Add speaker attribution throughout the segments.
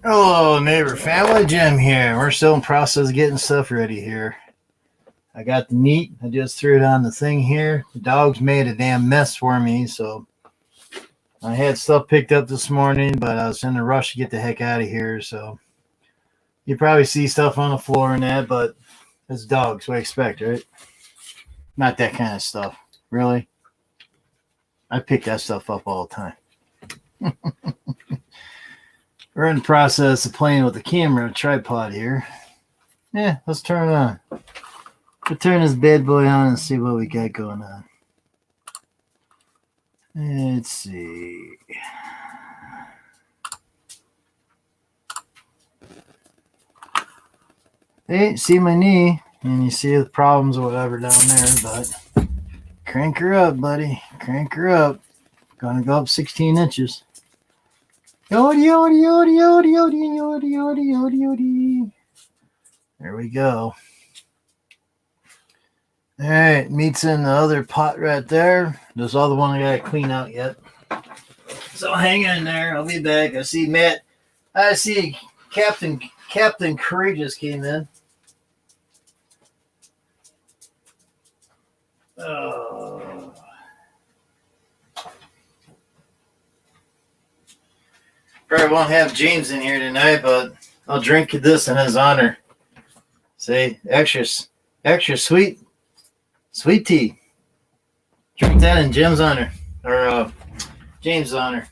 Speaker 1: Hello, neighbor family. Jim here. We're still in process of getting stuff ready here. I got the meat. I just threw it on the thing here. The dogs made a damn mess for me, so I had stuff picked up this morning, but I was in a rush to get the heck out of here. So you probably see stuff on the floor and that, but it's dogs. What do you expect, right? Not that kind of stuff. Really? I pick that stuff up all the time. We're in the process of playing with the camera tripod here. Yeah, let's turn it on. We'll turn this bad boy on and see what we got going on. Let's see. Hey, see my knee, and you see the problems or whatever down there, but crank her up, buddy. Crank her up. Gonna go up 16 inches. Yodi, yodi, yodi, yodi, yodi, yodi, yodi, yodi, yodi. There we go. All right, meat's in the other pot right there. There's all the one I gotta clean out yet. So hang in there. I'll be back. I see Matt. I see Captain Courageous came in. Oh. Probably won't have James in here tonight, but I'll drink this in his honor. Say extra sweet tea. Drink that in Jim's honor or James' honor.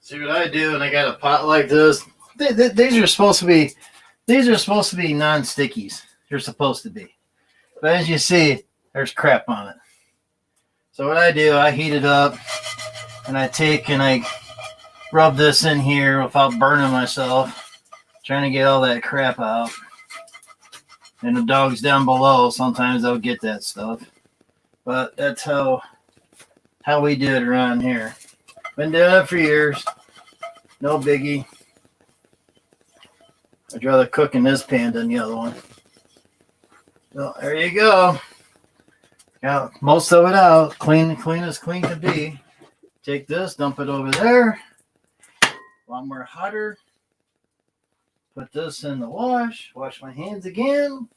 Speaker 1: See what I do, and I got a pot like this. These are supposed to be non-stickies. They're supposed to be, but as you see, there's crap on it. So what I do, I heat it up, and I take and I rub this in here without burning myself, trying to get all that crap out. And the dogs down below, sometimes they'll get that stuff, but that's how we do it around here. Been doing it for years. No biggie. I'd rather cook in this pan than the other one. So there you go. Got most of it out. Clean as clean could be. Take this, dump it over there. A lot more hotter. Put this in the wash. Wash my hands again.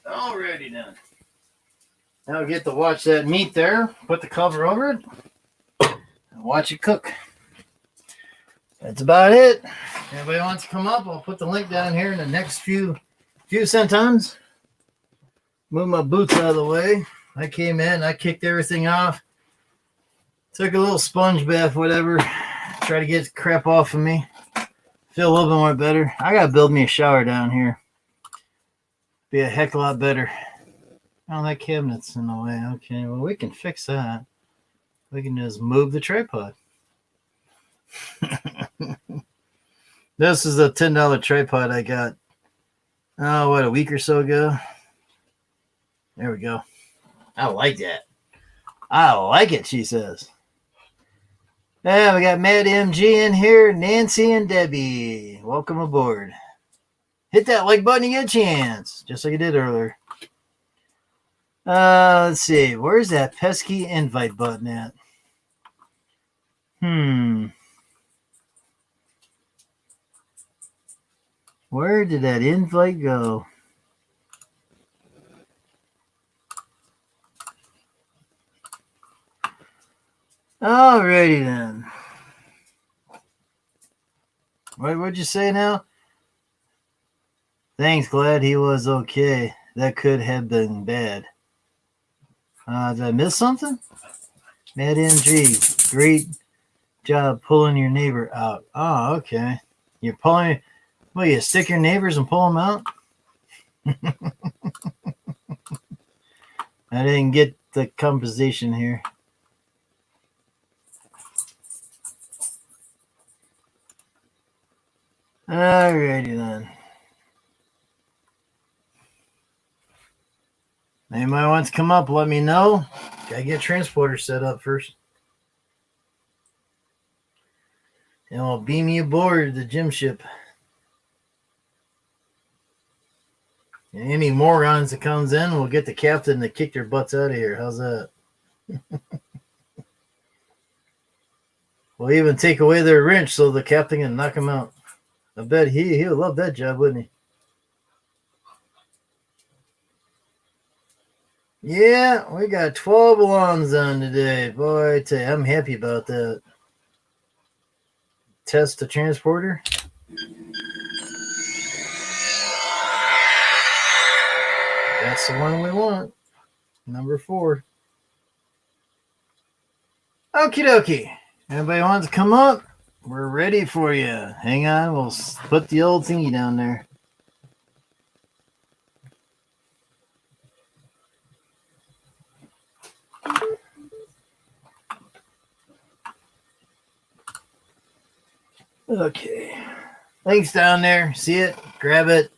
Speaker 1: Alrighty then. Now we get to watch that meat there. Put the cover over it. And watch it cook. That's about it. Anybody wants to come up, I'll put the link down here in the next few sentences. Move my boots out of the way. I came in, I kicked everything off. Took a little sponge bath, whatever. Try to get the crap off of me. Feel a little bit more better. I gotta build me a shower down here. Be a heck of a lot better. Oh, that cabinet's in the way. Okay, well, we can fix that. We can just move the tripod. This is a $10 tripod I got, a week or so ago. There we go. I like that. I like it, she says. Yeah, we got Matt MG in here, Nancy and Debbie. Welcome aboard. Hit that like button to get a chance, just like I did earlier. Let's see. Where's that pesky invite button at? Where did that invite go? Alrighty then. What'd you say now? Thanks, glad he was okay. That could have been bad. Did I miss something? Mad NG, great job pulling your neighbor out. Oh, okay. You're pulling. Well, you stick your neighbors and pull them out? I didn't get the composition here. Alrighty then. Anybody wants to come up, let me know. Gotta get transporter set up first. And I'll beam you aboard the gym ship. And any morons that comes in, we'll get the captain to kick their butts out of here. How's that? We'll even take away their wrench so the captain can knock them out. I bet he would love that job, wouldn't he? Yeah, we got 12 alarms on today. Boy, I tell you, I'm happy about that. Test the transporter. That's the one we want. Number 4. Okie dokie. Anybody wants to come up? We're ready for you. Hang on, we'll put the old thingy down there. Okay. Links down there. See it? Grab it.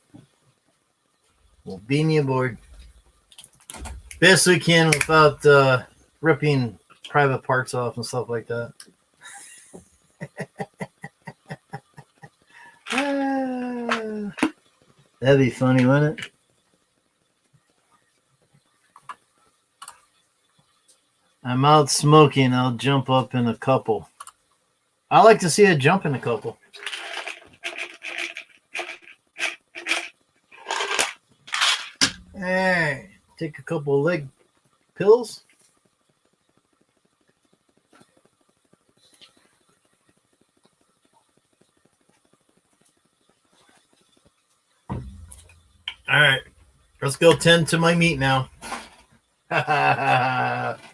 Speaker 1: We'll beam you aboard. Best we can without ripping private parts off and stuff like that. That'd be funny, wouldn't it? I'm out smoking. I'll jump up in a couple. I like to see it jump in a couple. Hey, take a couple of leg pills. All right, let's go tend to my meat now.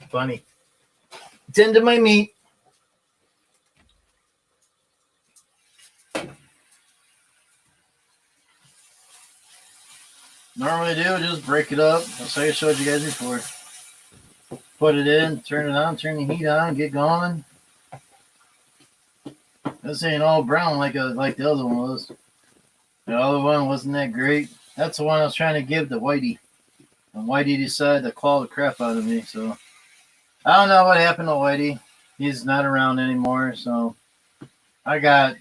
Speaker 1: Funny. Tend to my meat. Normally do just break it up. That's how I showed you guys before. Put it in, turn it on, turn the heat on, get going. This ain't all brown like the other one was. The other one wasn't that great. That's the one I was trying to give to Whitey. And Whitey decided to claw the crap out of me. So I don't know what happened to Whitey. He's not around anymore. So I got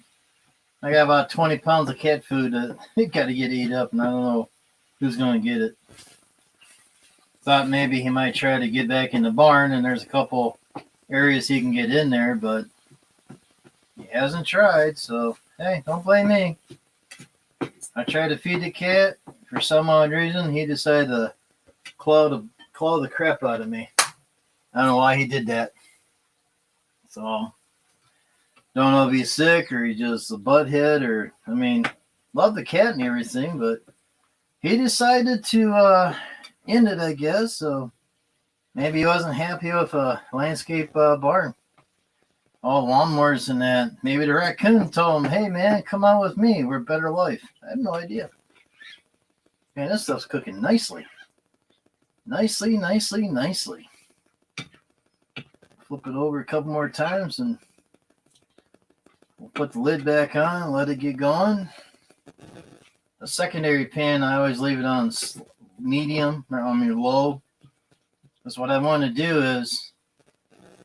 Speaker 1: about 20 pounds of cat food that got to get eat up, and I don't know who's going to get it. Thought maybe he might try to get back in the barn, and there's a couple areas he can get in there, but he hasn't tried. So hey, don't blame me. I tried to feed the cat. For some odd reason, he decided to claw the crap out of me. I don't know why he did that. So, don't know if he's sick or he's just a butthead or, I mean, love the cat and everything, but he decided to end it, I guess. So, maybe he wasn't happy with a landscape barn. All lawnmowers and that. Maybe the raccoon told him, hey, man, come on with me. We're better life. I have no idea. Man, this stuff's cooking nicely. Nicely. Flip it over a couple more times and we'll put the lid back on and let it get going. The secondary pan, I always leave it on medium or on your low. Because what I want to do is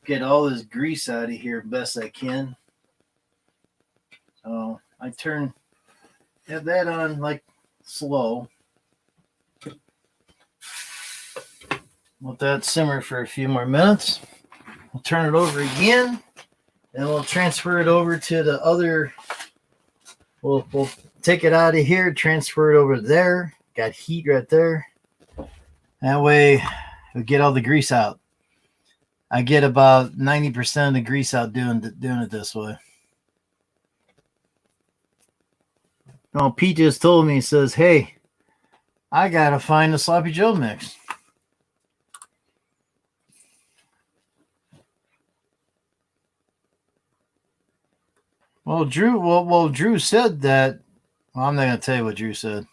Speaker 1: get all this grease out of here best I can. So I have that on like slow. Let that simmer for a few more minutes. We'll turn it over again, and we'll transfer it over to the other. We'll take it out of here, transfer it over there. Got heat right there. That way, we'll get all the grease out. I get about 90% of the grease out doing it this way. Well, Pete just told me, he says, hey, I gotta find the Sloppy Joe mix. Well, Drew said that. Well, I'm not gonna tell you what Drew said.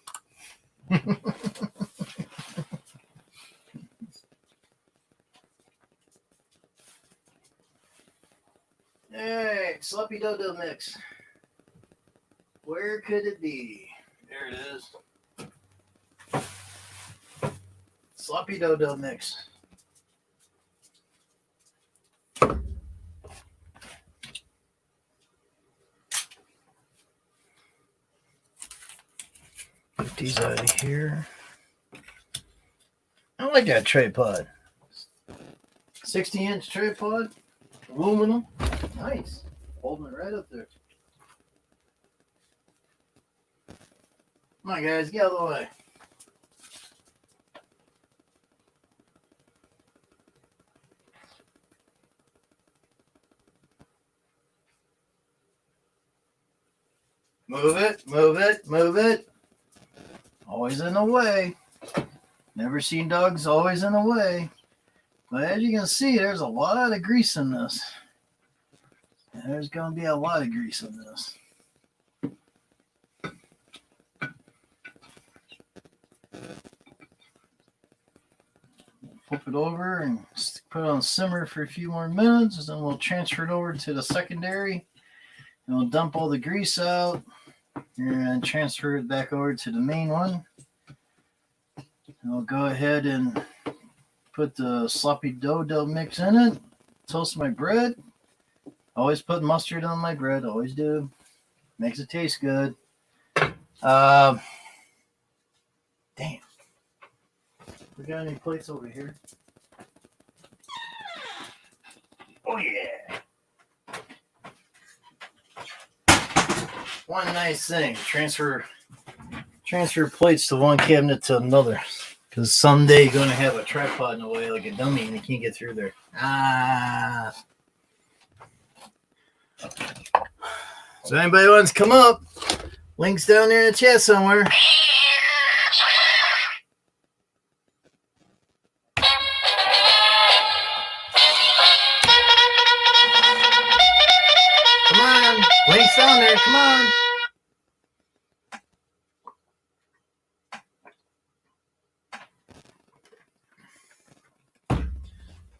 Speaker 1: Alright, Sloppy Dodo mix. Where could it be? There it is. Sloppy Dodo mix. Put these out of here. I like that tripod. 60-inch tripod. Aluminum. Nice. Holding it right up there. Come on, guys. Get out of the way. Move it. Move it. Move it. Always in the way. Never seen dogs always in the way. But as you can see, there's a lot of grease in this. There's going to be a lot of grease in this. Flip it over and put it on simmer for a few more minutes. And then we'll transfer it over to the secondary. And we'll dump all the grease out. And transfer it back over to the main one. And we'll go ahead and put the sloppy dodo mix in it. Toast my bread. Always put mustard on my bread. Always do. Makes it taste good. Damn. We got any plates over here? Oh yeah. One nice thing. Transfer plates to one cabinet to another. Because someday you're going to have a tripod in the way like a dummy and you can't get through there. So anybody wants to come up, links down there in the chat somewhere. Come on, links down there, come on.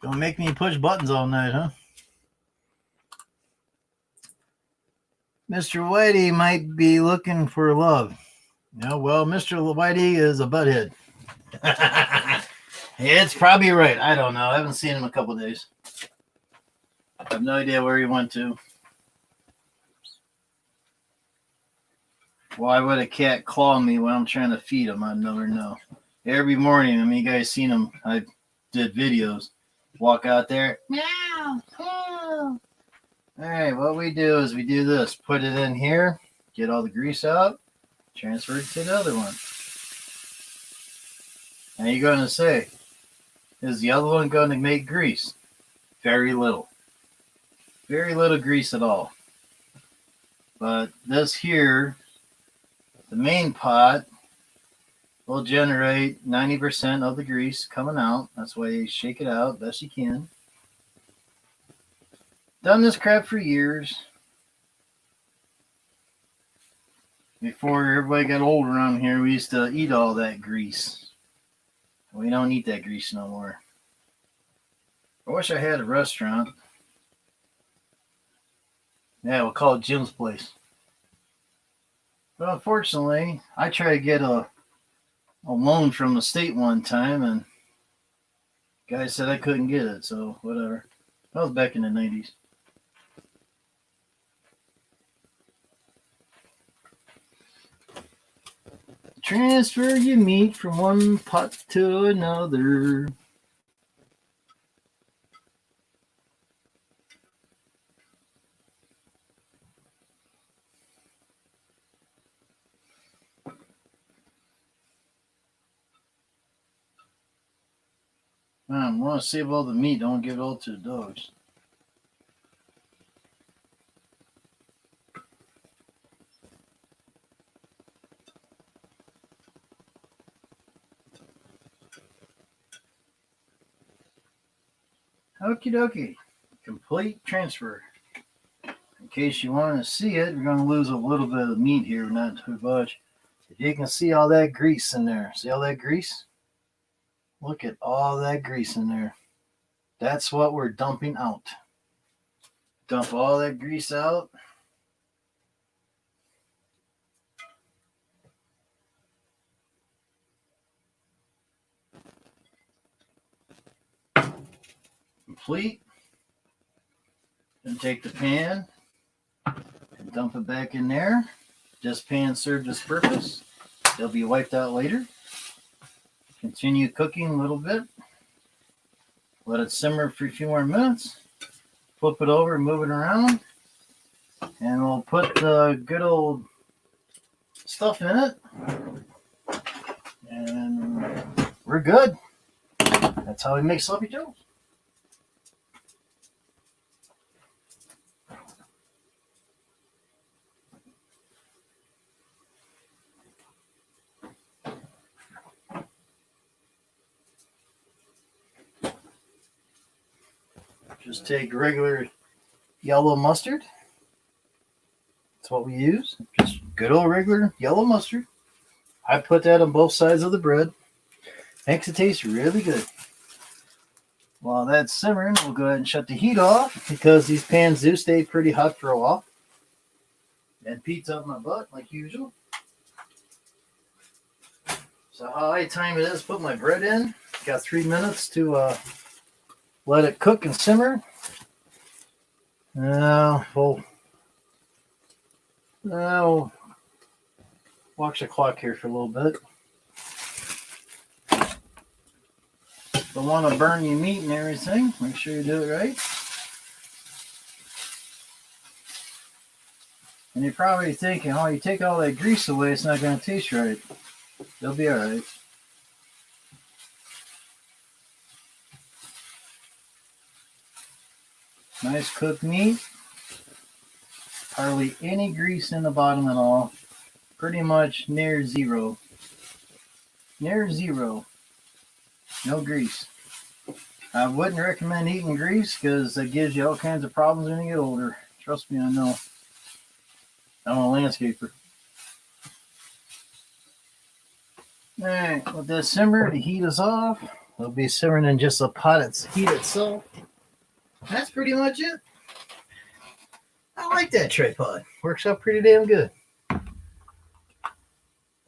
Speaker 1: Don't make me push buttons all night, huh? Mr. Whitey might be looking for love. Yeah, well, Mr. Whitey is a butthead. It's probably right. I don't know. I haven't seen him in a couple days. I have no idea where he went to. Why would a cat claw me when I'm trying to feed him? I never know. Every morning, I mean, you guys seen him. I did videos. Walk out there. Meow. Meow. All right, what we do is we do this. Put it in here. Get all the grease out. Transfer it to the other one. Now you're going to say, is the other one going to make grease? Very little. Very little grease at all. But this here, the main pot, will generate 90% of the grease coming out. That's why you shake it out best you can. Done this crap for years. Before everybody got old around here, we used to eat all that grease. We don't eat that grease no more. I wish I had a restaurant. Yeah, we'll call it Jim's Place. But unfortunately, I tried to get a loan from the state one time, and the guy said I couldn't get it, so whatever. That was back in the 90s. Transfer your meat from one pot to another. I want to save all the meat. Don't give it all to the dogs. Okie dokie. Complete transfer. In case you want to see it, we're going to lose a little bit of meat here, not too much. If you can see all that grease in there, see all that grease? Look at all that grease in there. That's what we're dumping out. Dump all that grease out. Complete. Then take the pan and dump it back in there. This pan served its purpose. They'll be wiped out later. Continue cooking a little bit. Let it simmer for a few more minutes. Flip it over, move it around. And we'll put the good old stuff in it. And we're good. That's how we make sloppy joes. Just take regular yellow mustard. That's what we use. Just good old regular yellow mustard. I put that on both sides of the bread. Makes it taste really good. While that's simmering, we'll go ahead and shut the heat off because these pans do stay pretty hot for a while. And pizza up my butt like usual. So how I time it is, put my bread in. Got 3 minutes to let it cook and simmer. We'll watch the clock here for a little bit. Don't want to burn your meat and everything. Make sure you do it right. And you're probably thinking, oh, you take all that grease away, it's not going to taste right. They'll be all right. Nice cooked meat. Hardly any grease in the bottom at all. Pretty much near zero. Near zero. No grease. I wouldn't recommend eating grease because it gives you all kinds of problems when you get older. Trust me, I know. I'm a landscaper. Alright, let that simmer. The heat is off. It'll be simmering in just the pot's heat itself. That's pretty much it. I like that tripod. Works out pretty damn good.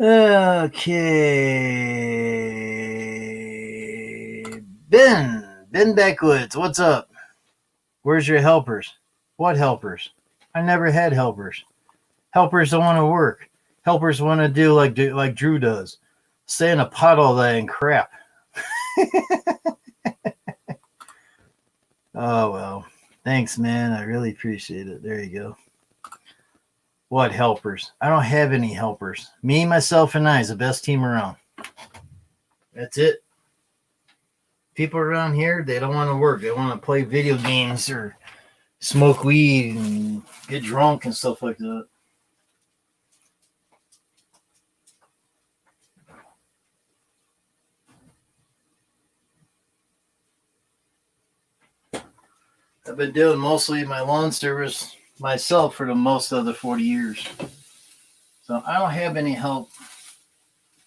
Speaker 1: Okay. Ben Backwoods, what's up? Where's your helpers? What helpers? I never had helpers. Helpers don't want to work. Helpers want to do like Drew does. Stay in a pot all day and crap. Oh, well. Thanks, man. I really appreciate it. There you go. What helpers? I don't have any helpers. Me, myself, and I is the best team around. That's it. People around here, they don't want to work. They want to play video games or smoke weed and get drunk and stuff like that. I've been doing mostly my lawn service myself for the most of the 40 years. So I don't have any help.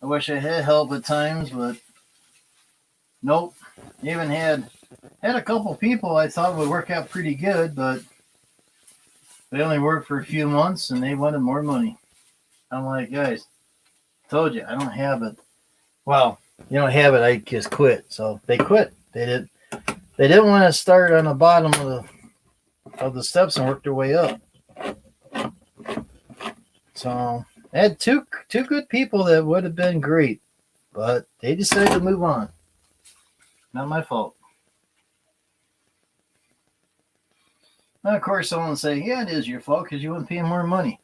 Speaker 1: I wish I had help at times, but nope. Even had a couple people I thought would work out pretty good, but they only worked for a few months and they wanted more money. I'm like, guys, told you I don't have it. Well, you don't have it, I just quit. So they quit. They didn't want to start on the bottom of the steps and work their way up. So I had two good people that would have been great, but they decided to move on. Not my fault. Now, of course, someone will say, yeah, it is your fault because you wouldn't pay them more money.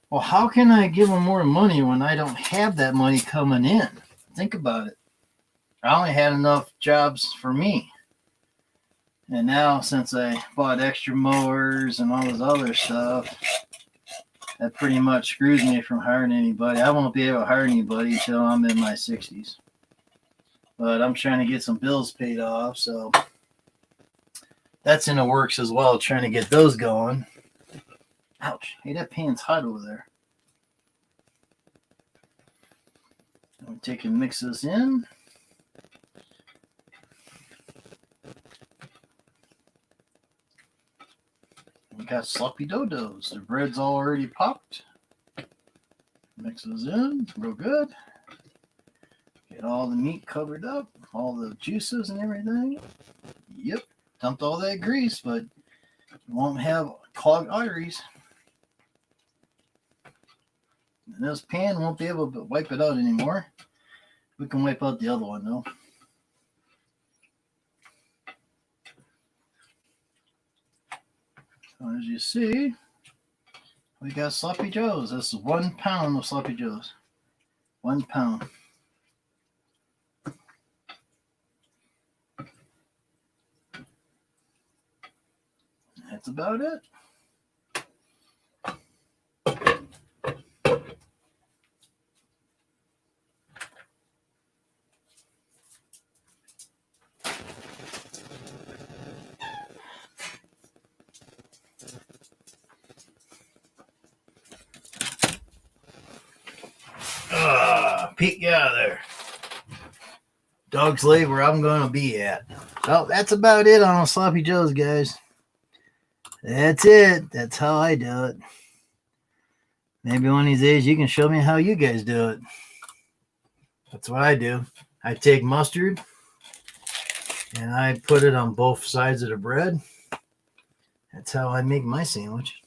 Speaker 1: Well, how can I give them more money when I don't have that money coming in? Think about it. I only had enough jobs for me. And now, since I bought extra mowers and all this other stuff, that pretty much screws me from hiring anybody. I won't be able to hire anybody until I'm in my 60s. But I'm trying to get some bills paid off, so that's in the works as well, trying to get those going. Ouch. Hey, that pan's hot over there. We'll take and mix this in. We got sloppy dodos. The bread's already popped. Mix those in real good. Get all the meat covered up, all the juices and everything. Yep, dumped all that grease, but you won't have clogged arteries. And this pan won't be able to wipe it out anymore. We can wipe out the other one though. So as you see, we got sloppy joes. This is 1 pound of sloppy joes. 1 pound. That's about it. Pete, get out of there. Dog's leg where I'm going to be at. So that's about it on sloppy joes, guys. That's it. That's how I do it. Maybe one of these days you can show me how you guys do it. That's what I do. I take mustard and I put it on both sides of the bread. That's how I make my sandwich.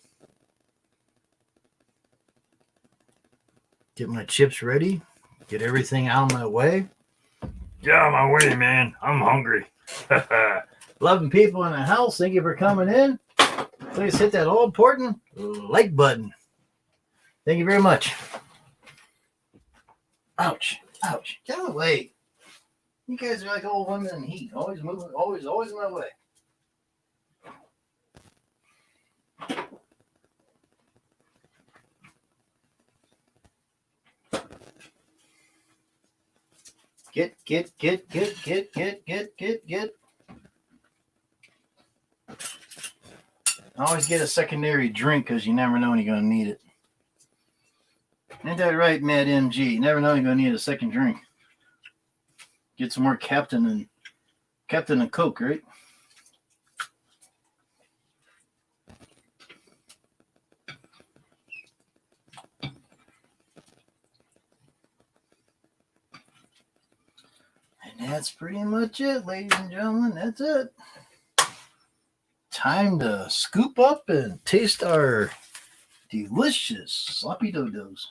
Speaker 1: Get my chips ready. Get everything out of my way. Get out of my way, man. I'm hungry. Loving people in the house, thank you for coming in. Please hit that all important like button. Thank you very much. Ouch. Ouch. Get out of the way. You guys are like old women in heat. Always moving, always in my way. Get. Always get a secondary drink because you never know when you're going to need it. Ain't that right, Mad MG? You never know you're going to need a second drink. Get some more Captain and Coke, right? And that's pretty much it, ladies and gentlemen. That's it. Time to scoop up and taste our delicious sloppy dodos.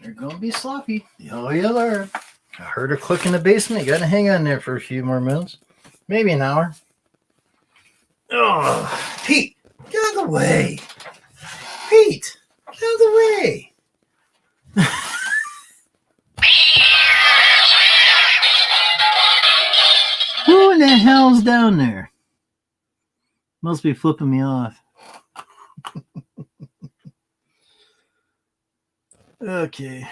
Speaker 1: They're going to be sloppy. Oh, yeah, they are. I heard her click in the basement. You got to hang on there for a few more minutes. Maybe an hour. Oh, Pete, get out of the way. Pete, get out of the way. Who in the hell's down there? Must be flipping me off. Okay.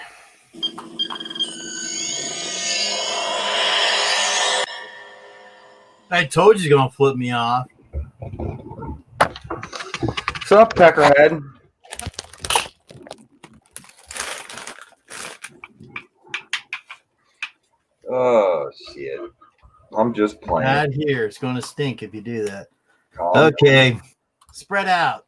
Speaker 1: I told you going to flip me off.
Speaker 2: What's up, Peckerhead? Oh, shit. I'm just playing.
Speaker 1: Not here. It's going to stink if you do that.
Speaker 2: Okay.
Speaker 1: Down. Spread out.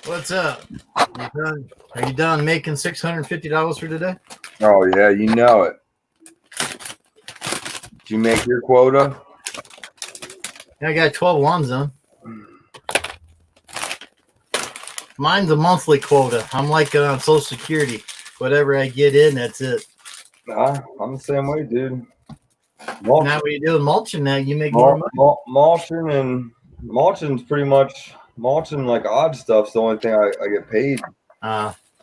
Speaker 1: What's up? Are you done making $650 for today?
Speaker 2: Oh, yeah, you know it. Did you make your quota?
Speaker 1: Yeah, I got 12 ones done. Mine's a monthly quota. I'm like on Social Security. Whatever I get in, that's it.
Speaker 2: Nah, I'm the same way, dude.
Speaker 1: Now what you doing mulching now, you make more money.
Speaker 2: Mulching's pretty much mulching like odd stuff's the only thing I get paid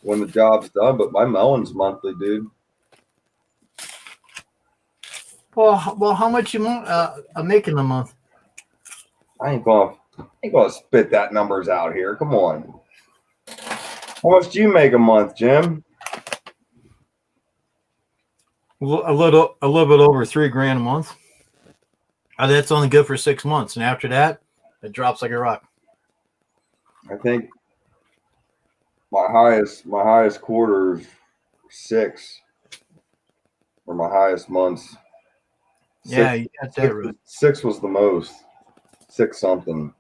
Speaker 2: when the job's done, but my mowing's monthly, dude.
Speaker 1: Well, how much you making a month?
Speaker 2: I ain't going ain't gonna spit that numbers out here. Come on. How much do you make a month, Jim?
Speaker 1: A little bit over $3,000 a month. That's only good for 6 months, and after that, it drops like a rock.
Speaker 2: I think my highest quarter is 6, or my highest months.
Speaker 1: Yeah, you got that right.
Speaker 2: 6 was the most. 6 something.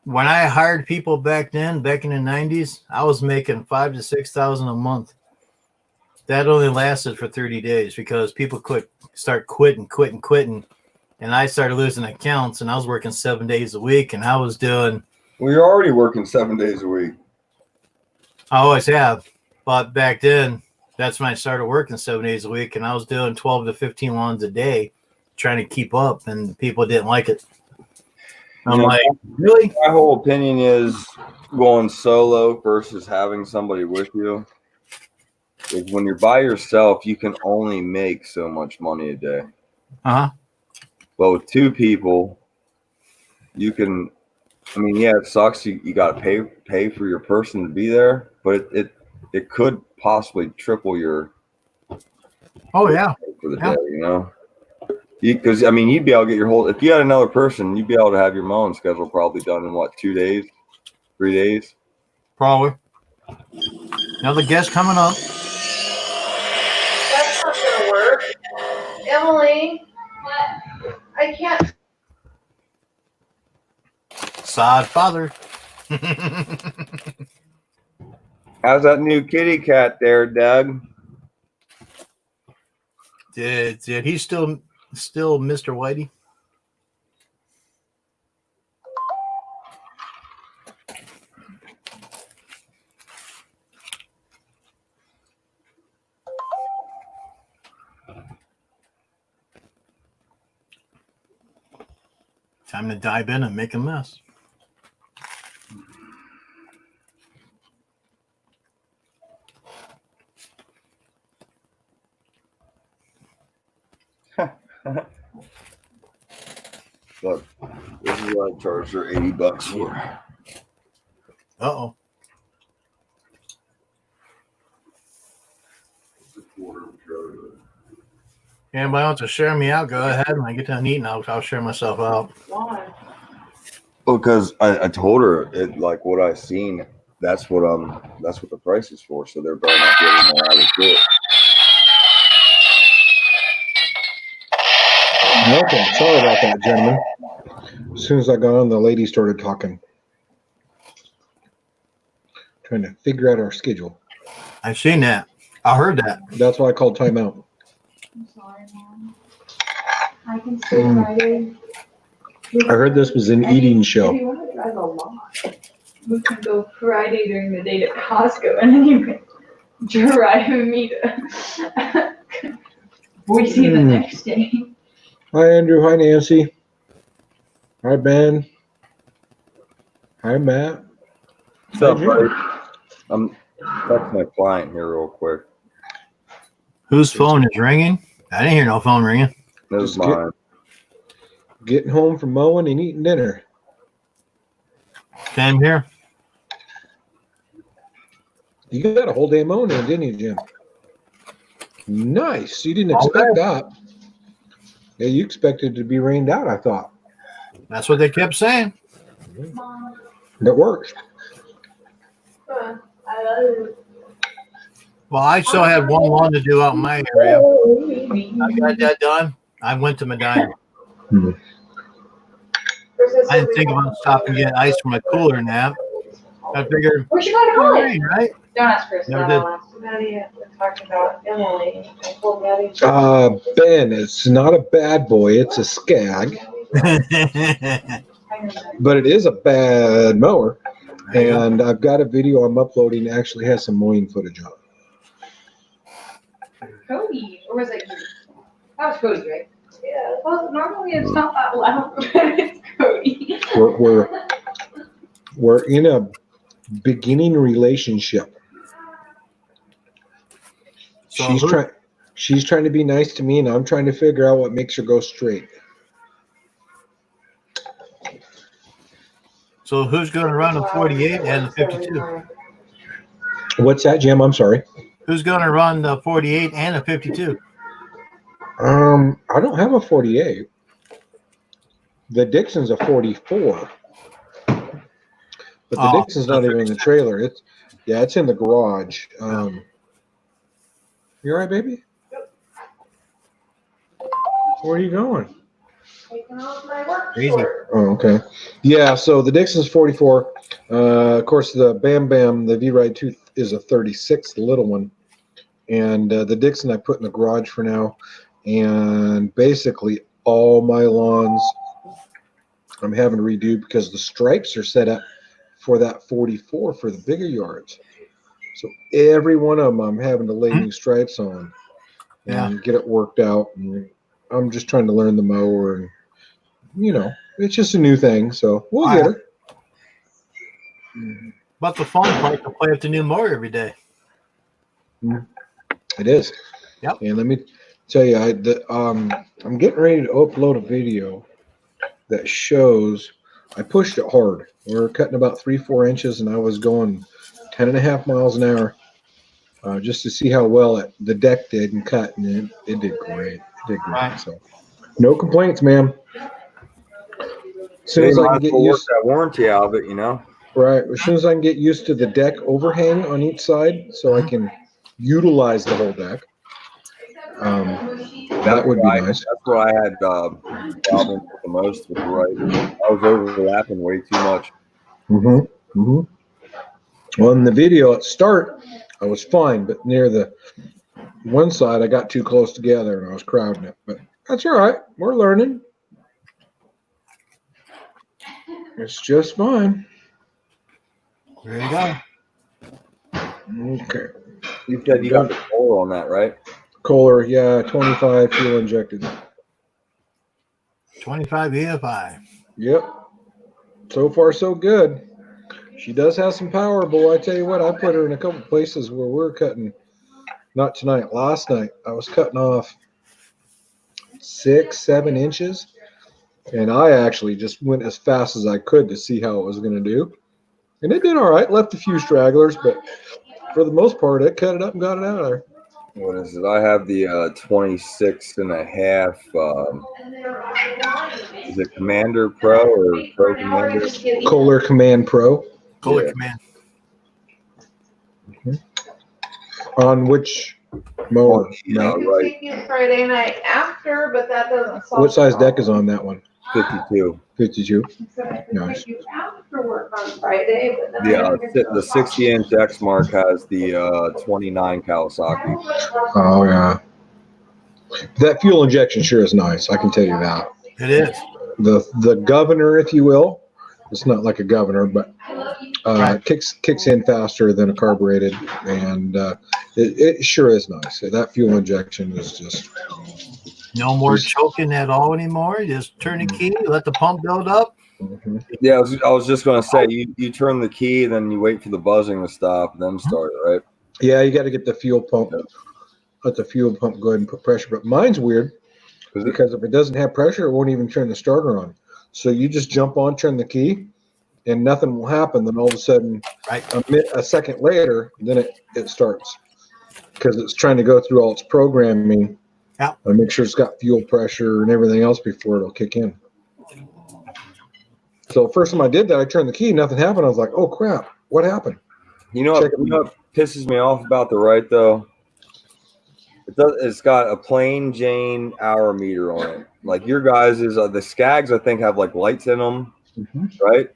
Speaker 1: When I hired people back in the 90s, I was making $5,000 to $6,000 a month. That only lasted for 30 days because people start quitting, and I started losing accounts. And I was working 7 days a week, and I was doing.
Speaker 2: Well, you're already working 7 days a week.
Speaker 1: I always have, but back then, that's when I started working 7 days a week, and I was doing 12 to 15 lawns a day, trying to keep up, and people didn't like it. I'm like, really?
Speaker 2: My whole opinion is going solo versus having somebody with you. Is when you're by yourself, you can only make so much money a day.
Speaker 1: Uh-huh.
Speaker 2: But with 2 people, you can. I mean, yeah, it sucks. You got to pay for your person to be there, but it could possibly triple your.
Speaker 1: Oh yeah.
Speaker 2: For the day, you know. Because I mean, you'd be able to get your whole. If you had another person, you'd be able to have your mowing schedule probably done in what, 2 days, 3 days.
Speaker 1: Probably. Another guest coming up.
Speaker 3: That's not gonna work. Emily, what? I can't.
Speaker 1: Sod father.
Speaker 2: How's that new kitty cat there, Doug?
Speaker 1: Did he still Mr. Whitey? Time to dive in and make a mess.
Speaker 2: Look, this is what I charged her $80 for.
Speaker 1: Uh-oh. Anybody wants to share me out, go ahead. When I get done eating, I'll share myself out.
Speaker 3: Why?
Speaker 2: Because I told her it, like what I seen. That's what the price is for. So they're better not getting more out of it.
Speaker 4: Okay, sorry about that, gentlemen. As soon as I got on, the lady started talking, trying to figure out our schedule.
Speaker 1: I've seen that. I heard that.
Speaker 4: That's why I called timeout.
Speaker 3: I'm sorry, Mom. I can stay Friday.
Speaker 4: I heard this was an eating show.
Speaker 3: If you want to drive a lot, we can go Friday during the day to Costco, and then you can drive me to Boise the next day.
Speaker 4: Hi, Andrew. Hi, Nancy. Hi, Ben. Hi, Matt.
Speaker 2: What's up, buddy? I'm texting my client here real quick.
Speaker 1: Whose phone is ringing? I didn't hear no phone ringing.
Speaker 2: This is mine.
Speaker 4: Getting home from mowing and eating dinner.
Speaker 1: Same here.
Speaker 4: You got a whole day mowing in, didn't you, Jim? Nice. You didn't expect that. Yeah, you expected to be rained out, I thought.
Speaker 1: That's what they kept saying.
Speaker 3: Mom.
Speaker 4: That works.
Speaker 3: I love you.
Speaker 1: Well, I still had one lawn to do out in my area. I got that done. I went to Medina. I didn't think about stopping and getting ice from a cooler and that. I figured,
Speaker 3: where's she going to college?
Speaker 1: Rain, right?
Speaker 3: Don't ask Chris.
Speaker 1: Never did.
Speaker 3: Daddy talked about Emily. I told Daddy.
Speaker 4: Ben, it's not a bad boy. It's a skag. But it is a bad mower. And I've got a video I'm uploading that actually has some mowing footage on it.
Speaker 3: Cody, or was it? That was Cody, right? Yeah. Well, normally it's not that loud, but it's Cody.
Speaker 4: We're in a beginning relationship.
Speaker 1: So
Speaker 4: she's trying to be nice to me, and I'm trying to figure out what makes her go straight.
Speaker 1: So who's going to run the 48 and the 52?
Speaker 4: What's that, Jim? I'm sorry.
Speaker 1: Who's going to run the 48 and the 52?
Speaker 4: I don't have a 48. The Dixon's a 44. But the Dixon's not even in the trailer. It's in the garage. You all right, baby? Where are you going?
Speaker 3: Taking off my work
Speaker 1: Crazy.
Speaker 3: shorts.
Speaker 4: Oh, okay. Yeah, so the Dixon's 44. Of course, the Bam Bam, the V-Ride 2 is a 36, the little one. And the Dixon I put in the garage for now. And basically all my lawns I'm having to redo because the stripes are set up for that 44 for the bigger yards. So every one of them I'm having to lay new stripes on and get it worked out. And I'm just trying to learn the mower, and it's just a new thing. So we'll get it.
Speaker 1: But the fun part to play with the new mower every day.
Speaker 4: It is.
Speaker 1: Yep.
Speaker 4: And let me tell you, I'm getting ready to upload a video that shows I pushed it hard. We're cutting about 3-4 inches, and I was going 10.5 miles an hour just to see how well the deck did and cut, and it did great. It did great.
Speaker 1: Right.
Speaker 4: So no complaints, man. As soon as I can get used
Speaker 2: that warranty out of it,
Speaker 4: Right. As soon as I can get used to the deck overhang on each side, so I can utilize the whole deck. That would be nice.
Speaker 2: That's what I had problems with the most with the right. I was overlapping way too much.
Speaker 4: Well, in the video at start, I was fine, but near the one side, I got too close together and I was crowding it. But that's all right. We're learning. It's just fine.
Speaker 1: There you go.
Speaker 4: Okay.
Speaker 2: You said you got the Kohler on that, right?
Speaker 4: Kohler, yeah, 25 fuel injected.
Speaker 1: 25 EFI.
Speaker 4: Yep. So far, so good. She does have some power, boy. I tell you what, I put her in a couple places where we're cutting. Not tonight. Last night, I was cutting off 6-7 inches, and I actually just went as fast as I could to see how it was going to do. And it did all right. Left a few stragglers, but for the most part, it cut it up and got it out of there.
Speaker 2: What is it? I have the 26 and a half. Is it Commander Pro or Pro Commander?
Speaker 4: Kohler Command Pro.
Speaker 1: Kohler
Speaker 2: Yeah.
Speaker 1: Command.
Speaker 4: On which mower?
Speaker 2: Yeah,
Speaker 3: I can
Speaker 2: right.
Speaker 3: take you Friday night after, but that doesn't solve.
Speaker 4: What size deck is on that one?
Speaker 2: 52.
Speaker 4: 52.
Speaker 3: So I can
Speaker 4: Nice.
Speaker 3: take you after work on Friday, but then I
Speaker 2: Yeah,
Speaker 3: don't get to
Speaker 2: the 60-inch X Mark has the 29 Kawasaki.
Speaker 4: Oh, yeah. That fuel injection sure is nice. I can tell you that.
Speaker 1: It is.
Speaker 4: The governor, if you will, it's not like a governor, but kicks in faster than a carbureted, and it sure is nice. That fuel injection is just
Speaker 1: No more choking at all anymore. You just turn the key, let the pump build up.
Speaker 2: Yeah, I was just going to say, you turn the key, then you wait for the buzzing to stop, then start it, right?
Speaker 4: Yeah, you got to get the fuel pump. Let the fuel pump go ahead and put pressure. But mine's weird because if it doesn't have pressure, it won't even turn the starter on. So you just jump on, turn the key, and nothing will happen. Then all of a sudden, a second later, then it starts because it's trying to go through all its programming and make sure it's got fuel pressure and everything else before it'll kick in. So the first time I did that, I turned the key, nothing happened. I was like, oh crap, what happened?
Speaker 2: You know what pisses me off about the right though? It's got a plain Jane hour meter on it. Like your guys' the Skags, I think, have like lights in them, right?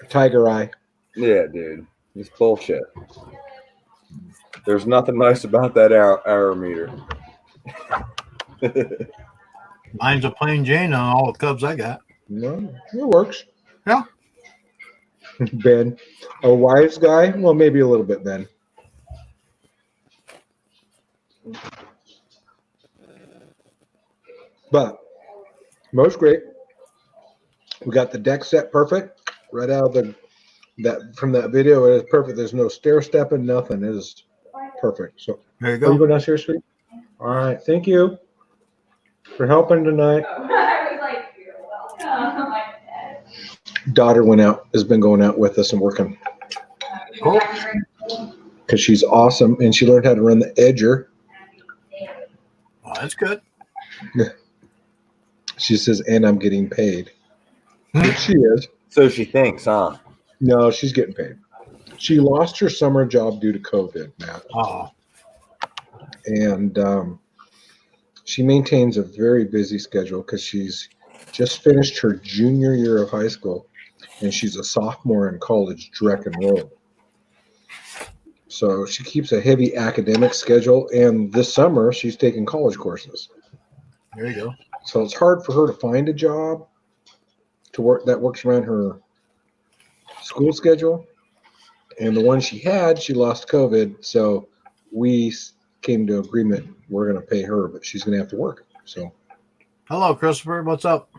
Speaker 4: Tiger eye.
Speaker 2: Yeah, dude, it's bullshit. There's nothing nice about that hour meter.
Speaker 1: Mine's a plain Jane on all the Cubs I got.
Speaker 4: No, it works.
Speaker 1: Yeah.
Speaker 4: Ben, a wise guy? Well, maybe a little bit, Ben. But most great. We got the deck set perfect right out of from that video. It is perfect. There's no stair stepping, nothing. It is perfect. So
Speaker 1: there you
Speaker 4: you
Speaker 1: go.
Speaker 4: go downstairs, sweetie. All right, thank you for helping tonight.
Speaker 3: I was like, you're welcome.
Speaker 4: Daughter has been going out with us and working
Speaker 1: Cool.
Speaker 4: because she's awesome and she learned how to run the edger.
Speaker 1: Oh, that's good.
Speaker 4: She says, and I'm getting paid. Which she is.
Speaker 2: So she thinks, huh?
Speaker 4: No, she's getting paid. She lost her summer job due to COVID, Matt.
Speaker 1: Oh,
Speaker 4: And she maintains a very busy schedule because she's just finished her junior year of high school and she's a sophomore in college direct enrolled. So she keeps a heavy academic schedule, and this summer she's taking college courses.
Speaker 1: there you go.
Speaker 4: So it's hard for her to find a job to work that works around her school schedule. And the one she had, she lost COVID. So we came to agreement we're going to pay her, but she's going to have to work. So
Speaker 1: Hello, Christopher. What's up?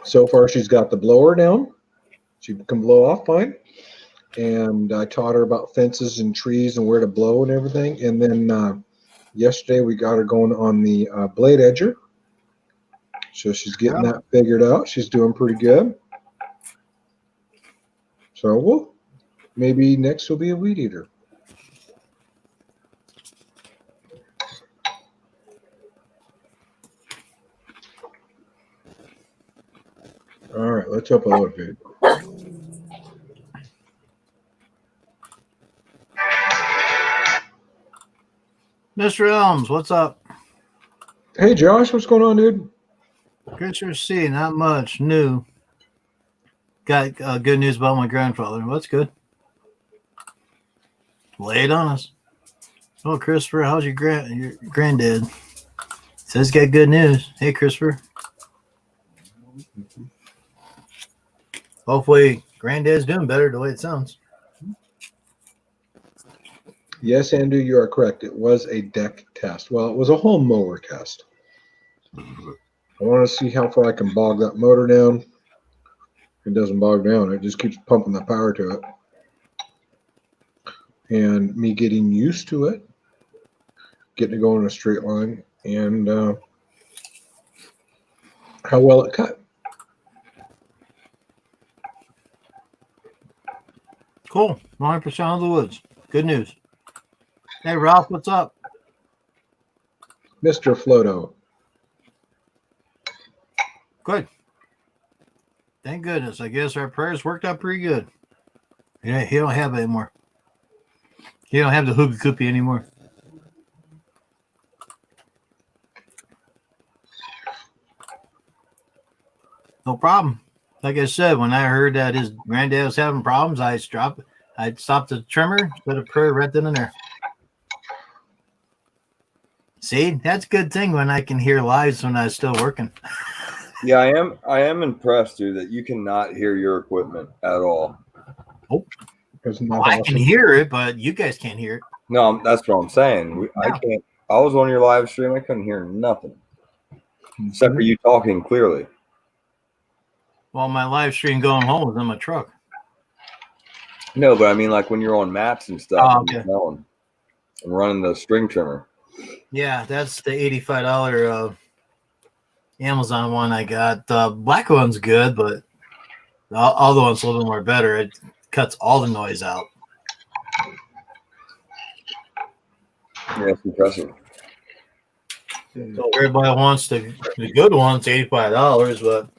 Speaker 4: so far she's got the blower down. She can blow off fine. And I taught her about fences and trees and where to blow and everything. And then yesterday we got her going on the blade edger. So she's getting that figured out. She's doing pretty good. So maybe next will be a weed eater. All right, let's upload it.
Speaker 1: Mr. Elms, what's up?
Speaker 4: Hey, Josh, what's going on, dude?
Speaker 1: Christopher C, not much new. Got good news about my grandfather. Well, that's good. Lay it on us. Oh, Christopher, how's your granddad? Says he's got good news. Hey, Christopher. Hopefully, granddad's doing better the way it sounds.
Speaker 4: Yes, Andrew, you are correct. It was a deck test. Well, it was a whole mower test. I want to see how far I can bog that motor down. It doesn't bog down. It just keeps pumping the power to it. And me getting used to it, getting it going in a straight line, and how well it cut.
Speaker 1: Cool. 100% of the woods. Good news. Hey, Ralph, what's up?
Speaker 4: Mr. Floto.
Speaker 1: Good. Thank goodness. I guess our prayers worked out pretty good. Yeah, he don't have it anymore. He don't have the hoopy coopy anymore. No problem. Like I said, when I heard that his granddad was having problems, I'd stop the trimmer, put a prayer right then and there. See, that's a good thing when I can hear lives when I was still working.
Speaker 2: Yeah, I am impressed, dude, that you cannot hear your equipment at all.
Speaker 4: Isn't that
Speaker 1: I
Speaker 4: awesome?
Speaker 1: can hear it, but you guys can't hear it.
Speaker 2: No, that's what I'm saying. I can't. I was on your live stream. I couldn't hear nothing except for you talking clearly.
Speaker 1: Well, my live stream going home was in my truck.
Speaker 2: No, but I mean, like when you're on maps and stuff,
Speaker 1: Oh,
Speaker 2: and
Speaker 1: okay.
Speaker 2: you're smelling and running the string trimmer.
Speaker 1: Yeah, that's the $85 Amazon one I got. The black one's good, but the other one's a little more better. It cuts all the noise out.
Speaker 2: Yeah, it's impressive.
Speaker 1: So everybody wants the good one's $85, but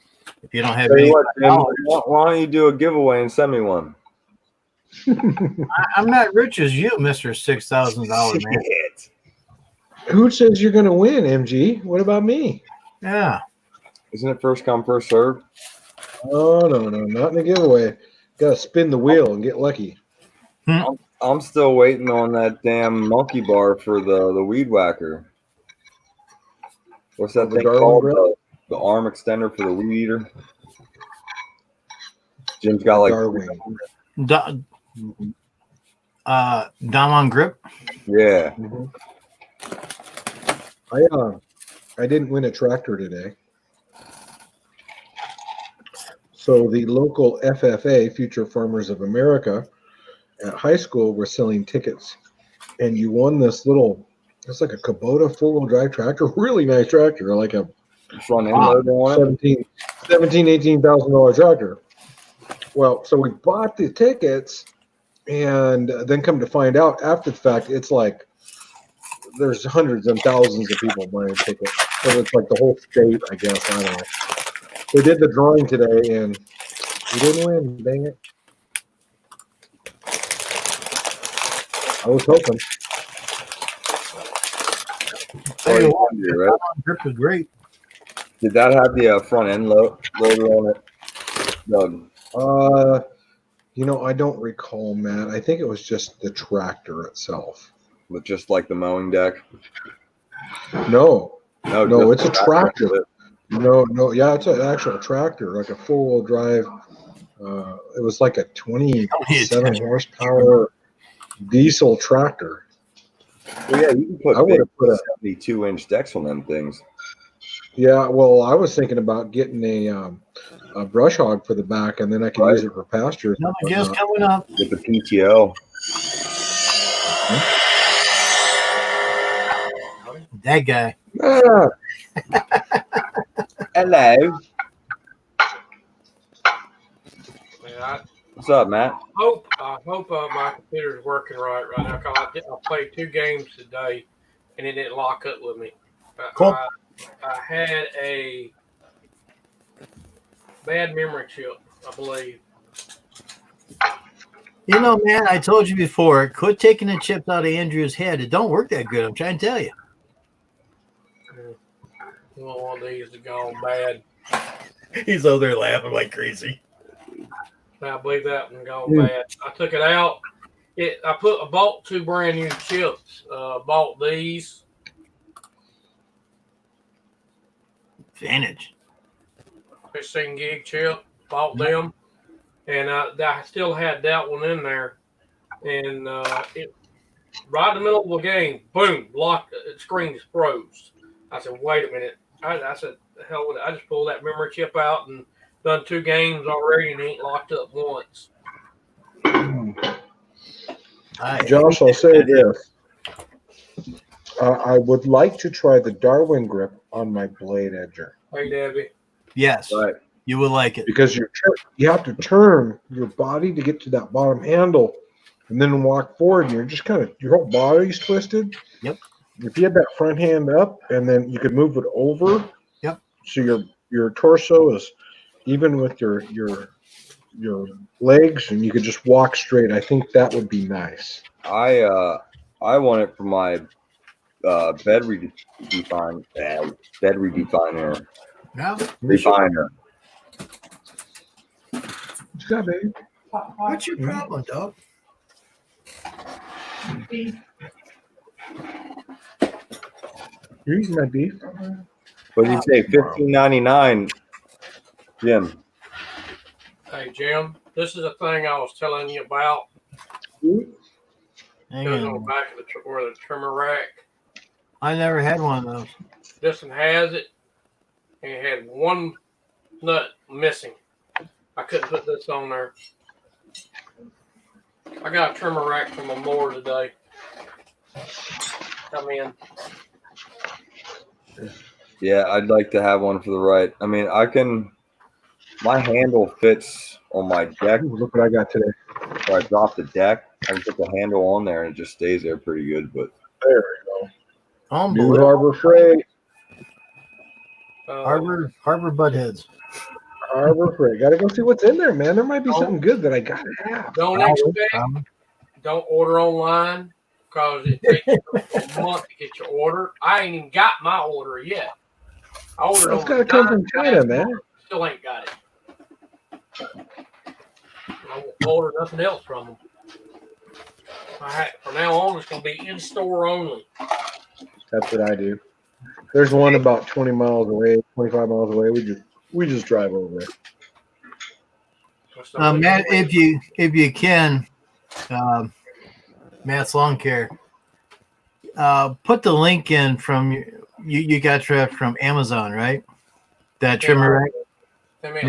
Speaker 1: if you don't have
Speaker 2: Tell you what, Jim,
Speaker 1: $85,
Speaker 2: why don't you do a giveaway and send me one?
Speaker 1: I'm not rich as you, Mr. $6,000 man.
Speaker 2: Shit.
Speaker 4: Who says you're going to win, MG? What about me?
Speaker 1: Yeah.
Speaker 2: Isn't it first come, first serve?
Speaker 4: Oh, no, not in a giveaway. Got to spin the wheel and get lucky.
Speaker 2: I'm still waiting on that damn monkey bar for the weed whacker. What's that
Speaker 4: The
Speaker 2: thing
Speaker 4: Darwin
Speaker 2: called?
Speaker 4: grip?
Speaker 2: The arm extender for the weed eater. Jim's got like
Speaker 4: Darwin.
Speaker 1: Dom grip.
Speaker 2: Yeah.
Speaker 4: Mm-hmm. I didn't win a tractor today. So the local FFA, Future Farmers of America, at high school were selling tickets, and you won this little It's like a Kubota four-wheel drive tractor, really nice tractor, like a
Speaker 2: Front end loader on it.
Speaker 4: $18,000 tractor. Well, so we bought the tickets, and then come to find out after the fact, it's like there's hundreds and thousands of people buying tickets. So it's like the whole state, I guess. I don't know. They did the drawing today, and we didn't win. Dang it! I was hoping.
Speaker 1: Hey,
Speaker 2: Oh, yeah, right?
Speaker 1: grip was great.
Speaker 2: Did that have the front end loader on it, Doug?
Speaker 4: I don't recall, Matt. I think it was just the tractor itself.
Speaker 2: With just like the mowing deck?
Speaker 4: No,
Speaker 2: No,
Speaker 4: it's a tractor. No, yeah, it's an actual tractor, like a four-wheel drive. It was like a 27 horsepower diesel tractor.
Speaker 2: Well, yeah, you can put
Speaker 4: I would have put a
Speaker 2: 72-inch decks on them things.
Speaker 4: Yeah, well, I was thinking about getting a brush hog for the back, and then I could use it for pasture.
Speaker 1: Another guest coming up.
Speaker 2: With the PTO.
Speaker 1: That guy.
Speaker 4: Ah,
Speaker 2: Hello.
Speaker 5: Man,
Speaker 2: What's up, Matt?
Speaker 5: I hope my computer's working right now. 'Cause I played 2 games today, and it didn't lock up with me.
Speaker 1: Cool.
Speaker 5: I had a bad memory chip, I believe.
Speaker 1: You know, man, I told you before, quit taking the chips out of Andrew's head. It don't work that good. I'm trying to tell you.
Speaker 5: One of these is gone bad.
Speaker 1: He's over there laughing like crazy.
Speaker 5: I believe that one gone bad. I took it out. I bought 2 brand new chips. Bought these.
Speaker 1: Advantage.
Speaker 5: 15 gig chip. Bought them. And I still had that one in there. And right in the middle of the game, boom, locked. The screen just froze. I said, wait a minute. I said, the hell with it. I just pulled that memory chip out and done 2 games already and ain't locked up once.
Speaker 4: Josh, I'll say this. I would like to try the Darwin grip on my blade edger.
Speaker 5: Hey, Debbie.
Speaker 1: Yes,
Speaker 2: Right.
Speaker 1: you will like it.
Speaker 4: Because you have to turn your body to get to that bottom handle and then walk forward, and you're just kind of, your whole body's twisted.
Speaker 1: Yep.
Speaker 4: If you had that front hand up and then you could move it over.
Speaker 1: Yep.
Speaker 4: So your torso is even with your legs, and you could just walk straight. I think that would be nice.
Speaker 2: I want it for my bed redefiner.
Speaker 1: Yeah.
Speaker 2: Refiner.
Speaker 4: What's that, baby?
Speaker 1: What's your problem, dog?
Speaker 4: You're eating my beef.
Speaker 2: What did you say? $15.99, Jim.
Speaker 5: Hey, Jim, this is a thing I was telling you about.
Speaker 1: Hang
Speaker 5: Goes on the
Speaker 1: on.
Speaker 5: back of the trimmer rack.
Speaker 1: I never had one of those.
Speaker 5: This one has it, and it had one nut missing. I couldn't put this on there. I got a trimmer rack from a mower today. Come in.
Speaker 2: Yeah, I'd like to have one for the right. I mean, my handle fits on my deck.
Speaker 4: Ooh, look what I got today.
Speaker 2: So I drop the deck. I can put the handle on there and it just stays there pretty good. But
Speaker 4: There we go. New
Speaker 1: Unbelievable.
Speaker 4: Harbor Freight.
Speaker 1: Harbor Buttheads.
Speaker 4: Harbor Freight. Got to go see what's in there, man. There might be something good that I got to have.
Speaker 5: Don't order online because it takes a month to get your order. I ain't even got my order yet. I ordered
Speaker 4: It's got to come from China, man.
Speaker 5: Still ain't got it. I won't order nothing else from them. From now on, it's going to be in store only.
Speaker 4: That's what I do. There's one about 20 miles away, 25 miles away. We just drive over it.
Speaker 1: Matt, if you can, Matt's Lawn Care, put the link in from you got that from Amazon, right? That trimmer rack.
Speaker 5: Let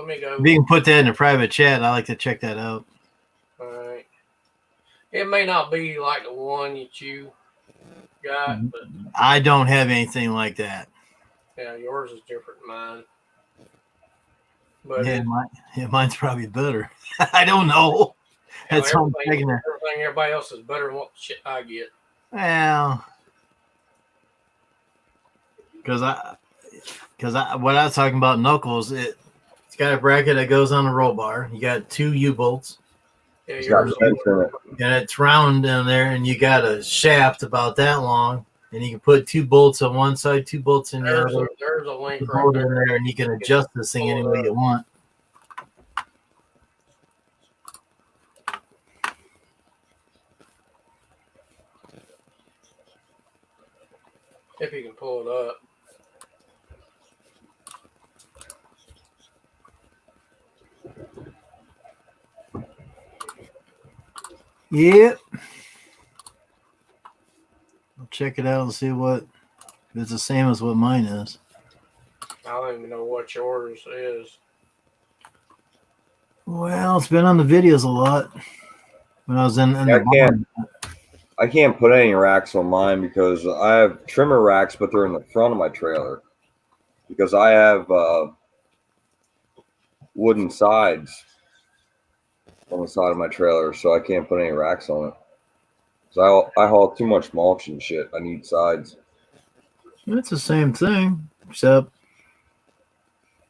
Speaker 5: me go.
Speaker 1: If you can put that in a private chat, I like to check that out.
Speaker 5: All right. It may not be like the one that you got, but
Speaker 1: I don't have anything like that.
Speaker 5: yeah, yours is different than mine. But
Speaker 1: Yeah, mine's probably better. I don't know. That's what I'm thinking.
Speaker 5: Everything everybody else is better than what shit I get.
Speaker 1: Well, because what I was talking about knuckles, it's got a bracket that goes on the roll bar. You got 2 U-bolts.
Speaker 5: Yeah,
Speaker 2: It's got
Speaker 5: yours.
Speaker 2: vents in it.
Speaker 1: And it's round down there, and you got a shaft about that long, and you can put 2 bolts on one side, 2 bolts in the other.
Speaker 5: There's a link
Speaker 1: The
Speaker 5: right
Speaker 1: bolt in
Speaker 5: there.
Speaker 1: there, and you can adjust this thing any way you want.
Speaker 5: If you can pull it up.
Speaker 1: Yep. I'll check it out and see what if it's the same as what mine is.
Speaker 5: I don't even know what yours is.
Speaker 1: Well, it's been on the videos a lot. When I was in
Speaker 2: Yeah,
Speaker 1: the barn.
Speaker 2: I can't put any racks on mine because I have trimmer racks, but they're in the front of my trailer because I have wooden sides on the side of my trailer, so I can't put any racks on it. So I haul too much mulch and shit. I need sides.
Speaker 1: It's the same thing, except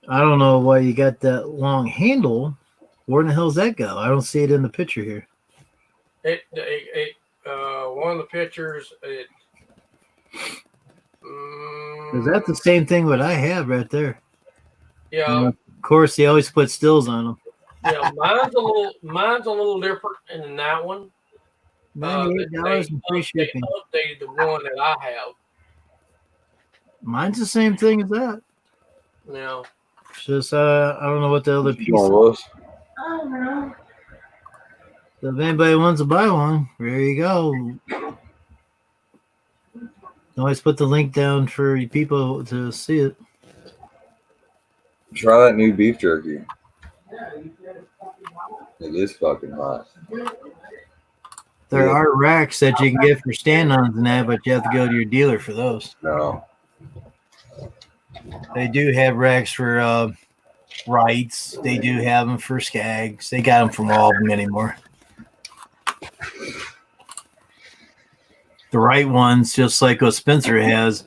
Speaker 1: I don't know why you got that long handle. Where in the hell's that go? I don't see it in the picture here.
Speaker 5: One of the pictures.
Speaker 1: Is that the same thing what I have right there?
Speaker 5: Yeah.
Speaker 1: And of course, they always put stills on them.
Speaker 5: Yeah, mine's a little different than that one.
Speaker 1: $98 and free shipping.
Speaker 5: They updated the one that I have.
Speaker 1: Mine's the same thing as that.
Speaker 5: Now,
Speaker 1: It's just I don't know what the other piece
Speaker 2: Going,
Speaker 1: is.
Speaker 2: Willis?
Speaker 3: I don't know.
Speaker 1: So if anybody wants to buy one, there you go. Always put the link down for people to see it.
Speaker 2: Try that new beef jerky. It is fucking hot.
Speaker 1: There are racks that you can get for stand-ons and that, but you have to go to your dealer for those.
Speaker 2: No.
Speaker 1: They do have racks for rights. They do have them for skags. They got them from all of them anymore. The right ones, just like what Spencer has,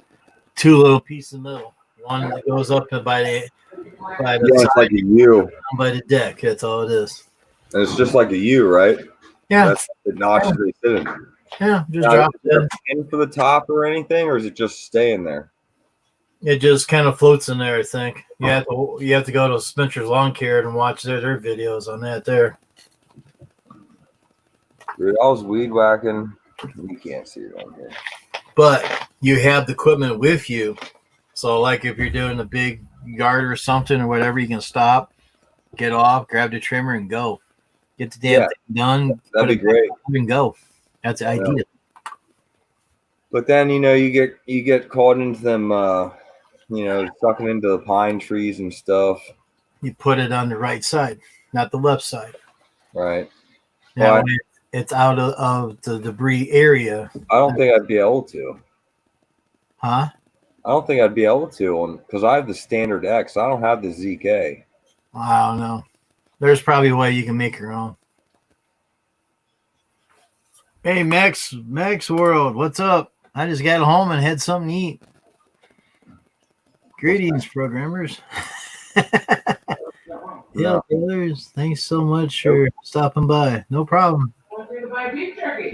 Speaker 1: 2 little pieces in the middle. One that goes up by the
Speaker 2: Yeah, it's like a U.
Speaker 1: by the deck. That's all it is.
Speaker 2: And it's just like a U, right?
Speaker 1: Yeah,
Speaker 2: That's the notches they sit in.
Speaker 1: yeah. Just
Speaker 2: Now,
Speaker 1: drop
Speaker 2: is
Speaker 1: it
Speaker 2: there
Speaker 1: in.
Speaker 2: a pin for the top or anything, or is it just staying there?
Speaker 1: It just kind of floats in there. I think you have to go to Spencer's Lawn Care and watch their videos on that there.
Speaker 2: Dude, I was weed whacking. You can't see it on here.
Speaker 1: But you have the equipment with you. So, like if you're doing a big yard or something or whatever, you can stop, get off, grab the trimmer, and go. Get the damn thing done.
Speaker 2: That'd be great.
Speaker 1: And go. That's the idea.
Speaker 2: But then you get caught into them, sucking into the pine trees and stuff.
Speaker 1: You put it on the right side, not the left side.
Speaker 2: Right.
Speaker 1: That
Speaker 2: Well,
Speaker 1: way it's out of the debris area.
Speaker 2: I don't think I'd be able to.
Speaker 1: Huh?
Speaker 2: I don't think I'd be able to because I have the standard X. I don't have the ZK.
Speaker 1: I don't know. There's probably a way you can make your own. Hey, Max World, what's up? I just got home and had something to eat. Greetings, programmers. Yeah, brothers, thanks so much for stopping by. No problem.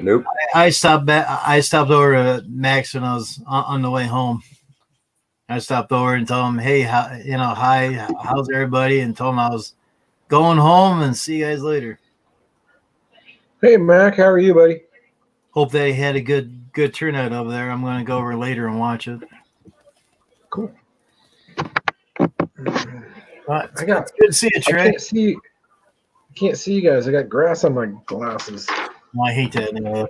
Speaker 2: Nope.
Speaker 1: I stopped over at Max when I was on the way home. I stopped over and told him, hey, hi, how's everybody? And told him I was going home and see you guys later.
Speaker 4: Hey, Mac, how are you, buddy?
Speaker 1: Hope they had a good turnout over there. I'm going to go over later and watch it.
Speaker 4: Cool.
Speaker 1: It's good to see you, Trey.
Speaker 4: I can't see you guys. I got grass on my glasses.
Speaker 1: I hate that. Anyway.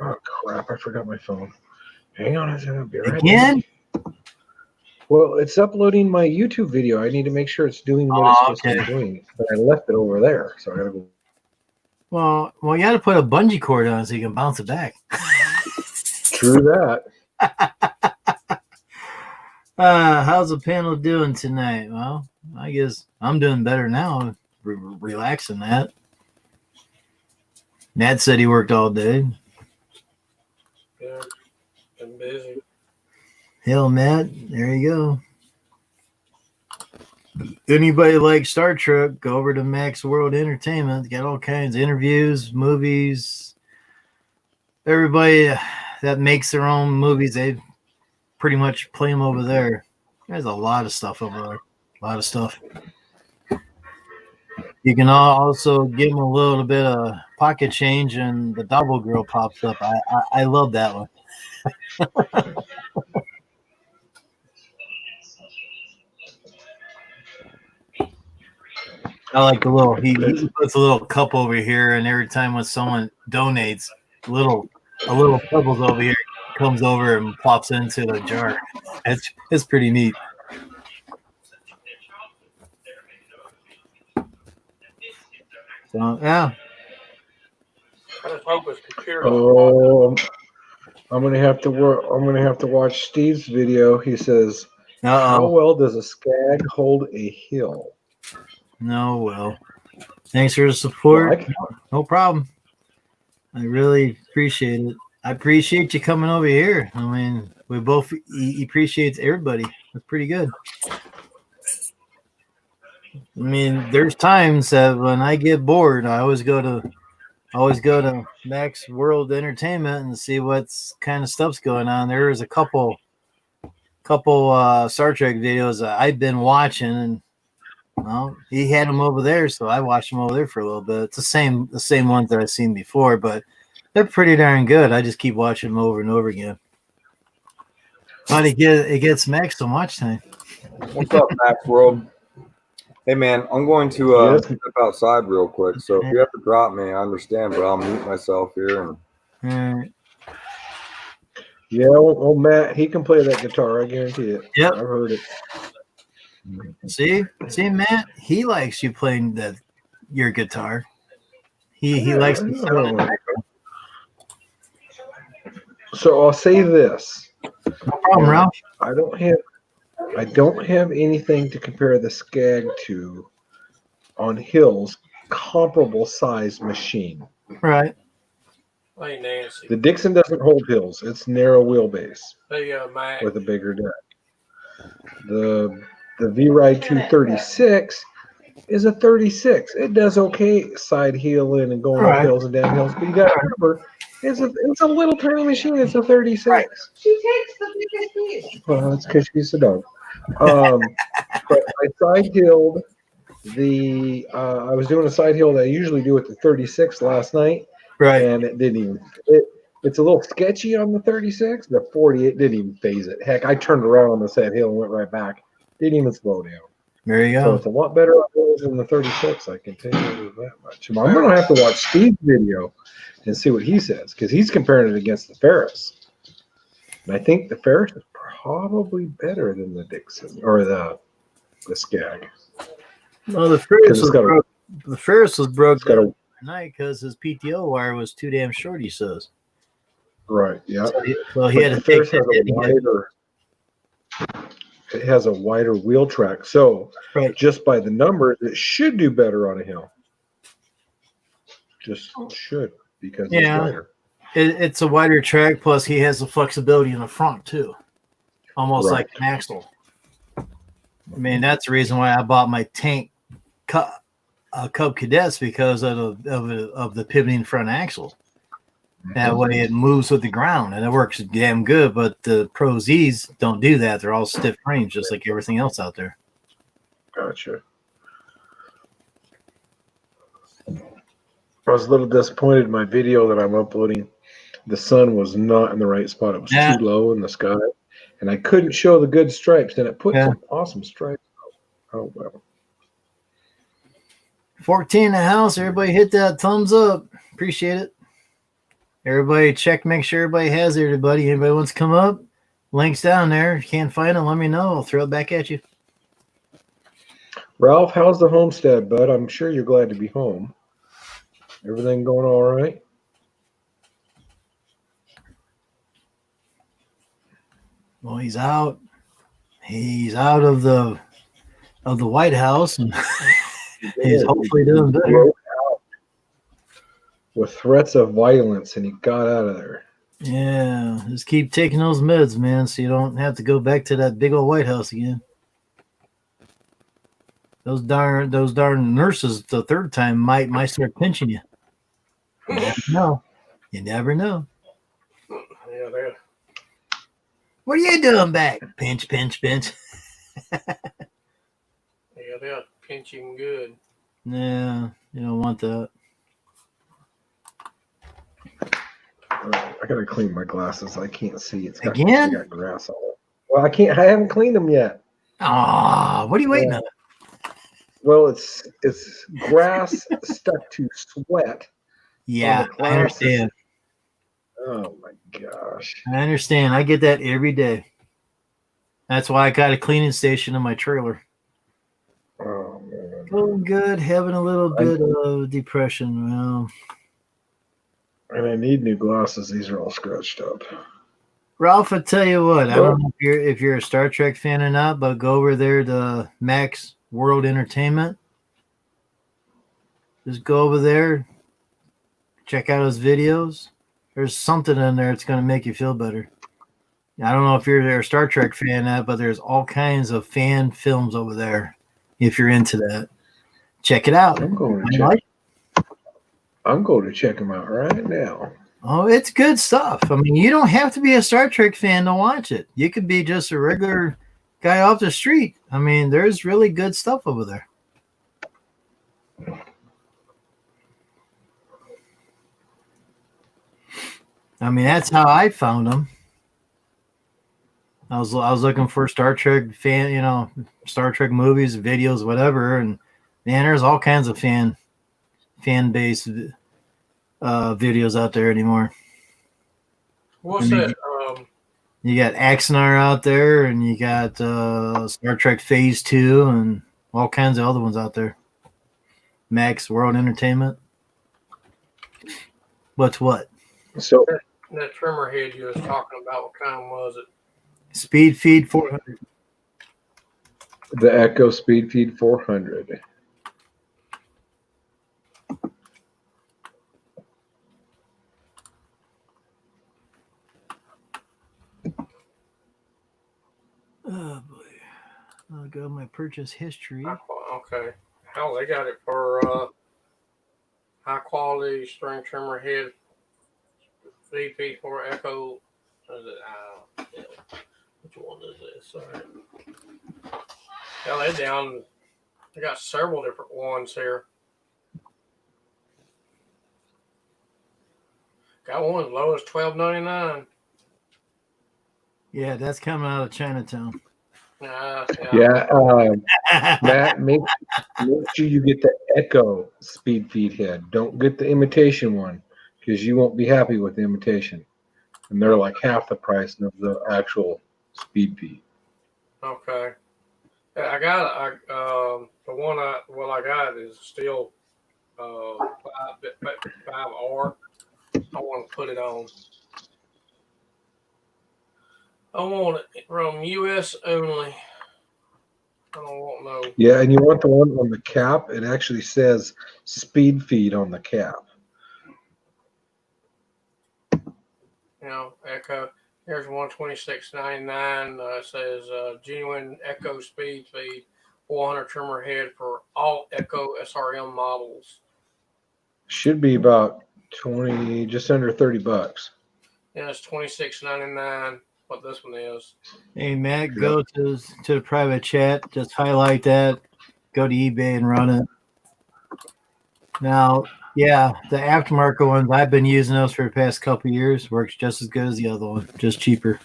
Speaker 4: Oh, crap. I forgot my phone. Hang on a second. I'll be right
Speaker 1: Again?
Speaker 4: back. Well, it's uploading my YouTube video. I need to make sure it's doing what it's supposed to be doing. But I left it over there, so I got to go.
Speaker 1: Well, you got to put a bungee cord on it so you can bounce it back.
Speaker 4: True that.
Speaker 1: How's the panel doing tonight? Well, I guess I'm doing better now. Relaxing that. Nat said he worked all day.
Speaker 5: Yeah, I'm busy.
Speaker 1: Hell, Matt, there you go. Anybody like Star Trek, go over to Max World Entertainment. Got all kinds of interviews, movies. Everybody that makes their own movies, they pretty much play them over there. There's a lot of stuff over there. A lot of stuff. You can also give them a little bit of pocket change, and the double grill pops up. I love that one. I like the little he puts a little cup over here, and every time when someone donates, a little pebbles over here comes over and plops into the jar. It's pretty neat. So yeah.
Speaker 5: I just hope his computer.
Speaker 4: Oh, I'm gonna have to work. I'm gonna have to watch Steve's video. He says, "How well does a skag hold a hill?"
Speaker 1: No, well, thanks for the support. No problem. I really appreciate it. I appreciate you coming over here. I mean, we both appreciate everybody. That's pretty good. I mean, there's times that when I get bored, I always go to Max World Entertainment and see what's kind of stuff's going on. There is a couple Star Trek videos that I've been watching, and well, he had them over there, so I watched them over there for a little bit. It's the same ones that I've seen before, but they're pretty darn good. I just keep watching them over and over again. But it gets Max so much time.
Speaker 2: What's up, Max World? Hey, man, I'm going to step outside real quick. So if you have to drop me, I understand, but I'll mute myself here. And
Speaker 4: yeah, well, Matt, he can play that guitar. I guarantee it.
Speaker 1: Yep,
Speaker 4: I've heard it.
Speaker 1: See, Matt, he likes you playing your guitar. He likes the sound.
Speaker 4: So I'll say this.
Speaker 1: No problem, Ralph.
Speaker 4: I don't have anything to compare the Skag to on Hill's comparable size machine.
Speaker 1: Right.
Speaker 5: Hey, Nancy.
Speaker 4: The Dixon doesn't hold hills. It's narrow wheelbase
Speaker 5: Hey, Mac.
Speaker 4: with a bigger deck. The V-Ride 236 is a 36. It does okay side heeling and going up hills and down hills, but you got to remember, it's a little tiny machine. It's a 36.
Speaker 3: Right. She takes the biggest piece.
Speaker 4: Well, that's because she's a dog. But I side heeled I was doing a side heel that I usually do with the 36 last night.
Speaker 1: Right.
Speaker 4: And it didn't even it's a little sketchy on the 36. The 48 didn't even phase it. Heck, I turned around on the side hill and went right back. Didn't even slow down.
Speaker 1: There you go.
Speaker 4: So it's a lot better than the 36. I can tell you that much. I'm going to have to watch Steve's video and see what he says, because he's comparing it against the Ferris. And I think the Ferris is probably better than the Dixon or the Skag.
Speaker 1: Well, the Ferris was broke night because his PTO wire was too damn short, he says.
Speaker 4: Right, yeah.
Speaker 1: So he had to take
Speaker 4: it has a wider wheel track. So just by the numbers, it should do better on a hill. Just should, because it's wider.
Speaker 1: It's a wider track, plus he has the flexibility in the front too. Almost like an axle. I mean, that's the reason why I bought my tank Cub Cadets, because of the pivoting front axle. That way it moves with the ground, and it works damn good. But the Pro Z's don't do that. They're all stiff frames, just like everything else out there.
Speaker 4: Gotcha. I was a little disappointed in my video that I'm uploading. The sun was not in the right spot. It was too low in the sky, and I couldn't show the good stripes. And it put some awesome stripes out. Oh, well.
Speaker 1: 14 in the house. Everybody hit that thumbs up. Appreciate it. Everybody check, make sure everybody has it, everybody. Anybody wants to come up? Links down there. If you can't find it, let me know. I'll throw it back at you.
Speaker 4: Ralph, how's the homestead, bud? I'm sure you're glad to be home. Everything going all right?
Speaker 1: Well, he's out. He's out of the White House, and he's hopefully doing better.
Speaker 4: With threats of violence, and he got out of there.
Speaker 1: Yeah, just keep taking those meds, man, so you don't have to go back to that big old White House again. Those darn nurses the third time might start pinching you. You never know. You never know.
Speaker 5: Yeah, they're
Speaker 1: What are you doing back? Pinch, pinch, pinch.
Speaker 5: pinching good.
Speaker 1: Yeah, you don't want that.
Speaker 4: I gotta clean my glasses. I can't see. It's got,
Speaker 1: Again?
Speaker 4: I got grass all over. Well, I haven't cleaned them yet.
Speaker 1: Ah, what are you waiting on?
Speaker 4: Well, it's grass stuck to sweat.
Speaker 1: Yeah,
Speaker 4: the
Speaker 1: I understand.
Speaker 4: Oh my gosh.
Speaker 1: I understand. I get that every day. That's why I got a cleaning station in my trailer.
Speaker 4: Oh man.
Speaker 1: Oh, good. Having a little bit of depression. Well,
Speaker 4: And I need new glasses. These are all scratched up.
Speaker 1: Ralph, I tell you what. I don't know if you're a Star Trek fan or not, but go over there to Max World Entertainment. Just go over there. Check out his videos. There's something in there that's going to make you feel better. I don't know if you're a Star Trek fan, but there's all kinds of fan films over there. If you're into that, check it out.
Speaker 4: I'm going to check them out right now.
Speaker 1: Oh, it's good stuff. I mean, you don't have to be a Star Trek fan to watch it. You could be just a regular guy off the street. I mean, there's really good stuff over there. I mean, that's how I found them. I was looking for Star Trek fan, Star Trek movies, videos, whatever, and man, there's all kinds of fan based videos out there anymore.
Speaker 5: What's that?
Speaker 1: You got Axonar out there, and you got Star Trek Phase 2, and all kinds of other ones out there. Max World Entertainment. What's what?
Speaker 4: So
Speaker 5: that trimmer head you was talking about, what kind was it?
Speaker 1: Speed Feed 400.
Speaker 4: The Echo Speed Feed 400.
Speaker 1: Oh boy. I'll go my purchase history.
Speaker 5: Okay. Hell, they got it for high quality string trimmer head. VP4 Echo. Which one is this? Sorry. Hell, they're down. They got several different ones here. Got one as low as $12.99.
Speaker 1: Yeah, that's coming out of Chinatown.
Speaker 4: Yeah, Matt, make sure you get the Echo Speed Feed head. Don't get the imitation one because you won't be happy with the imitation. And they're like half the price of the actual Speed Feed.
Speaker 5: Okay. I got the one I got is still 5R. I want to put it on. I want it from US only. I don't want no.
Speaker 4: Yeah, and you want the one on the cap. It actually says Speed Feed on the cap.
Speaker 5: Echo. Here's $126.99. It says genuine Echo Speed Feed 400 trimmer head for all Echo SRM models.
Speaker 4: Should be about just under $30.
Speaker 5: Yeah, it's $26.99. What this one is.
Speaker 1: Hey Matt, go to the private chat. Just highlight that. Go to eBay and run it. Now, yeah, the aftermarket ones, I've been using those for the past couple of years. Works just as good as the other one, just cheaper.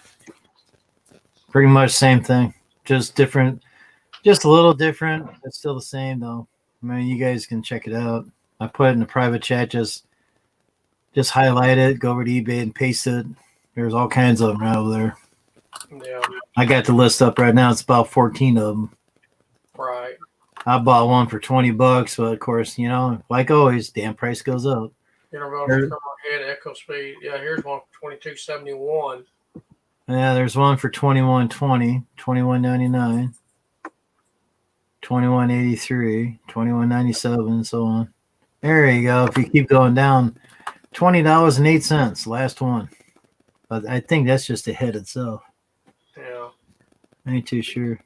Speaker 1: Pretty much same thing, just different, just a little different. It's still the same though. I mean, you guys can check it out. I put it in the private chat. Just highlight it. Go over to eBay and paste it. There's all kinds of them right over there.
Speaker 5: Yeah.
Speaker 1: I got the list up right now. It's about 14 of them.
Speaker 5: Right.
Speaker 1: I bought one for $20, but of course, like always, damn price goes up.
Speaker 5: Universal trimmer head Echo Speed. Yeah, here's one for $22.71.
Speaker 1: Yeah, there's one for $21.20, $21.99, $21.83, $21.97, and so on. There you go. If you keep going down, $20.08, last one. But I think that's just the head itself.
Speaker 5: Yeah.
Speaker 1: I ain't too sure.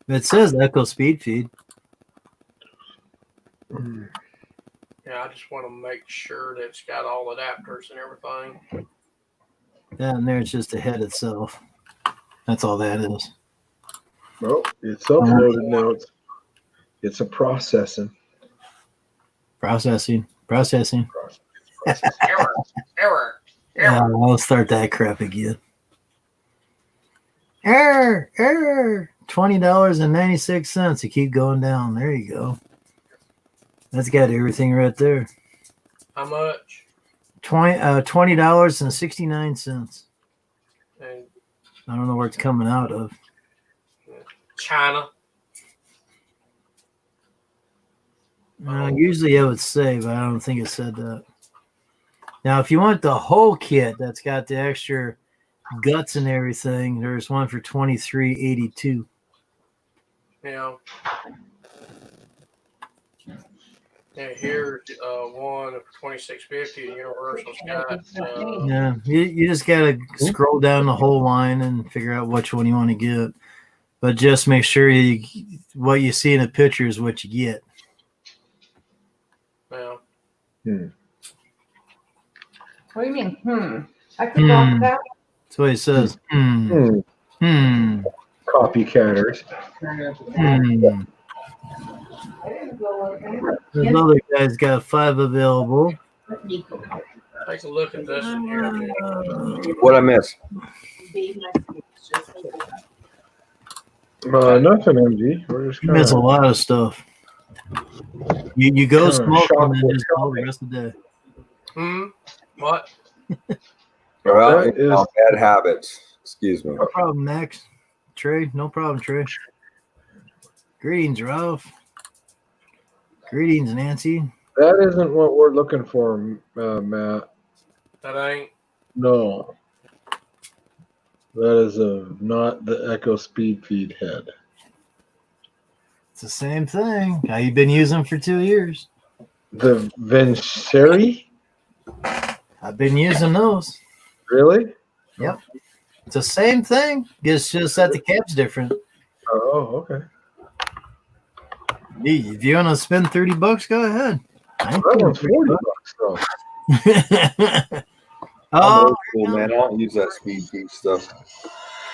Speaker 1: It says Echo Speed Feed.
Speaker 5: Yeah, I just want to make sure that it's got all adapters and everything.
Speaker 1: Down there, it's just the head itself. That's all that is.
Speaker 4: Oh, it's uploaded now. It's a processing.
Speaker 1: Processing.
Speaker 5: Error.
Speaker 1: Yeah, I'll start that crap again. Error. $20.96. You keep going down. There you go. That's got everything right there.
Speaker 5: How much?
Speaker 1: $20.69.
Speaker 5: And
Speaker 1: I don't know where it's coming out of.
Speaker 5: China.
Speaker 1: Usually I would say, but I don't think it said that. Now, if you want the whole kit that's got the extra guts and everything, there's one for $23.82.
Speaker 5: Yeah. And here's one for $26.50. And Universal's got.
Speaker 1: Yeah, you just gotta scroll down the whole line and figure out which one you want to get. But just make sure what you see in the picture is what you get.
Speaker 5: Yeah.
Speaker 3: What do you mean? I could walk that.
Speaker 1: That's what he says.
Speaker 4: Copycatters.
Speaker 1: This other guy's got 5 available.
Speaker 5: Take a look at this in here.
Speaker 2: What I miss?
Speaker 4: Nothing, MG. We're just
Speaker 1: There's a
Speaker 4: kind
Speaker 1: lot of stuff. You go smoke and then
Speaker 4: shopping.
Speaker 1: just go the rest of the day.
Speaker 5: What?
Speaker 2: Well,
Speaker 4: That is-
Speaker 2: bad habits. Excuse me.
Speaker 1: No problem, Max. Trey, no problem, Trey. Greetings, Ralph. Greetings, Nancy.
Speaker 4: That isn't what we're looking for, Matt.
Speaker 5: That ain't.
Speaker 4: No. That is not the Echo Speed Feed head.
Speaker 1: It's the same thing. How you been using them for 2 years?
Speaker 4: The Vincere?
Speaker 1: I've been using those.
Speaker 4: Really?
Speaker 1: Yep. It's the same thing. It's just that the cap's different.
Speaker 4: Oh, okay.
Speaker 1: If you want to spend $30, go ahead.
Speaker 4: That one's $40 though.
Speaker 2: I'm
Speaker 1: Oh,
Speaker 2: old school, man. I don't use that speed feed stuff.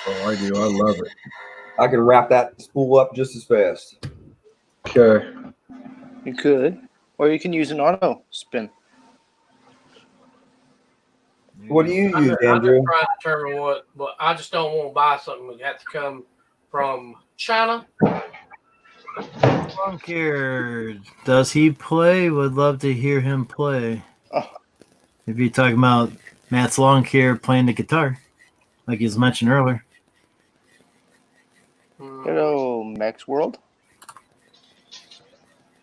Speaker 4: Oh, I do. I love it.
Speaker 2: I can wrap that spool up just as fast.
Speaker 4: Okay.
Speaker 6: You could, or you can use an auto spin.
Speaker 2: What do you
Speaker 5: I'm
Speaker 2: use,
Speaker 5: just
Speaker 2: Andrew?
Speaker 5: trying to determine what, but I just don't want to buy something that has to come from China.
Speaker 1: Lawn care. Does he play? Would love to hear him play.
Speaker 6: Oh.
Speaker 1: If you're talking about Matt's lawn care playing the guitar, like you was mentioned earlier.
Speaker 6: Hello, Max World.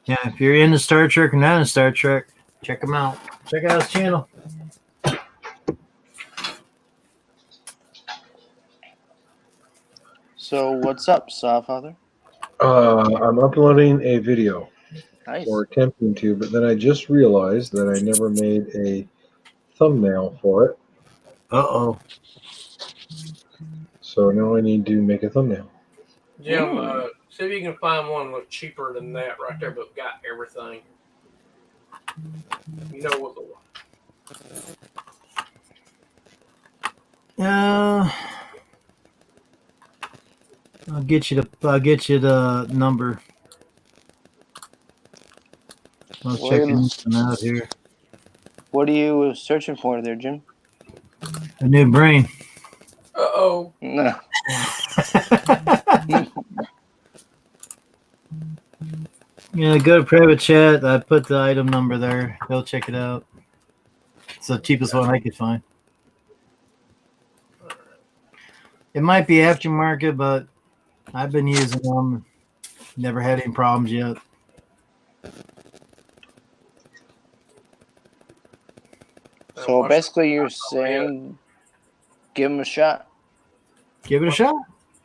Speaker 1: Yeah, if you're into Star Trek or not in Star Trek, check him out. Check out his channel.
Speaker 6: So what's up, Sawfather?
Speaker 4: I'm uploading a video,
Speaker 6: Nice.
Speaker 4: or attempting to, but then I just realized that I never made a thumbnail for it.
Speaker 1: Uh-oh.
Speaker 4: So now I need to make a thumbnail.
Speaker 5: Jim, see if you can find one that's cheaper than that right there, but got everything. You know what the one.
Speaker 1: I'll get you the number. I'll check it out here.
Speaker 6: What are you searching for there, Jim?
Speaker 1: A new brain.
Speaker 5: Uh-oh.
Speaker 6: No.
Speaker 1: Yeah, go to private chat. I put the item number there. Go check it out. It's the cheapest one I could find. It might be aftermarket, but I've been using them. Never had any problems yet.
Speaker 6: So basically, you're saying give him a shot.
Speaker 1: Give it a shot.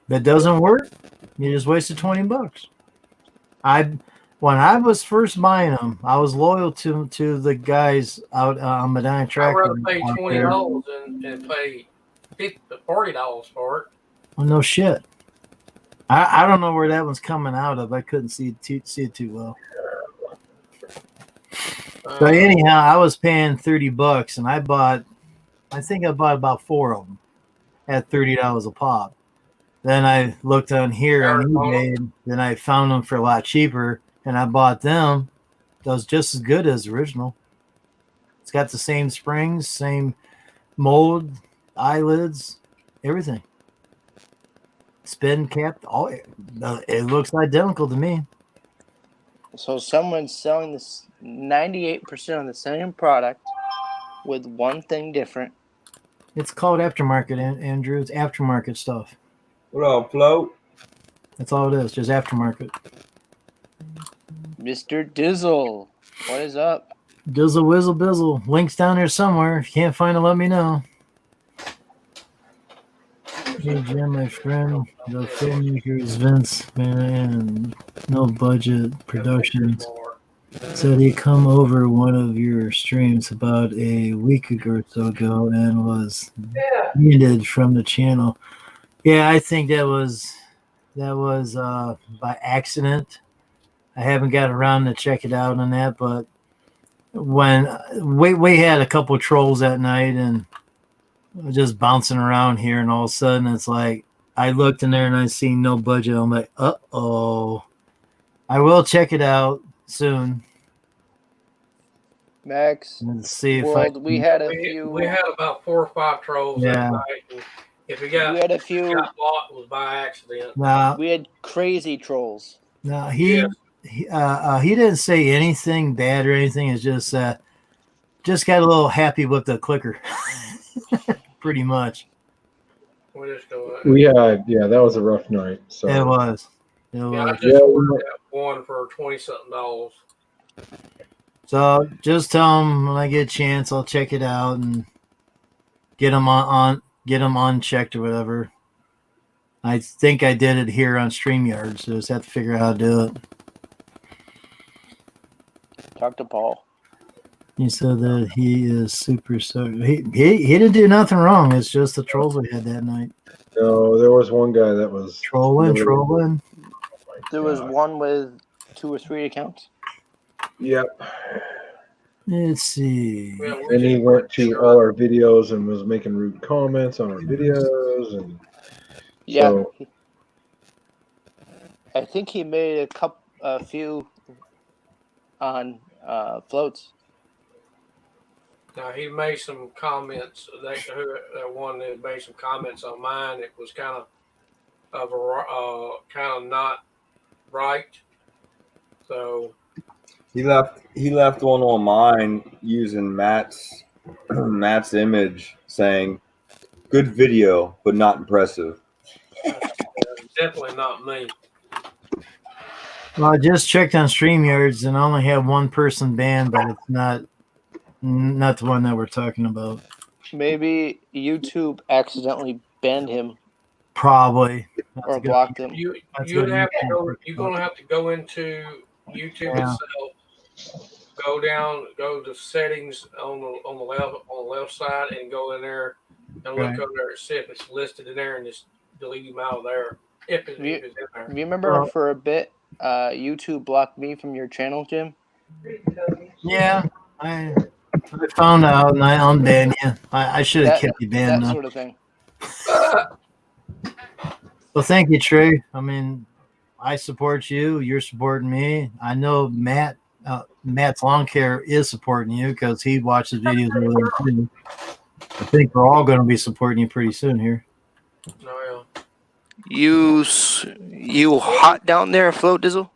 Speaker 1: If it doesn't work, you just wasted $20. When I was first buying them, I was loyal to the guys out on Medina
Speaker 5: I'd
Speaker 1: Tractor.
Speaker 5: rather pay
Speaker 1: out there.
Speaker 5: $20 and pay $40 for it.
Speaker 1: Oh, no shit. I don't know where that one's coming out of. I couldn't see it too well. But anyhow, I was paying $30, and I think I bought about 4 of them at $30 a pop. Then I looked on here on eBay, and then I found them for a lot cheaper, and I bought them. That was just as good as the original. It's got the same springs, same mold, eyelids, everything. Spin cap, all it looks identical to me.
Speaker 6: So someone's selling this 98% of the same product with one thing different.
Speaker 1: It's called aftermarket, Andrew. It's aftermarket stuff.
Speaker 2: What up, Float?
Speaker 1: That's all it is, just aftermarket.
Speaker 6: Mr. Dizzle, what is up?
Speaker 1: Dizzle, whizzle, bizzle. Link's down there somewhere. If you can't find it, let me know. Hey, Jim, my friend, the filmmakers, Vince, man, no budget productions, said he come over one of your streams about a week or so ago and was muted from the channel. Yeah, I think that was by accident. I haven't got around to check it out on that, but when we had a couple of trolls that night and just bouncing around here, and all of a sudden it's like I looked in there and I seen no budget. I'm like, uh-oh. I will check it out soon.
Speaker 6: Max,
Speaker 1: And see if
Speaker 6: we had
Speaker 5: We had about 4 or 5 trolls that night. And if we got bought, it was by accident.
Speaker 6: We had crazy trolls.
Speaker 1: No, he didn't say anything bad or anything. It's just got a little happy with the clicker. Pretty much.
Speaker 4: That was a rough night. So
Speaker 1: it was.
Speaker 5: I just ordered that one for $20-something.
Speaker 1: So just tell them when I get a chance, I'll check it out and get them unchecked or whatever. I think I did it here on StreamYard, so just have to figure out how to do it.
Speaker 6: Talk to Paul.
Speaker 1: He said that he is super sorry. He didn't do nothing wrong. It's just the trolls we had that night.
Speaker 4: No, there was one guy that was
Speaker 1: trolling.
Speaker 6: There was one with 2 or 3 accounts.
Speaker 4: Yep.
Speaker 1: Let's see.
Speaker 4: And he went to all our videos and was making rude comments on our videos, and so,
Speaker 6: I think he made a few on floats.
Speaker 5: Now he made some comments. That one that made some comments on mine. It was kind of not right. So
Speaker 2: he left one on mine using Matt's image, saying, "Good video, but not impressive."
Speaker 5: Definitely not me.
Speaker 1: Well, I just checked on StreamYards and I only have one person banned, but it's not the one that we're talking about.
Speaker 6: Maybe YouTube accidentally banned him.
Speaker 1: Probably.
Speaker 6: Or blocked him.
Speaker 5: You're gonna have to go into YouTube itself. Go to settings on the left side, and go in there and look over there and see if it's listed in there, and just delete him out of there. If it's in there.
Speaker 6: Remember for a bit, YouTube blocked me from your channel, Jim?
Speaker 1: Yeah, I found out and I unbanned you. I should have kept you banned.
Speaker 6: That sort of thing.
Speaker 1: Well, thank you, Trey. I mean, I support you. You're supporting me. I know Matt's Lawn Care is supporting you because he watches videos over there too. I think we're all going to be supporting you pretty soon here.
Speaker 5: Oh, yeah.
Speaker 6: You hot down there, Float Dizzle?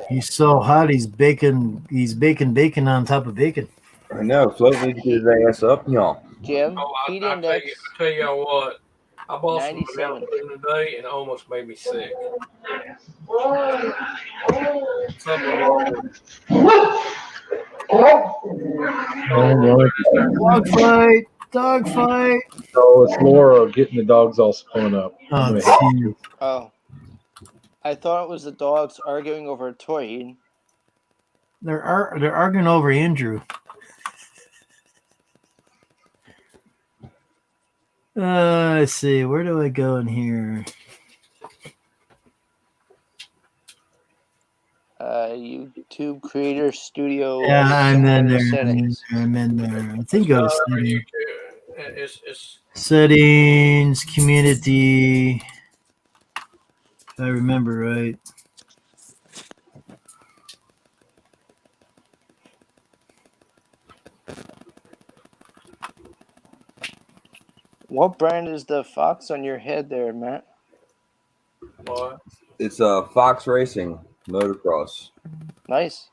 Speaker 1: He's so hot. He's baking bacon on top of bacon.
Speaker 2: I know. Float needs to get his ass up, y'all.
Speaker 6: Jim,
Speaker 5: I tell you what. I bought some banana pudding today and it almost made me sick.
Speaker 1: Dog fight. Dog fight.
Speaker 4: So it's Laura getting the dogs all spun up. I'm
Speaker 1: Oh,
Speaker 4: gonna hit
Speaker 1: geez.
Speaker 4: you.
Speaker 6: Oh. I thought it was the dogs arguing over a toy. Eden.
Speaker 1: They're arguing over Andrew. Let's see. Where do I go in here?
Speaker 6: YouTube Creator Studio
Speaker 1: Yeah, I'm in there.
Speaker 6: settings.
Speaker 1: I'm in there. I think
Speaker 5: It's
Speaker 1: go
Speaker 5: not
Speaker 1: to
Speaker 5: over
Speaker 1: settings.
Speaker 5: YouTube. It's
Speaker 1: Settings, community. If I remember right.
Speaker 6: What brand is the fox on your head there, Matt?
Speaker 5: what?
Speaker 2: It's a Fox Racing motocross.
Speaker 6: Nice.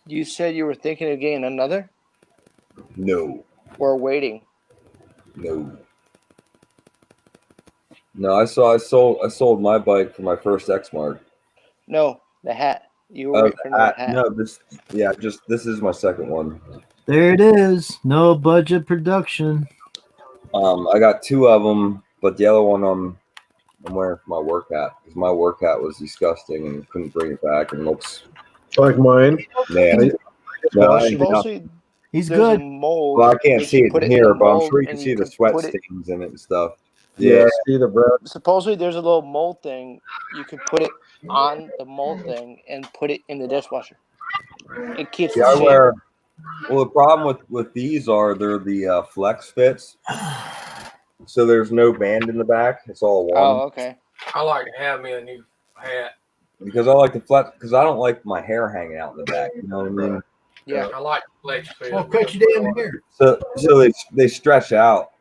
Speaker 6: You said you were thinking of getting another?
Speaker 2: No,
Speaker 6: Or waiting?
Speaker 2: no. No, I sold my bike for my first X Mark.
Speaker 6: No, the hat. You were
Speaker 2: Oh,
Speaker 6: waiting for another hat.
Speaker 2: no, this is my second one.
Speaker 1: There it is. No budget production.
Speaker 2: I got two of them, but the other one I'm wearing for my work hat because my work hat was disgusting and couldn't bring it back and looks
Speaker 4: Like mine.
Speaker 2: nasty. No,
Speaker 4: Wash
Speaker 2: I
Speaker 4: it.
Speaker 2: ain't got-
Speaker 6: Supposedly
Speaker 1: He's
Speaker 6: there's a
Speaker 1: good.
Speaker 6: mold.
Speaker 2: well, I can't
Speaker 6: that
Speaker 2: see
Speaker 6: you
Speaker 2: it
Speaker 6: put
Speaker 2: in
Speaker 6: in the
Speaker 2: here, but I'm
Speaker 6: mold
Speaker 2: sure you can
Speaker 6: and
Speaker 2: see
Speaker 6: you
Speaker 2: the
Speaker 6: can
Speaker 2: sweat
Speaker 6: put it-
Speaker 2: stains in it and stuff.
Speaker 4: Yeah,
Speaker 2: Yeah,
Speaker 4: see the brown.
Speaker 6: Supposedly there's a little mold thing. You can put it on the mold thing and put it in the dishwasher. It keeps
Speaker 2: yeah.
Speaker 6: the
Speaker 2: I
Speaker 6: shape.
Speaker 2: wear. Well, the problem with these are they're the flex fits, so there's no band in the back. It's all one.
Speaker 6: Oh, okay.
Speaker 5: I like to have me a new hat.
Speaker 2: Because I like the flex because I don't like my hair hanging out in the back. You know what I mean?
Speaker 6: Yeah.
Speaker 5: I like flex fit.
Speaker 1: Well, cut your damn hair.
Speaker 2: So they stretch out.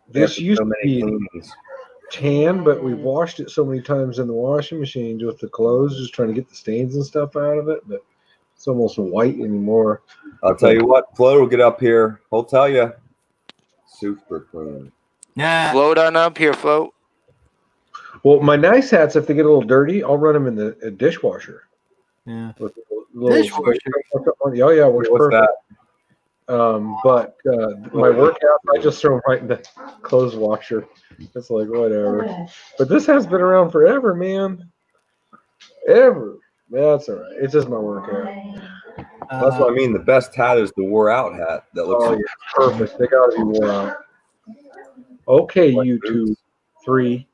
Speaker 4: This
Speaker 2: after
Speaker 4: used
Speaker 2: so
Speaker 4: to
Speaker 2: many
Speaker 4: be
Speaker 2: cleanings.
Speaker 4: tan, but we've washed it so many times in the washing machine with the clothes, just trying to get the stains and stuff out of it. But it's almost white anymore.
Speaker 2: I'll tell you what, Flo will get up here. He'll tell you, super clean.
Speaker 1: Yeah.
Speaker 6: Float on up here, float.
Speaker 4: Well, my nice hats, if they get a little dirty, I'll run them in the dishwasher.
Speaker 1: Yeah.
Speaker 4: With a little
Speaker 1: Dishwasher?
Speaker 4: Oh yeah, works
Speaker 2: What's
Speaker 4: perfect.
Speaker 2: that?
Speaker 4: But my workout, I just throw them right in the clothes washer. It's like whatever. But this has been around forever, man. Ever. That's all right. It's just my workout.
Speaker 2: That's what I mean. The best hat is the wore out hat that looks
Speaker 4: Oh yeah, perfect. They gotta be wore out. Okay,
Speaker 2: like
Speaker 4: you two, three.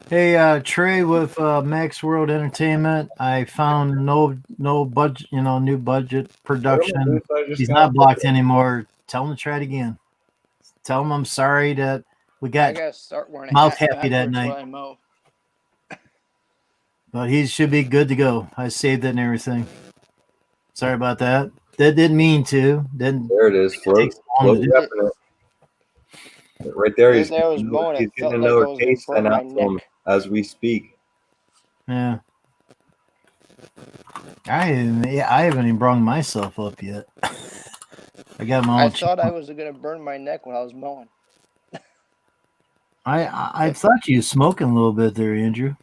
Speaker 1: Hey, Trey with Max World Entertainment. I found no budget, new budget production. He's not blocked anymore. Tell him to try it again. Tell him I'm sorry that we
Speaker 6: I
Speaker 1: got,
Speaker 6: gotta start wearing a
Speaker 1: mouth
Speaker 6: hat
Speaker 1: happy that
Speaker 6: backwards
Speaker 1: night.
Speaker 6: while I mow.
Speaker 1: but he should be good to go. I saved it and everything. Sorry about that. That didn't mean to. Didn't
Speaker 2: There it is. Float.
Speaker 1: takes long to
Speaker 2: Float
Speaker 1: do.
Speaker 2: right there.
Speaker 6: Right
Speaker 2: He's
Speaker 6: there I was mowing, it
Speaker 2: he's
Speaker 6: felt
Speaker 2: getting
Speaker 6: like I
Speaker 2: another
Speaker 6: was gonna
Speaker 2: case
Speaker 6: burn
Speaker 2: sent
Speaker 6: my
Speaker 2: out to him
Speaker 6: neck.
Speaker 2: as we speak.
Speaker 1: Yeah. I haven't even brought myself up yet. I got my
Speaker 6: I
Speaker 1: own.
Speaker 6: thought I was gonna burn my neck when I was mowing.
Speaker 1: I thought you was smoking a little bit there, Andrew.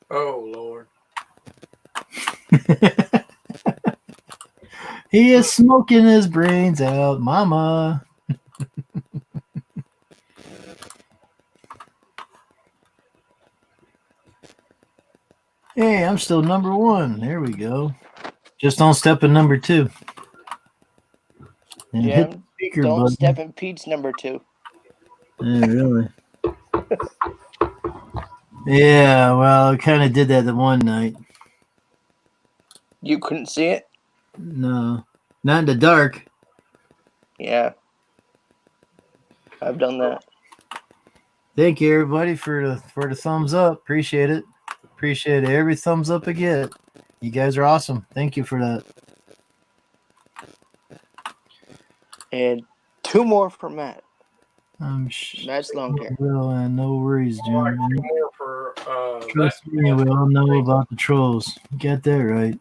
Speaker 5: Oh Lord.
Speaker 1: He is smoking his brains out, mama. Hey, I'm still number one. There we go. Just don't step in number two. And hit the
Speaker 6: Jim,
Speaker 1: speaker
Speaker 6: don't
Speaker 1: button.
Speaker 6: step in Pete's number 2.
Speaker 1: Yeah, really. Yeah, well, I kind of did that the one night.
Speaker 6: You couldn't see it?
Speaker 1: No, not in the dark.
Speaker 6: Yeah. I've done that.
Speaker 1: Thank you, everybody, for the thumbs up. Appreciate it. Appreciate every thumbs up I get. You guys are awesome. Thank you for that.
Speaker 6: And 2 more for Matt.
Speaker 1: That's
Speaker 6: long hair.
Speaker 1: Well, no worries,
Speaker 5: Like
Speaker 1: Jim.
Speaker 5: 2 more for
Speaker 1: Trust me, we all know about the trolls. You got that right.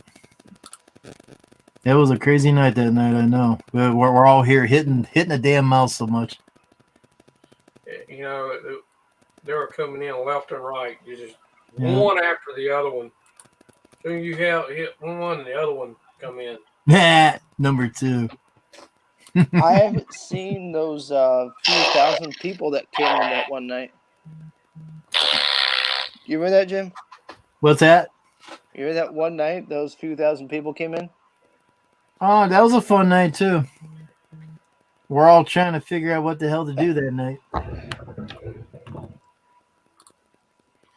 Speaker 1: That was a crazy night that night, I know. We're all here hitting the damn mouse so much.
Speaker 5: You know, they were coming in left and right. You just
Speaker 1: Yeah.
Speaker 5: one after the other one. Soon you hit one, and the other one come in.
Speaker 1: Yeah, number 2.
Speaker 6: I haven't seen those few thousand people that came in that one night. You remember that, Jim?
Speaker 1: What's that?
Speaker 6: You remember that one night those few thousand people came in?
Speaker 1: Oh, that was a fun night too. We're all trying to figure out what the hell to do that night.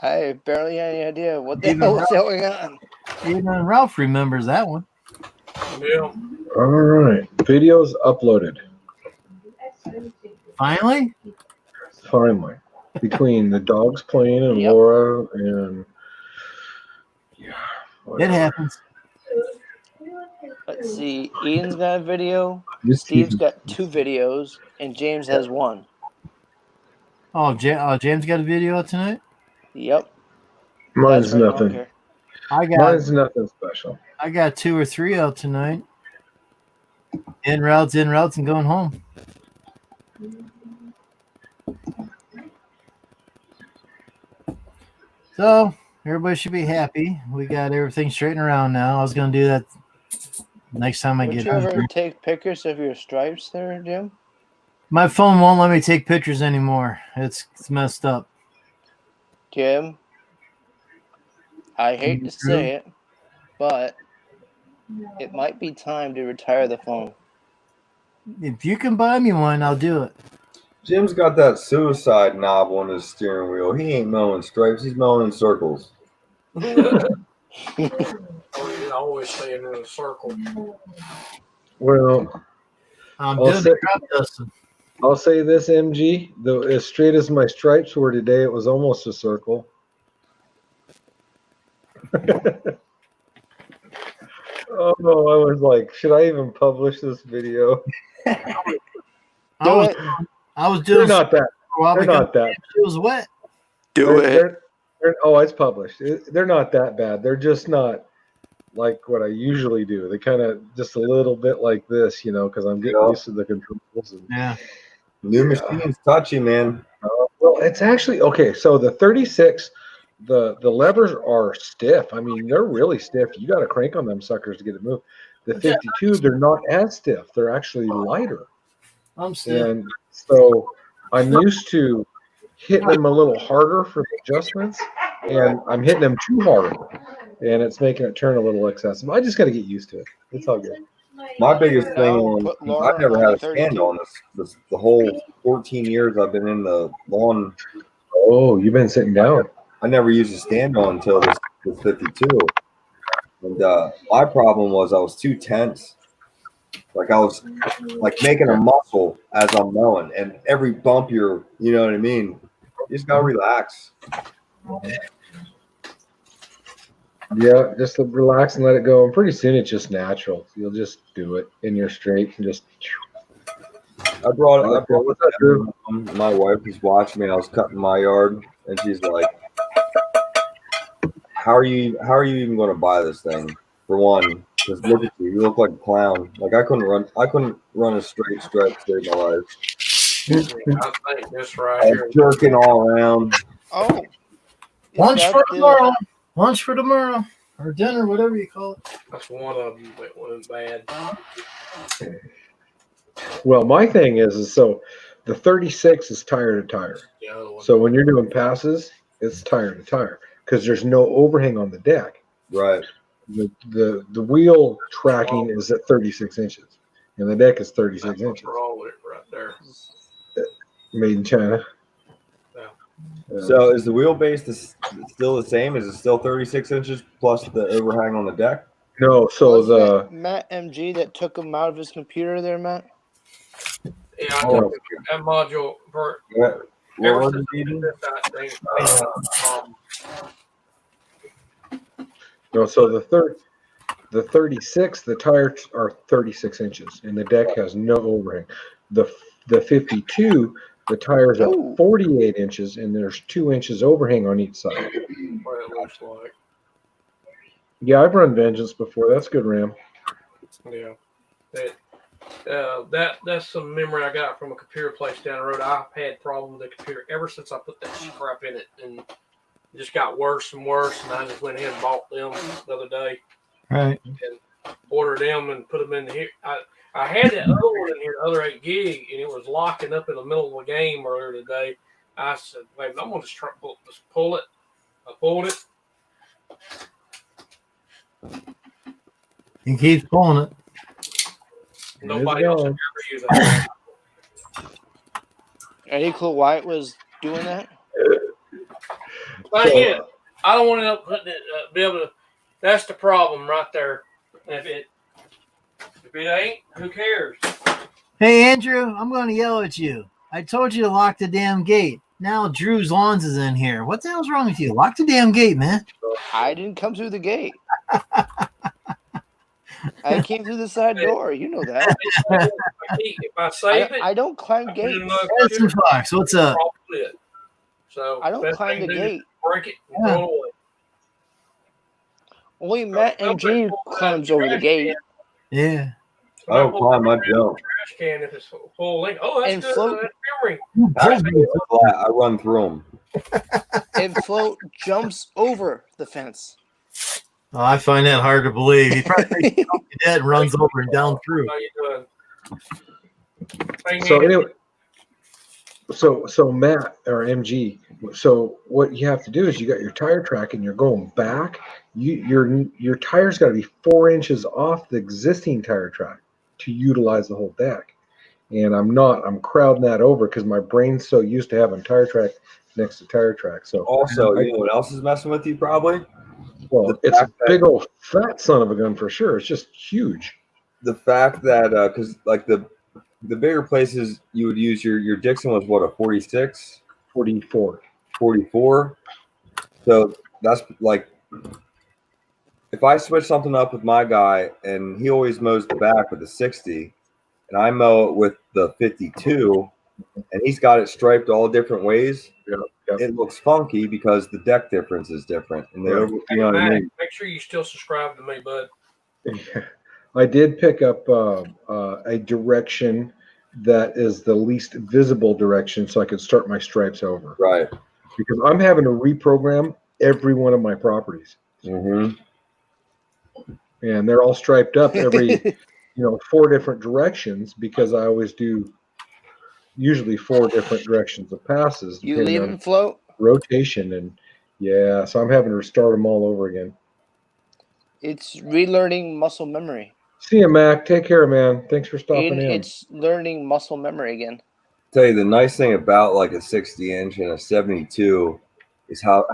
Speaker 6: I barely had any idea what the
Speaker 1: Even
Speaker 6: hell was going on.
Speaker 1: Even Ralph remembers that one.
Speaker 5: Yeah.
Speaker 4: All right. Videos uploaded.
Speaker 1: Finally?
Speaker 4: Finally. Between the dogs playing and
Speaker 6: Yep.
Speaker 4: Laura and
Speaker 1: It
Speaker 4: whatever.
Speaker 1: happens.
Speaker 6: Let's see. Ian's got a video.
Speaker 2: This
Speaker 6: Steve's
Speaker 2: season-
Speaker 6: got 2 videos, and James has 1.
Speaker 1: Oh, James got a video out tonight?
Speaker 6: Yep.
Speaker 4: Mine's
Speaker 6: That's right,
Speaker 4: nothing.
Speaker 6: Walker.
Speaker 4: Mine's nothing special.
Speaker 1: I got 2 or 3 out tonight. In routes, and going home. So everybody should be happy. We got everything straightened around now. I was gonna do that next time I
Speaker 6: Would
Speaker 1: get
Speaker 6: you ever
Speaker 1: home.
Speaker 6: take pictures of your stripes there, Jim?
Speaker 1: My phone won't let me take pictures anymore. It's messed up.
Speaker 6: Jim, I hate to say it, but it might be time to retire the phone.
Speaker 1: If you can buy me one, I'll do it.
Speaker 2: Jim's got that suicide knob on his steering wheel. He ain't mowing stripes. He's mowing in circles.
Speaker 5: He's always staying in a circle.
Speaker 4: Well,
Speaker 1: I'm
Speaker 4: I'll
Speaker 1: doing
Speaker 4: say-
Speaker 1: the crop dusting.
Speaker 4: I'll say this, MG. Though as straight as my stripes were today, it was almost a circle. Oh, I was like, should I even publish this video?
Speaker 1: I
Speaker 6: Do
Speaker 1: was,
Speaker 6: it.
Speaker 1: I was
Speaker 4: They're
Speaker 1: doing
Speaker 4: not that.
Speaker 1: for a while
Speaker 4: They're
Speaker 1: because
Speaker 4: not that.
Speaker 1: it was wet.
Speaker 4: They're- oh, it's published. They're not that bad. They're just not like what I usually do. They kind of just a little bit like this, because I'm getting
Speaker 2: Yeah.
Speaker 4: used to the controls. And,
Speaker 1: Yeah.
Speaker 2: New machine's touchy, man.
Speaker 4: well, it's actually okay. So the 36, the levers are stiff. I mean, they're really stiff. You got to crank on them suckers to get it moved. The 52, they're not as stiff. They're actually lighter.
Speaker 1: I'm still.
Speaker 4: And so I'm used to hitting them a little harder for the adjustments, and I'm hitting them too hard, and it's making it turn a little excessive. I just got to get used to it. It's all good.
Speaker 2: My biggest thing
Speaker 6: No,
Speaker 2: on,
Speaker 6: put
Speaker 2: I've
Speaker 6: Laura
Speaker 2: never
Speaker 6: on
Speaker 2: had
Speaker 6: the
Speaker 2: a stand
Speaker 6: 32.
Speaker 2: on this the whole 14 years I've been in the lawn.
Speaker 4: Oh, you've been sitting down.
Speaker 2: I never used a stand on until this 52. And my problem was I was too tense. Like I was like making a muscle as I'm mowing, and every bump you know what I mean? You just gotta relax.
Speaker 4: Yeah, just relax and let it go. And pretty soon it's just natural. You'll just do it in your straight and just.
Speaker 2: I brought
Speaker 4: What's that, Drew?
Speaker 2: my wife was watching me. I was cutting my yard, and she's like, "How are you even going to buy this thing? For one, because look at you. You look like a clown. Like I couldn't run a straight stripe to save my life.
Speaker 5: I think this right
Speaker 2: I
Speaker 5: here.
Speaker 2: was jerking all around.
Speaker 6: Oh.
Speaker 1: Lunch
Speaker 6: Is
Speaker 1: for
Speaker 6: that the-
Speaker 1: tomorrow. Lunch for tomorrow. Or dinner, whatever you call it.
Speaker 5: That's one of them that went bad.
Speaker 4: Well, my thing is so the 36 is tire to tire.
Speaker 5: The other one.
Speaker 4: So when you're doing passes, it's tire to tire because there's no overhang on the deck.
Speaker 2: Right.
Speaker 4: The wheel tracking is at 36 inches, and the deck is 36
Speaker 5: That's what's
Speaker 4: inches.
Speaker 5: wrong with it right there.
Speaker 4: Made in China.
Speaker 5: Yeah.
Speaker 2: So is the wheelbase still the same? Is it still 36 inches plus the overhang on the deck?
Speaker 4: No, so
Speaker 6: Wasn't
Speaker 4: the
Speaker 6: it Matt MG that took him out of his computer there, Matt?
Speaker 5: Yeah, I
Speaker 2: Oh.
Speaker 5: took that module for
Speaker 2: What
Speaker 5: ever
Speaker 2: was
Speaker 5: since
Speaker 2: it,
Speaker 5: I
Speaker 2: Eden?
Speaker 5: did that thing.
Speaker 4: no, so the 36, the tires are 36 inches, and the deck has no overhang. The 52, the tires are
Speaker 6: Ooh.
Speaker 4: 48 inches, and there's 2 inches overhang on each side.
Speaker 5: What it looks like.
Speaker 4: Yeah, I've run Vengeance before. That's good RAM.
Speaker 5: Yeah. That's some memory I got from a computer place down the road. I've had problems with the computer ever since I put that crap in it, and it just got worse and worse. And I just went ahead and bought them the other day.
Speaker 1: Right.
Speaker 5: And order them and put them in here. I had that other one in here, the other 8 gig, and it was locking up in the middle of a game earlier today. I said, wait, I'm going to just pull it. I pulled it.
Speaker 1: He keeps pulling it.
Speaker 5: Nobody else would ever use that.
Speaker 6: Any clue why it was doing that?
Speaker 5: But again, I don't want to be able to. That's the problem right there. If it ain't, who cares?
Speaker 1: Hey, Andrew, I'm going to yell at you. I told you to lock the damn gate. Now Drew's Lawns is in here. What the hell's wrong with you? Lock the damn gate, man.
Speaker 6: I didn't come through the gate. I came through the side door. You know that.
Speaker 5: If I save it,
Speaker 6: I don't climb gates.
Speaker 1: Edison Fox, what's up?
Speaker 5: So
Speaker 6: I don't climb the gate.
Speaker 5: Break it and throw it away.
Speaker 6: Only Matt MG climbs over the gate.
Speaker 1: Yeah.
Speaker 2: I don't climb, I jump.
Speaker 5: Trash can if it's full length. Oh, that's
Speaker 6: And
Speaker 5: good.
Speaker 6: float.
Speaker 5: That's memory.
Speaker 2: I run through them.
Speaker 6: And Float jumps over the fence.
Speaker 1: Oh, I find that hard to believe. He probably takes off your head and runs over and down through.
Speaker 5: How you doing?
Speaker 4: So anyway, so Matt or MG. So what you have to do is you got your tire track and you're going back. Your tire's got to be 4 inches off the existing tire track to utilize the whole deck. And I'm crowding that over because my brain's so used to having tire track next to tire track. So
Speaker 2: Also, you know what else is messing with you probably?
Speaker 4: well, it's a big old fat son of a gun for sure. It's just huge.
Speaker 2: The fact that because like the bigger places you would use your Dixon was what, a 46,
Speaker 4: 44.
Speaker 2: 44. So that's like if I switch something up with my guy and he always mows the back with the 60 and I mow it with the 52 and he's got it striped all different ways, it looks funky because the deck difference is different. And you know what I mean?
Speaker 5: Make sure you still subscribe to me, bud.
Speaker 4: I did pick up a direction that is the least visible direction so I could start my stripes over.
Speaker 2: Right.
Speaker 4: Because I'm having to reprogram every one of my properties.
Speaker 2: Mm-hmm.
Speaker 4: And they're all striped up every 4 different directions because I always do usually 4 different directions of passes.
Speaker 6: You leave
Speaker 4: on
Speaker 6: and Float?
Speaker 4: rotation and so I'm having to restart them all over again.
Speaker 6: It's relearning muscle memory.
Speaker 4: See you, Mac. Take care, man. Thanks for stopping in.
Speaker 6: It's learning muscle memory again.
Speaker 2: Tell you the nice thing about like a 60-inch and a 72 is how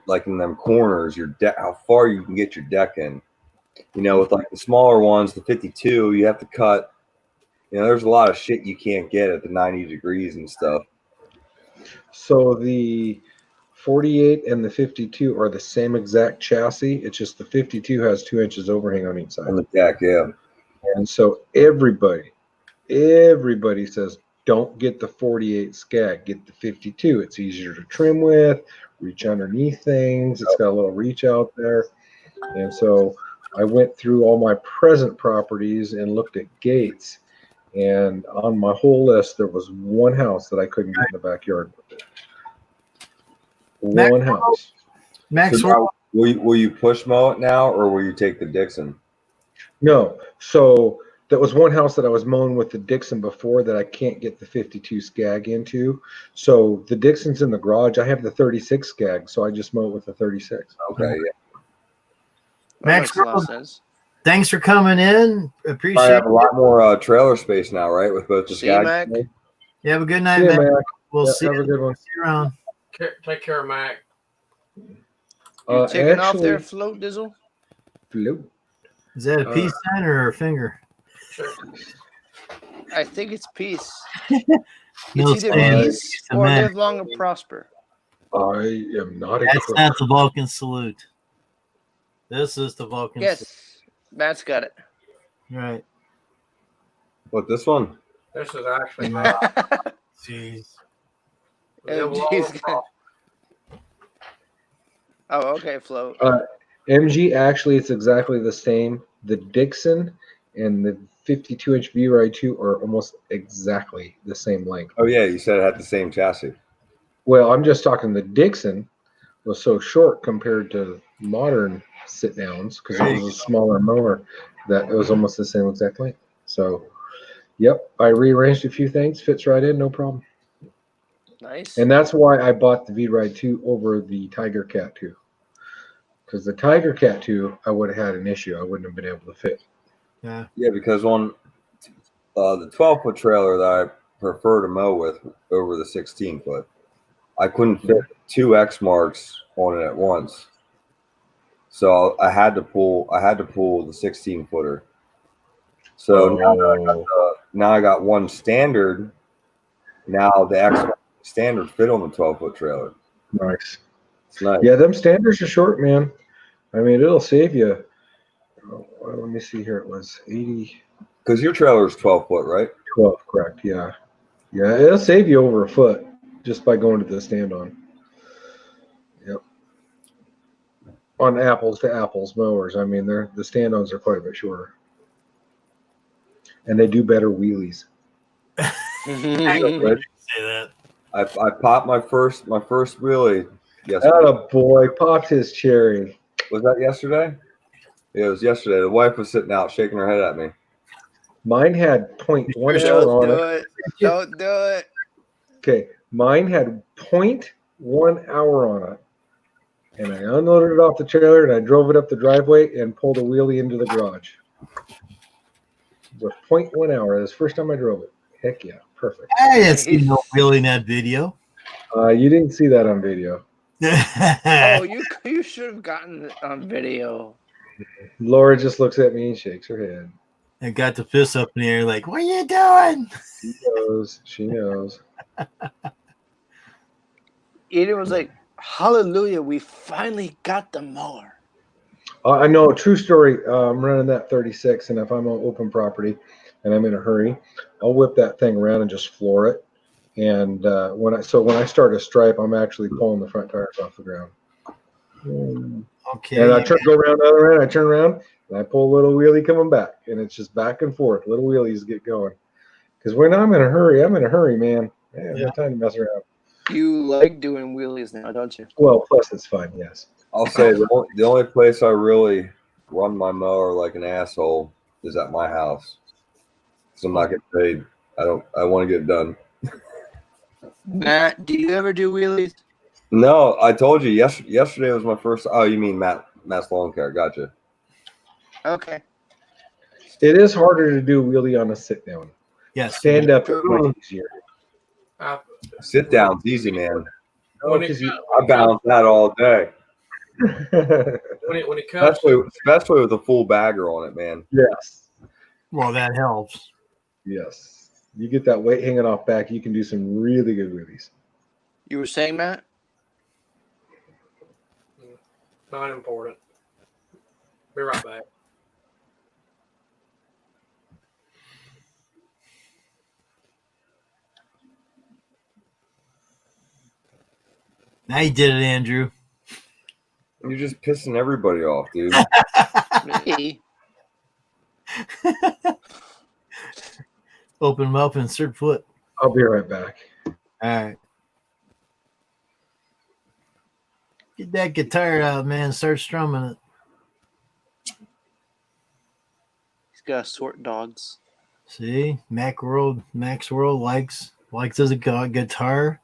Speaker 2: like in them corners how far you can get your deck in. You know, with like the smaller ones, the 52, you have to cut. You know, there's a lot of shit you can't get at the 90 degrees and stuff.
Speaker 4: So the 48 and the 52 are the same exact chassis. It's just the 52 has 2 inches overhang on each side.
Speaker 2: On the deck, yeah.
Speaker 4: And so everybody says, don't get the 48 Skag, get the 52. It's easier to trim with, reach underneath things. It's got a little reach out there. And so I went through all my present properties and looked at gates. And on my whole list, there was one house that I couldn't get in the backyard with it. One house.
Speaker 1: Max,
Speaker 2: So now, will you push mow it now, or will you take the Dixon?
Speaker 4: No. So that was one house that I was mowing with the Dixon before that I can't get the 52 Skag into. So the Dixon's in the garage. I have the 36 Skag, so I just mow it with the 36.
Speaker 2: Okay, yeah.
Speaker 1: Max,
Speaker 6: That makes a lot of sense.
Speaker 1: thanks for coming in.
Speaker 2: I
Speaker 1: Appreciate
Speaker 2: have
Speaker 1: it.
Speaker 2: a lot more trailer space now, right? With both the
Speaker 6: See you,
Speaker 2: Skag.
Speaker 6: Mac.
Speaker 1: You have a good night,
Speaker 4: See ya,
Speaker 1: Mac.
Speaker 4: Mac.
Speaker 1: We'll
Speaker 4: Yeah,
Speaker 1: see
Speaker 4: have a
Speaker 1: you.
Speaker 4: good one.
Speaker 1: See you around.
Speaker 5: Take care, Mac.
Speaker 6: You taking off there,
Speaker 4: Actually,
Speaker 6: Float Dizzle?
Speaker 4: Float.
Speaker 1: Is that a peace sign or a finger?
Speaker 5: Sure.
Speaker 6: I think it's peace.
Speaker 1: No,
Speaker 6: It's either
Speaker 1: Stan,
Speaker 6: peace
Speaker 1: it's a
Speaker 6: or
Speaker 1: man.
Speaker 6: live long and prosper.
Speaker 4: I am not a
Speaker 1: That's
Speaker 4: crook.
Speaker 1: not the Vulcan salute. This is the Vulcan salute.
Speaker 6: Yes, Matt's got it.
Speaker 1: Right.
Speaker 2: What, this one?
Speaker 5: This is actually not.
Speaker 1: Jeez.
Speaker 6: MG's got it. Oh, okay, Float.
Speaker 4: MG, actually, it's exactly the same. The Dixon and the 52-inch V-Ride 2 are almost exactly the same length.
Speaker 2: Oh yeah, you said it had the same chassis.
Speaker 4: Well, I'm just talking the Dixon was so short compared to modern sit downs because it was a smaller mower that it was almost the same exact length. So, yep, I rearranged a few things, fits right in, no problem.
Speaker 6: Nice.
Speaker 4: And that's why I bought the V-Ride 2 over the Tiger Cat 2. Because the Tiger Cat 2, I would have had an issue. I wouldn't have been able to fit.
Speaker 1: Yeah.
Speaker 2: Yeah, because on the 12-foot trailer that I prefer to mow with over the 16-foot, I couldn't fit 2 X marks on it at once. So I had to pull the 16-footer. So now I got one standard. Now the X standard fit on the 12-foot trailer.
Speaker 4: Nice.
Speaker 2: It's nice.
Speaker 4: Yeah, them standards are short, man. I mean, it'll save you. Let me see here. It was 80.
Speaker 2: Because your trailer is 12 foot, right?
Speaker 4: 12, correct. Yeah. Yeah, it'll save you over a foot just by going to the stand-on. Yep. On apples to apples mowers, I mean, the stand-ons are quite a bit shorter. And they do better wheelies.
Speaker 1: Say that.
Speaker 2: I popped my first wheelie yesterday.
Speaker 4: Atta boy, popped his cherry.
Speaker 2: Was that yesterday? Yeah, it was yesterday. The wife was sitting out shaking her head at me.
Speaker 4: Mine had 0.1 hour
Speaker 6: Don't
Speaker 4: on
Speaker 6: do
Speaker 4: it.
Speaker 6: it. Don't do it.
Speaker 4: Okay, mine had 0.1 hour on it. And I unloaded it off the trailer and I drove it up the driveway and pulled a wheelie into the garage. With 0.1 hour. That's the first time I drove it. Heck yeah, perfect.
Speaker 1: I didn't see no wheelie in that video.
Speaker 4: You didn't see that on video.
Speaker 6: Oh, you should have gotten it on video.
Speaker 4: Laura just looks at me and shakes her head.
Speaker 1: And got the fist up in the air like, what are you doing?
Speaker 4: She knows. She knows.
Speaker 6: Eden was like, hallelujah, we finally got the mower.
Speaker 4: I know, true story. I'm running that 36, and if I'm on open property and I'm in a hurry, I'll whip that thing around and just floor it. And when I start a stripe, I'm actually pulling the front tires off the ground.
Speaker 1: Okay.
Speaker 4: And I go around the other end, I turn around, and I pull a little wheelie coming back. And it's just back and forth. Little wheelies get going. Because when I'm in a hurry, man. I haven't got time to mess around.
Speaker 6: You like doing wheelies now, don't you?
Speaker 4: Well, plus it's fun, yes.
Speaker 2: I'll say the only place I really run my mower like an asshole is at my house. So I'm not getting paid. I want to get it done.
Speaker 6: Matt, do you ever do wheelies?
Speaker 2: No, I told you yesterday was my first. Oh, you mean Matt's lawn care? Gotcha.
Speaker 6: Okay.
Speaker 4: It is harder to do wheelie on a sit down.
Speaker 1: Yes.
Speaker 4: Stand up is much easier.
Speaker 2: Sit down's easy, man.
Speaker 4: Oh,
Speaker 5: When it,
Speaker 2: I balance that all day.
Speaker 5: when it comes
Speaker 2: Especially with a full bagger on it, man.
Speaker 4: Yes.
Speaker 1: Well, that helps.
Speaker 4: Yes. You get that weight hanging off back, you can do some really good wheelies.
Speaker 6: You were saying, Matt?
Speaker 5: not important. Be right back.
Speaker 1: Now you did it, Andrew.
Speaker 2: You're just pissing everybody off, dude.
Speaker 6: Me?
Speaker 1: Open them up and insert foot.
Speaker 4: I'll be right back.
Speaker 1: All right. Get that guitar out, man. Start strumming it.
Speaker 6: He's got sort dogs.
Speaker 1: See, Max World likes his guitar.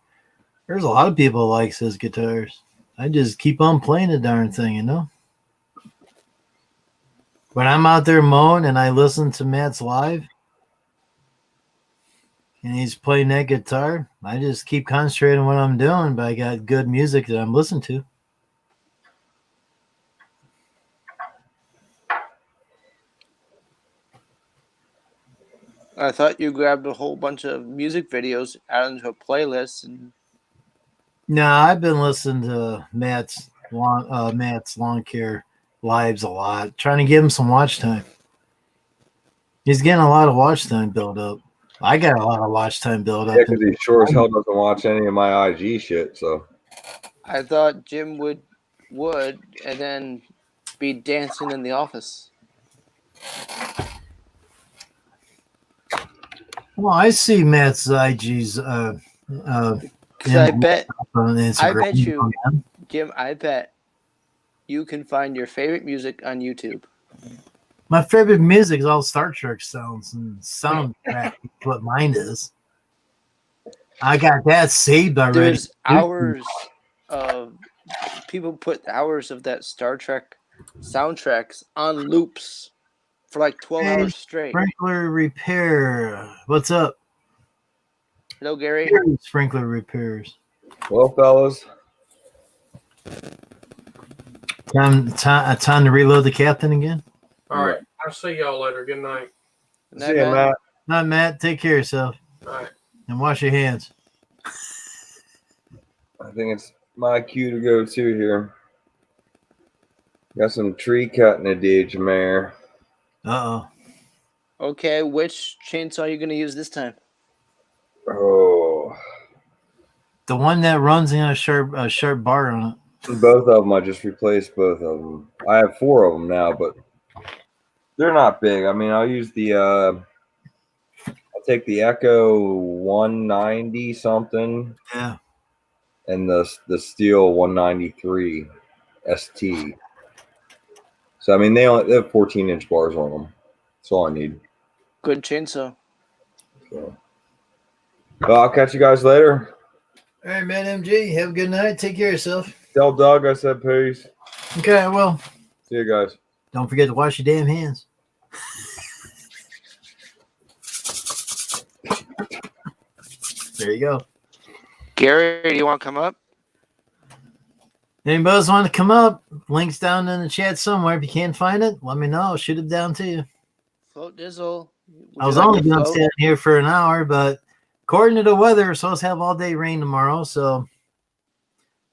Speaker 1: There's a lot of people that likes his guitars. I just keep on playing the darn thing, you know. When I'm out there mowing and I listen to Matt's live and he's playing that guitar, I just keep concentrating on what I'm doing, but I got good music that I'm listening to.
Speaker 6: I thought you grabbed a whole bunch of music videos, added into a playlist, and
Speaker 1: No, I've been listening to Matt's lawn care lives a lot, trying to give him some watch time. He's getting a lot of watch time build up. I got a lot of watch time build up.
Speaker 2: Yeah, because he sure as hell doesn't watch any of my IG shit. So
Speaker 6: I thought Jim would and then be dancing in the office.
Speaker 1: Well, I see Matt's IGs.
Speaker 6: Because I bet
Speaker 1: on Instagram.
Speaker 6: you Jim, I bet you can find your favorite music on YouTube.
Speaker 1: My favorite music is all Star Trek sounds and soundtrack. What mine is. I got that saved already.
Speaker 6: There's hours of people put hours of that Star Trek soundtracks on loops for like 12
Speaker 1: Hey,
Speaker 6: hours straight.
Speaker 1: Sprinkler repair. What's up?
Speaker 6: Hello, Gary.
Speaker 1: Sprinkler repairs.
Speaker 2: Well, fellas,
Speaker 1: Time to reload the captain again.
Speaker 5: All right. I'll see y'all later. Good night.
Speaker 6: Good night,
Speaker 2: see you,
Speaker 6: man.
Speaker 2: Matt.
Speaker 1: Not Matt. Take care of yourself
Speaker 5: All right.
Speaker 1: and wash your hands.
Speaker 2: I think it's my cue to go too here. Got some tree cutting to do, Jameer.
Speaker 1: Uh oh.
Speaker 6: Okay, which chainsaw are you going to use this time?
Speaker 2: Oh,
Speaker 1: The one that runs in a sharp bar on it.
Speaker 2: both of them. I just replaced both of them. I have 4 of them now, but they're not big. I mean, I'll use the. I'll take the Echo 190 something.
Speaker 1: Yeah.
Speaker 2: And the Steel 193 ST. So I mean they have 14-inch bars on them. That's all I need.
Speaker 6: Good chainsaw.
Speaker 2: So, well, I'll catch you guys later.
Speaker 1: All right, man. MG. Have a good night. Take care of yourself.
Speaker 2: Tell Doug I said peace.
Speaker 1: Okay. Well,
Speaker 2: See you guys.
Speaker 1: don't forget to wash your damn hands. There you go.
Speaker 6: Gary, do you want to come up?
Speaker 1: Anybody want to come up? Links down in the chat somewhere. If you can't find it, let me know. I'll shoot it down to you.
Speaker 6: Float Dizzle.
Speaker 1: I was only going to stand here for an hour, but according to the weather, we're supposed to have all day rain tomorrow. So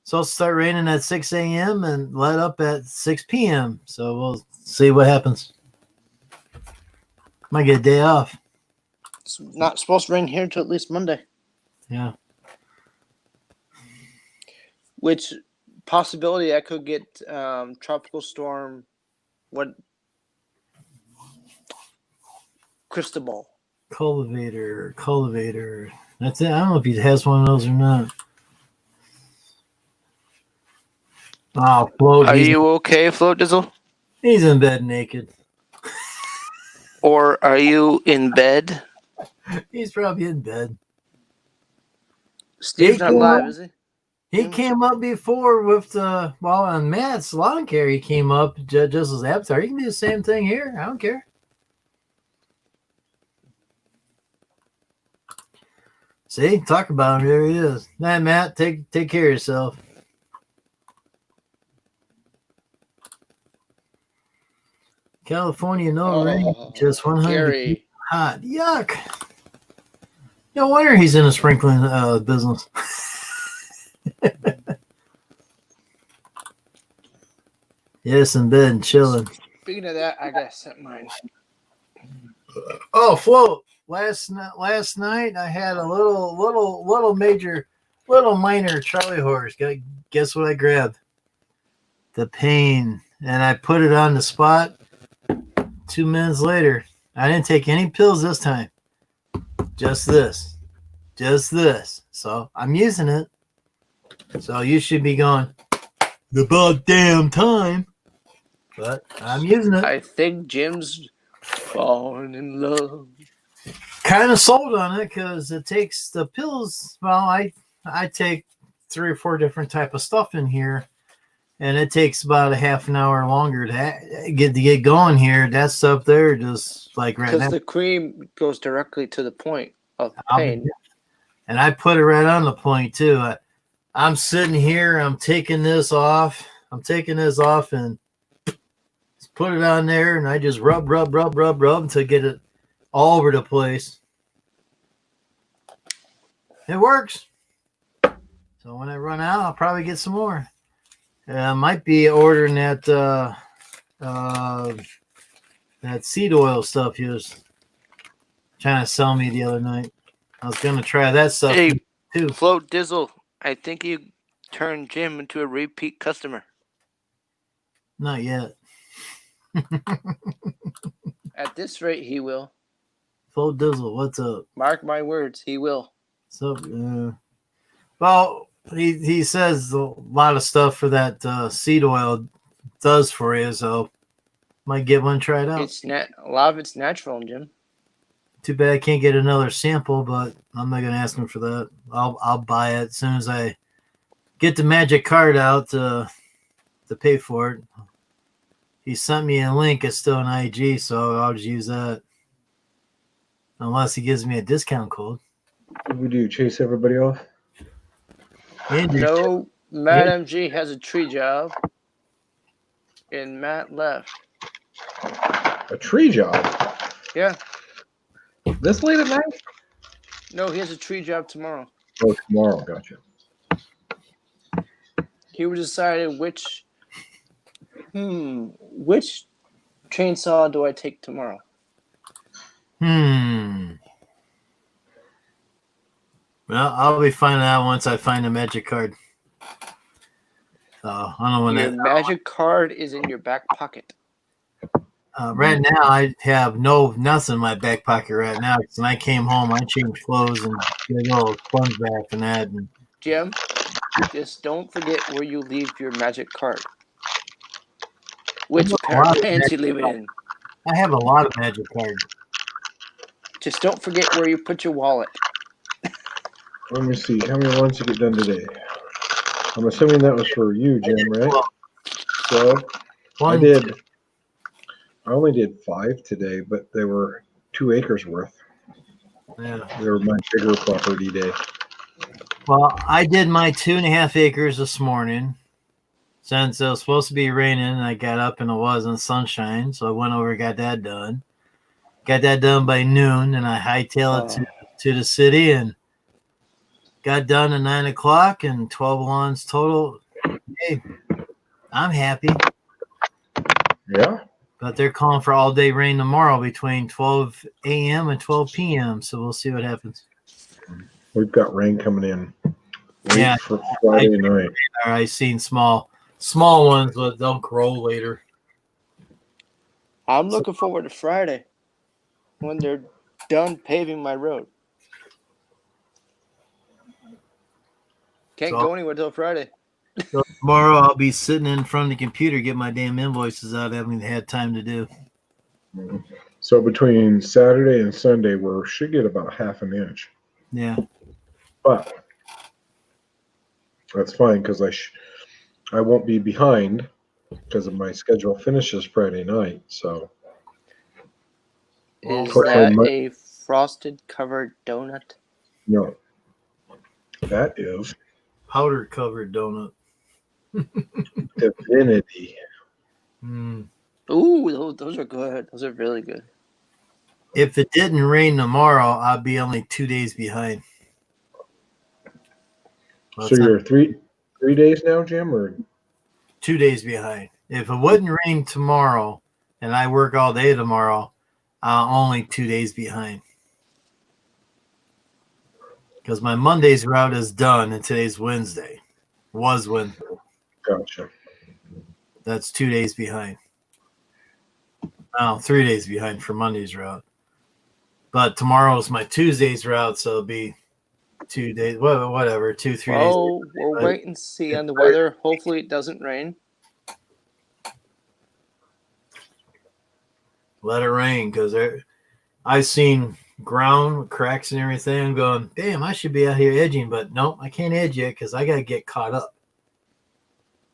Speaker 1: supposed to start raining at 6 a.m. and let up at 6 p.m. So we'll see what happens. Might get a day off.
Speaker 6: It's not supposed to rain here until at least Monday.
Speaker 1: Yeah.
Speaker 6: Which possibility I could get tropical storm, what? Cristobal.
Speaker 1: Cultivator. That's it. I don't know if he has one of those or not. Oh, Float.
Speaker 6: Are you okay, Float Dizzle?
Speaker 1: He's in bed naked.
Speaker 6: Or are you in bed?
Speaker 1: He's probably in bed.
Speaker 6: Steve's not live, is he?
Speaker 1: He came up before with the on Matt's lawn care. He came up just as Avatar. You can do the same thing here. I don't care. See, talk about him. There he is. Nah, Matt, take care of yourself. California, no rain, just 100
Speaker 6: Gary.
Speaker 1: hot. Yuck. No wonder he's in a sprinkling business. Yes, in bed and chilling.
Speaker 6: Speaking of that, I gotta set mine.
Speaker 1: Oh, Float. Last night I had a little minor Charlie horse. Guess what I grabbed? The pain, and I put it on the spot. 2 minutes later, I didn't take any pills this time. Just this. So I'm using it. So you should be going about damn time. But I'm using it.
Speaker 6: I think Jim's falling in love.
Speaker 1: Kind of sold on it because it takes the pills. Well, I take 3 or 4 different type of stuff in here, and it takes about a half an hour longer to get going here. That stuff there, just like right now.
Speaker 6: Because the cream goes directly to the point of pain.
Speaker 1: And I put it right on the point too. I'm sitting here. I'm taking this off. and just put it on there, and I just rub to get it all over the place. It works. So when I run out, I'll probably get some more. I might be ordering that seed oil stuff he was trying to sell me the other night. I was gonna try that stuff too.
Speaker 6: Float Dizzle, I think you turned Jim into a repeat customer.
Speaker 1: Not yet.
Speaker 6: At this rate, he will.
Speaker 1: Float Dizzle, what's up?
Speaker 6: Mark my words, he will.
Speaker 1: So, well, he says a lot of stuff for that seed oil does for you, so might get one tried out.
Speaker 6: A lot of it's natural, Jim.
Speaker 1: Too bad I can't get another sample, but I'm not gonna ask him for that. I'll buy it as soon as I get the magic card out to pay for it. He sent me a link. It's still an IG, so I'll just use that. Unless he gives me a discount code.
Speaker 4: What do we do? Chase everybody off?
Speaker 1: Andrew,
Speaker 6: No, Madam G has a tree job, and Matt left.
Speaker 4: A tree job?
Speaker 6: Yeah.
Speaker 4: This late at night?
Speaker 6: No, he has a tree job tomorrow.
Speaker 4: Oh, tomorrow. Gotcha.
Speaker 6: He was deciding which chainsaw do I take tomorrow?
Speaker 1: Well, I'll be finding out once I find a magic card. So I don't know when
Speaker 6: Your magic card is in your back pocket.
Speaker 1: right now, I have nothing in my back pocket right now. Because when I came home, I changed clothes and did a little sponge bath and that. And
Speaker 6: Jim, just don't forget where you leave your magic card. Which pair of pants you leave it in.
Speaker 1: I have a lot of magic cards.
Speaker 6: Just don't forget where you put your wallet.
Speaker 4: Let me see. How many ones you get done today? I'm assuming that was for you, Jim, right? So I only did 5 today, but they were 2 acres worth.
Speaker 1: Yeah.
Speaker 4: They were my bigger property day.
Speaker 1: Well, I did my 2.5 acres this morning. Since it was supposed to be raining, I got up and it wasn't sunshine, so I went over and got that done. Got that done by noon, and I hightailed it to the city and got done at 9 o'clock and 12 lawns total. Hey, I'm happy.
Speaker 4: Yeah.
Speaker 1: But they're calling for all day rain tomorrow between 12 a.m. and 12 p.m. So we'll see what happens.
Speaker 4: We've got rain coming in.
Speaker 1: Yeah,
Speaker 4: for Friday night.
Speaker 1: I seen small ones, but they'll grow later.
Speaker 6: I'm looking forward to Friday when they're done paving my road. Can't go anywhere till Friday.
Speaker 1: So tomorrow I'll be sitting in front of the computer, get my damn invoices out I haven't had time to do.
Speaker 4: So between Saturday and Sunday, we should get about half an inch.
Speaker 1: Yeah.
Speaker 4: But that's fine because I won't be behind because of my schedule finishes Friday night. So
Speaker 6: is that a frosted covered donut?
Speaker 4: No, that is
Speaker 1: powder covered donut.
Speaker 4: Divinity.
Speaker 6: Ooh, those are good. Those are really good.
Speaker 1: If it didn't rain tomorrow, I'd be only 2 days behind.
Speaker 4: So you're three days now, Jim, or
Speaker 1: 2 days behind. If it wouldn't rain tomorrow and I work all day tomorrow, I'm only 2 days behind. Because my Monday's route is done and today's Wednesday. Was Wednesday.
Speaker 4: Gotcha.
Speaker 1: That's 2 days behind. Oh, 3 days behind for Monday's route. But tomorrow's my Tuesday's route, so it'll be 2 days, whatever, 2-3 days.
Speaker 6: Oh, we'll wait and see on the weather. Hopefully it doesn't rain.
Speaker 1: Let it rain, because I've seen ground with cracks and everything. I'm going, damn, I should be out here edging, but nope, I can't edge yet because I got to get caught up.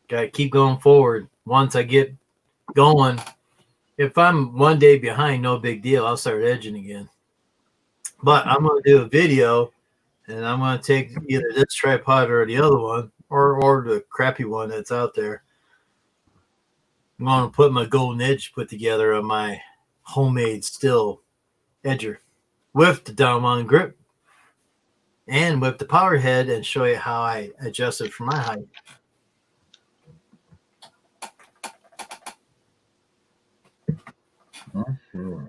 Speaker 1: Got to keep going forward. Once I get going, if I'm 1 day behind, no big deal. I'll start edging again. But I'm going to do a video, and I'm going to take either this tripod or the other one, or the crappy one that's out there. I'm going to put my golden edge put together on my homemade still edger with the downwind grip and with the power head and show you how I adjust it for my height.
Speaker 4: Mm-hmm.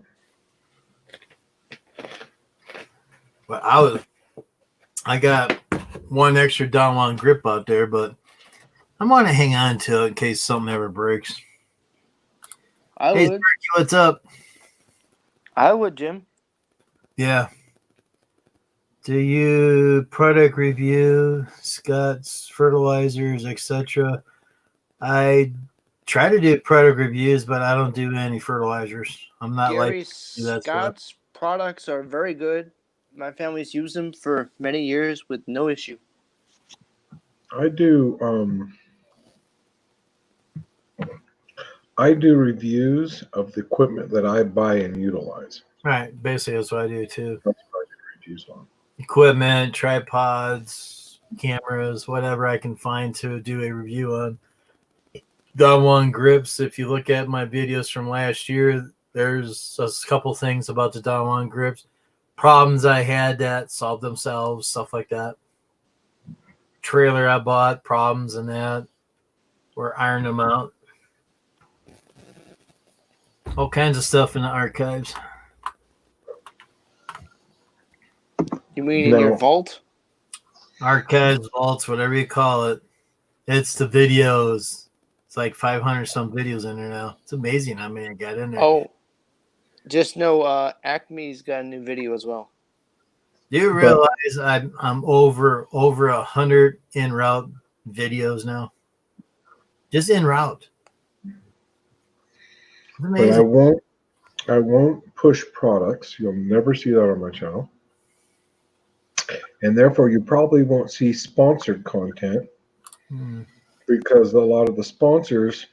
Speaker 1: But I got one extra downwind grip out there, but I'm going to hang on to it in case something ever breaks.
Speaker 6: I
Speaker 1: Hey,
Speaker 6: would.
Speaker 1: Sparky, what's up?
Speaker 6: I would, Jim.
Speaker 1: Yeah. Do you product review, Scott's fertilizers, etc.? I try to do product reviews, but I don't do any fertilizers. I'm not
Speaker 6: Gary
Speaker 1: like that stuff.
Speaker 6: Scott's products are very good. My family's used them for many years with no issue.
Speaker 4: I do reviews of the equipment that I buy and utilize.
Speaker 1: Right, basically that's what I do too.
Speaker 4: That's what I do reviews on.
Speaker 1: Equipment, tripods, cameras, whatever I can find to do a review on. Dawn grips. If you look at my videos from last year, there's a couple things about the Dawn grips, problems I had that solved themselves, stuff like that. Trailer I bought, problems and that, or ironed them out. All kinds of stuff in the archives.
Speaker 6: You mean in your vault?
Speaker 1: Archives, vaults, whatever you call it. It's the videos. It's like 500 some videos in there now. It's amazing how many I got in there.
Speaker 6: Oh, just know Acme's got a new video as well.
Speaker 1: Do you realize I'm over 100 en route videos now? Just en route. It's amazing.
Speaker 4: But I won't push products. You'll never see that on my channel. And therefore you probably won't see sponsored content because a lot of the sponsors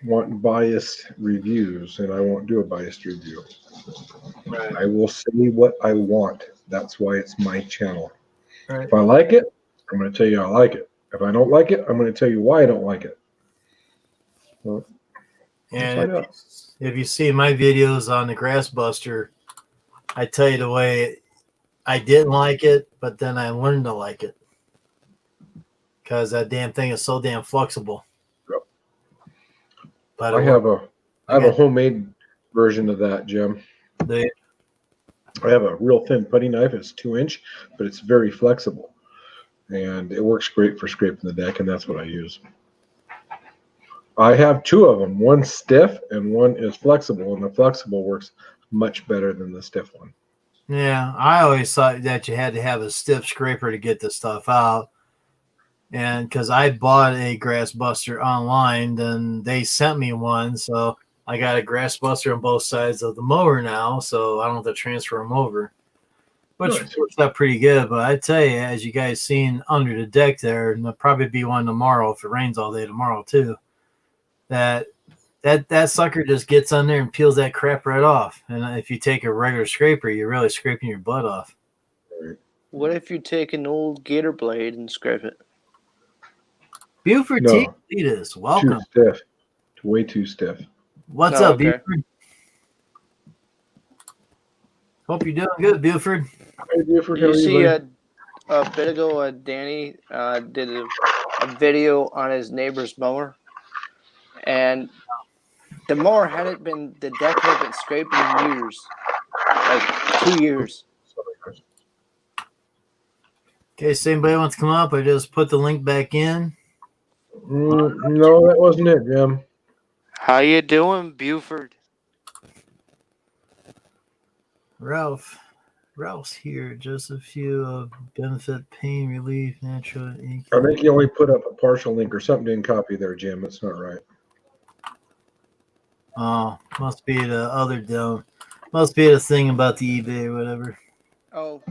Speaker 4: want biased reviews, and I won't do a biased review.
Speaker 1: Right.
Speaker 4: I will say what I want. That's why it's my channel.
Speaker 1: Right.
Speaker 4: If I like it, I'm going to tell you I like it. If I don't like it, I'm going to tell you why I don't like it. Well,
Speaker 1: And if you see my videos on the Grass Buster, I tell you the way I didn't like it, but then I learned to like it because that damn thing is so damn flexible.
Speaker 4: Yep.
Speaker 1: But
Speaker 4: I have a homemade version of that, Jim. I have a real thin putty knife. It's 2-inch, but it's very flexible, and it works great for scraping the deck, and that's what I use. I have two of them. One's stiff and one is flexible, and the flexible works much better than the stiff one.
Speaker 1: Yeah, I always thought that you had to have a stiff scraper to get this stuff out. And because I bought a Grass Buster online, then they sent me one. So I got a Grass Buster on both sides of the mower now. So I don't have to transfer them over, which works out pretty good. But I tell you, as you guys seen under the deck there, and there'll probably be one tomorrow if it rains all day tomorrow too, that sucker just gets on there and peels that crap right off. And if you take a regular scraper, you're really scraping your butt off.
Speaker 6: What if you take an old gator blade and scrape it?
Speaker 1: Buford T. Leaders, welcome.
Speaker 4: Too stiff. Way too stiff.
Speaker 1: What's up, Buford? Hope you're doing good, Buford.
Speaker 4: Hey, Buford,
Speaker 6: You see a bit ago, Danny did a video on his neighbor's mower, and the mower the deck had been scraped in years, like 2 years.
Speaker 1: Okay, so anybody wants to come up, I just put the link back in.
Speaker 4: No, that wasn't it, Jim.
Speaker 6: How you doing, Buford?
Speaker 1: Ralph's here. Just a few benefit, pain relief, natural.
Speaker 4: I think you only put up a partial link or something didn't copy there, Jim. That's not right.
Speaker 1: Oh, must be the other down. Must be the thing about the eBay or whatever.
Speaker 6: Oh,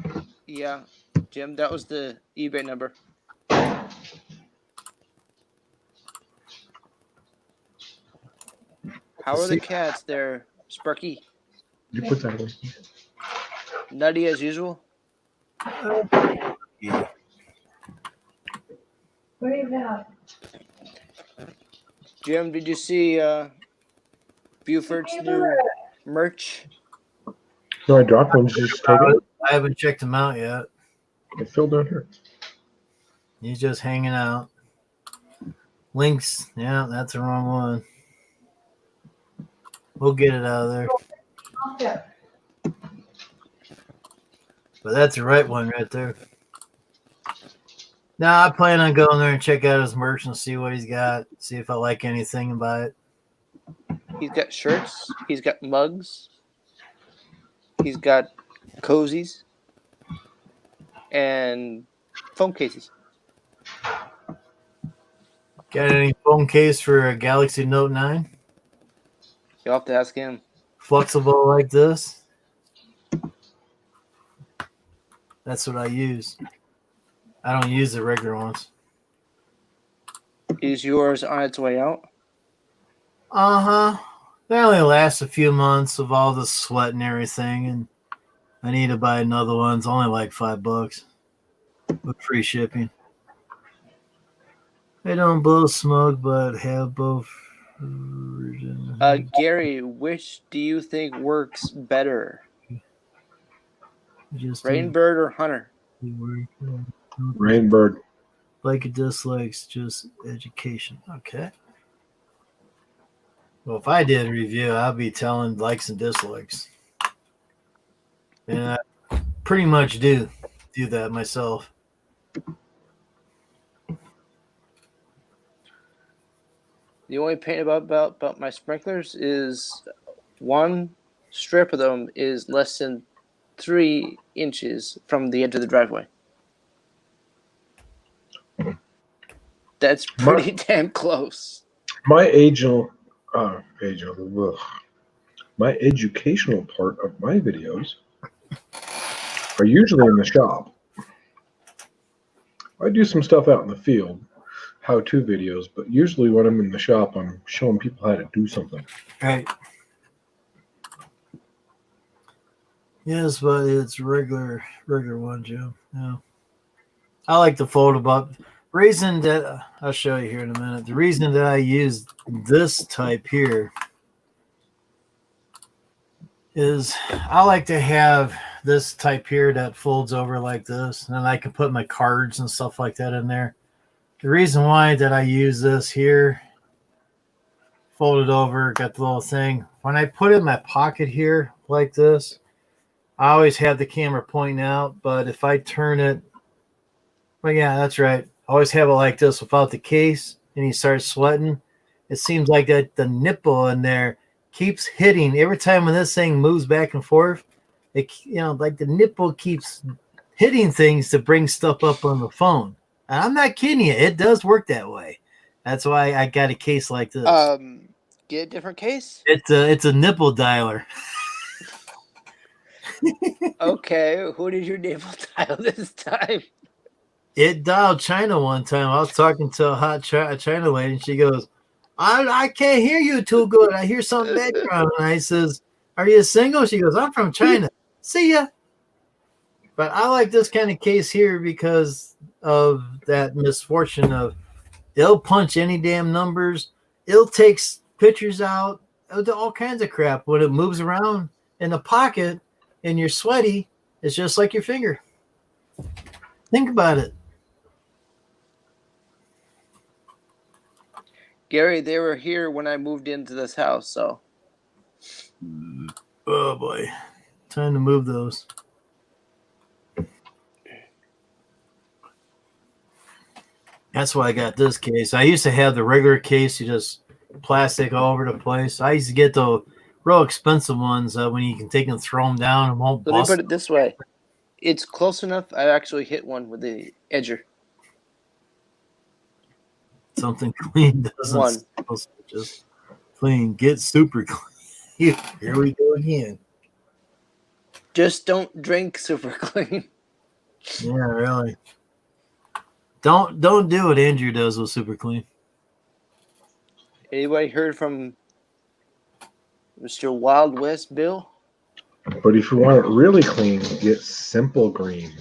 Speaker 6: yeah, Jim, that was the eBay number. How are the cats there, Sparky?
Speaker 4: You put that in.
Speaker 6: Nutty as usual?
Speaker 1: Yeah.
Speaker 3: What is that?
Speaker 6: Jim, did you see Buford's new merch?
Speaker 4: No, I dropped one. Did you just take it?
Speaker 1: I haven't checked him out yet.
Speaker 4: It's still down here.
Speaker 1: He's just hanging out. Links. Yeah, that's the wrong one. We'll get it out of there.
Speaker 3: Yeah.
Speaker 1: But that's the right one right there. Now I plan on going there and check out his merch and see what he's got. See if I like anything about it.
Speaker 6: He's got shirts. He's got mugs. He's got cozies. and phone cases.
Speaker 1: Got any phone case for a Galaxy Note 9?
Speaker 6: You'll have to ask him.
Speaker 1: Flexible like this? That's what I use. I don't use the regular ones.
Speaker 6: Is yours on its way out?
Speaker 1: Uh-huh. They only last a few months of all the sweat and everything, and I need to buy another one. It's only like $5 with free shipping. They don't blow smoke, but have both.
Speaker 6: Gary, which do you think works better?
Speaker 1: Just
Speaker 6: Rainbird or Hunter?
Speaker 4: Rainbird.
Speaker 1: Like it dislikes just education. Okay. Well, if I did a review, I'd be telling likes and dislikes. And I pretty much do that myself.
Speaker 6: The only pain about my sprinklers is one strip of them is less than 3 inches from the edge of the driveway. That's pretty damn close.
Speaker 4: My my educational part of my videos are usually in the shop. I do some stuff out in the field, how-to videos, but usually when I'm in the shop, I'm showing people how to do something.
Speaker 1: Right. Yes, but it's regular one, Joe. Yeah. I like the fold up. Reason that I'll show you here in a minute. The reason that I use this type here is I like to have this type here that folds over like this, and then I can put my cards and stuff like that in there. The reason why that I use this here, folded over, got the little thing. When I put it in my pocket here like this, I always have the camera pointing out, but if I turn it, well, yeah, that's right. I always have it like this without the case, and you start sweating. It seems like that the nipple in there keeps hitting every time when this thing moves back and forth. It, like the nipple keeps hitting things to bring stuff up on the phone. And I'm not kidding you. It does work that way. That's why I got a case like this.
Speaker 6: Get a different case?
Speaker 1: It's a nipple dialer.
Speaker 6: Okay, who did you nipple dial this time?
Speaker 1: It dialed China one time. I was talking to a hot China lady, and she goes, I can't hear you too good. I hear some background. And I says, are you single? She goes, I'm from China. See ya. But I like this kind of case here because of that misfortune of it'll punch any damn numbers. It'll take pictures out. It'll do all kinds of crap. When it moves around in the pocket and you're sweaty, it's just like your finger. Think about it.
Speaker 6: Gary, they were here when I moved into this house, so.
Speaker 1: Oh boy. Time to move those. That's why I got this case. I used to have the regular case, you just plastic all over the place. I used to get the real expensive ones when you can take them, throw them down, and won't bust.
Speaker 6: Let me put it this way. It's close enough. I actually hit one with the edger.
Speaker 1: Something clean doesn't just clean. Get super clean. Here we go again.
Speaker 6: Just don't drink super clean.
Speaker 1: Yeah, really. Don't do what Andrew does with super clean.
Speaker 6: Anybody heard from Mr. Wild West Bill?
Speaker 4: But if you want it really clean, get Simple Green.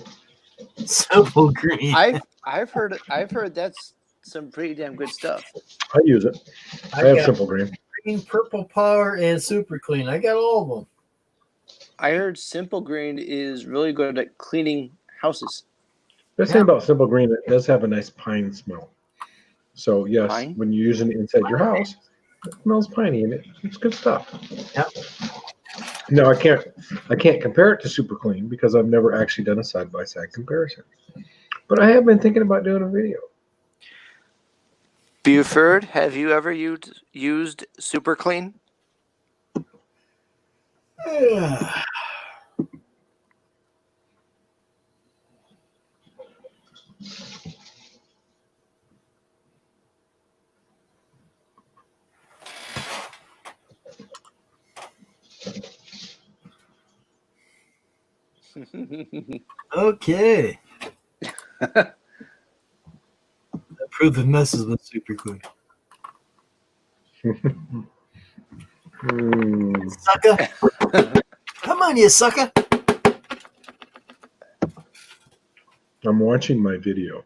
Speaker 1: Simple Green.
Speaker 6: I've heard that's some pretty damn good stuff.
Speaker 4: I use it. I have Simple Green.
Speaker 1: Green, Purple Power, and Super Clean. I got all of them.
Speaker 6: I heard Simple Green is really good at cleaning houses.
Speaker 4: The thing about Simple Green, it does have a nice pine smell. So yes,
Speaker 6: Pine?
Speaker 4: when you're using it inside your house, it smells piney, and it's good stuff.
Speaker 1: Yep.
Speaker 4: No, I can't compare it to Super Clean because I've never actually done a side-by-side comparison. But I have been thinking about doing a video.
Speaker 6: Buford, have you ever used Super Clean?
Speaker 1: Okay. That proof it messes with super quick. Sucker. Come on, you sucker.
Speaker 4: I'm watching my video.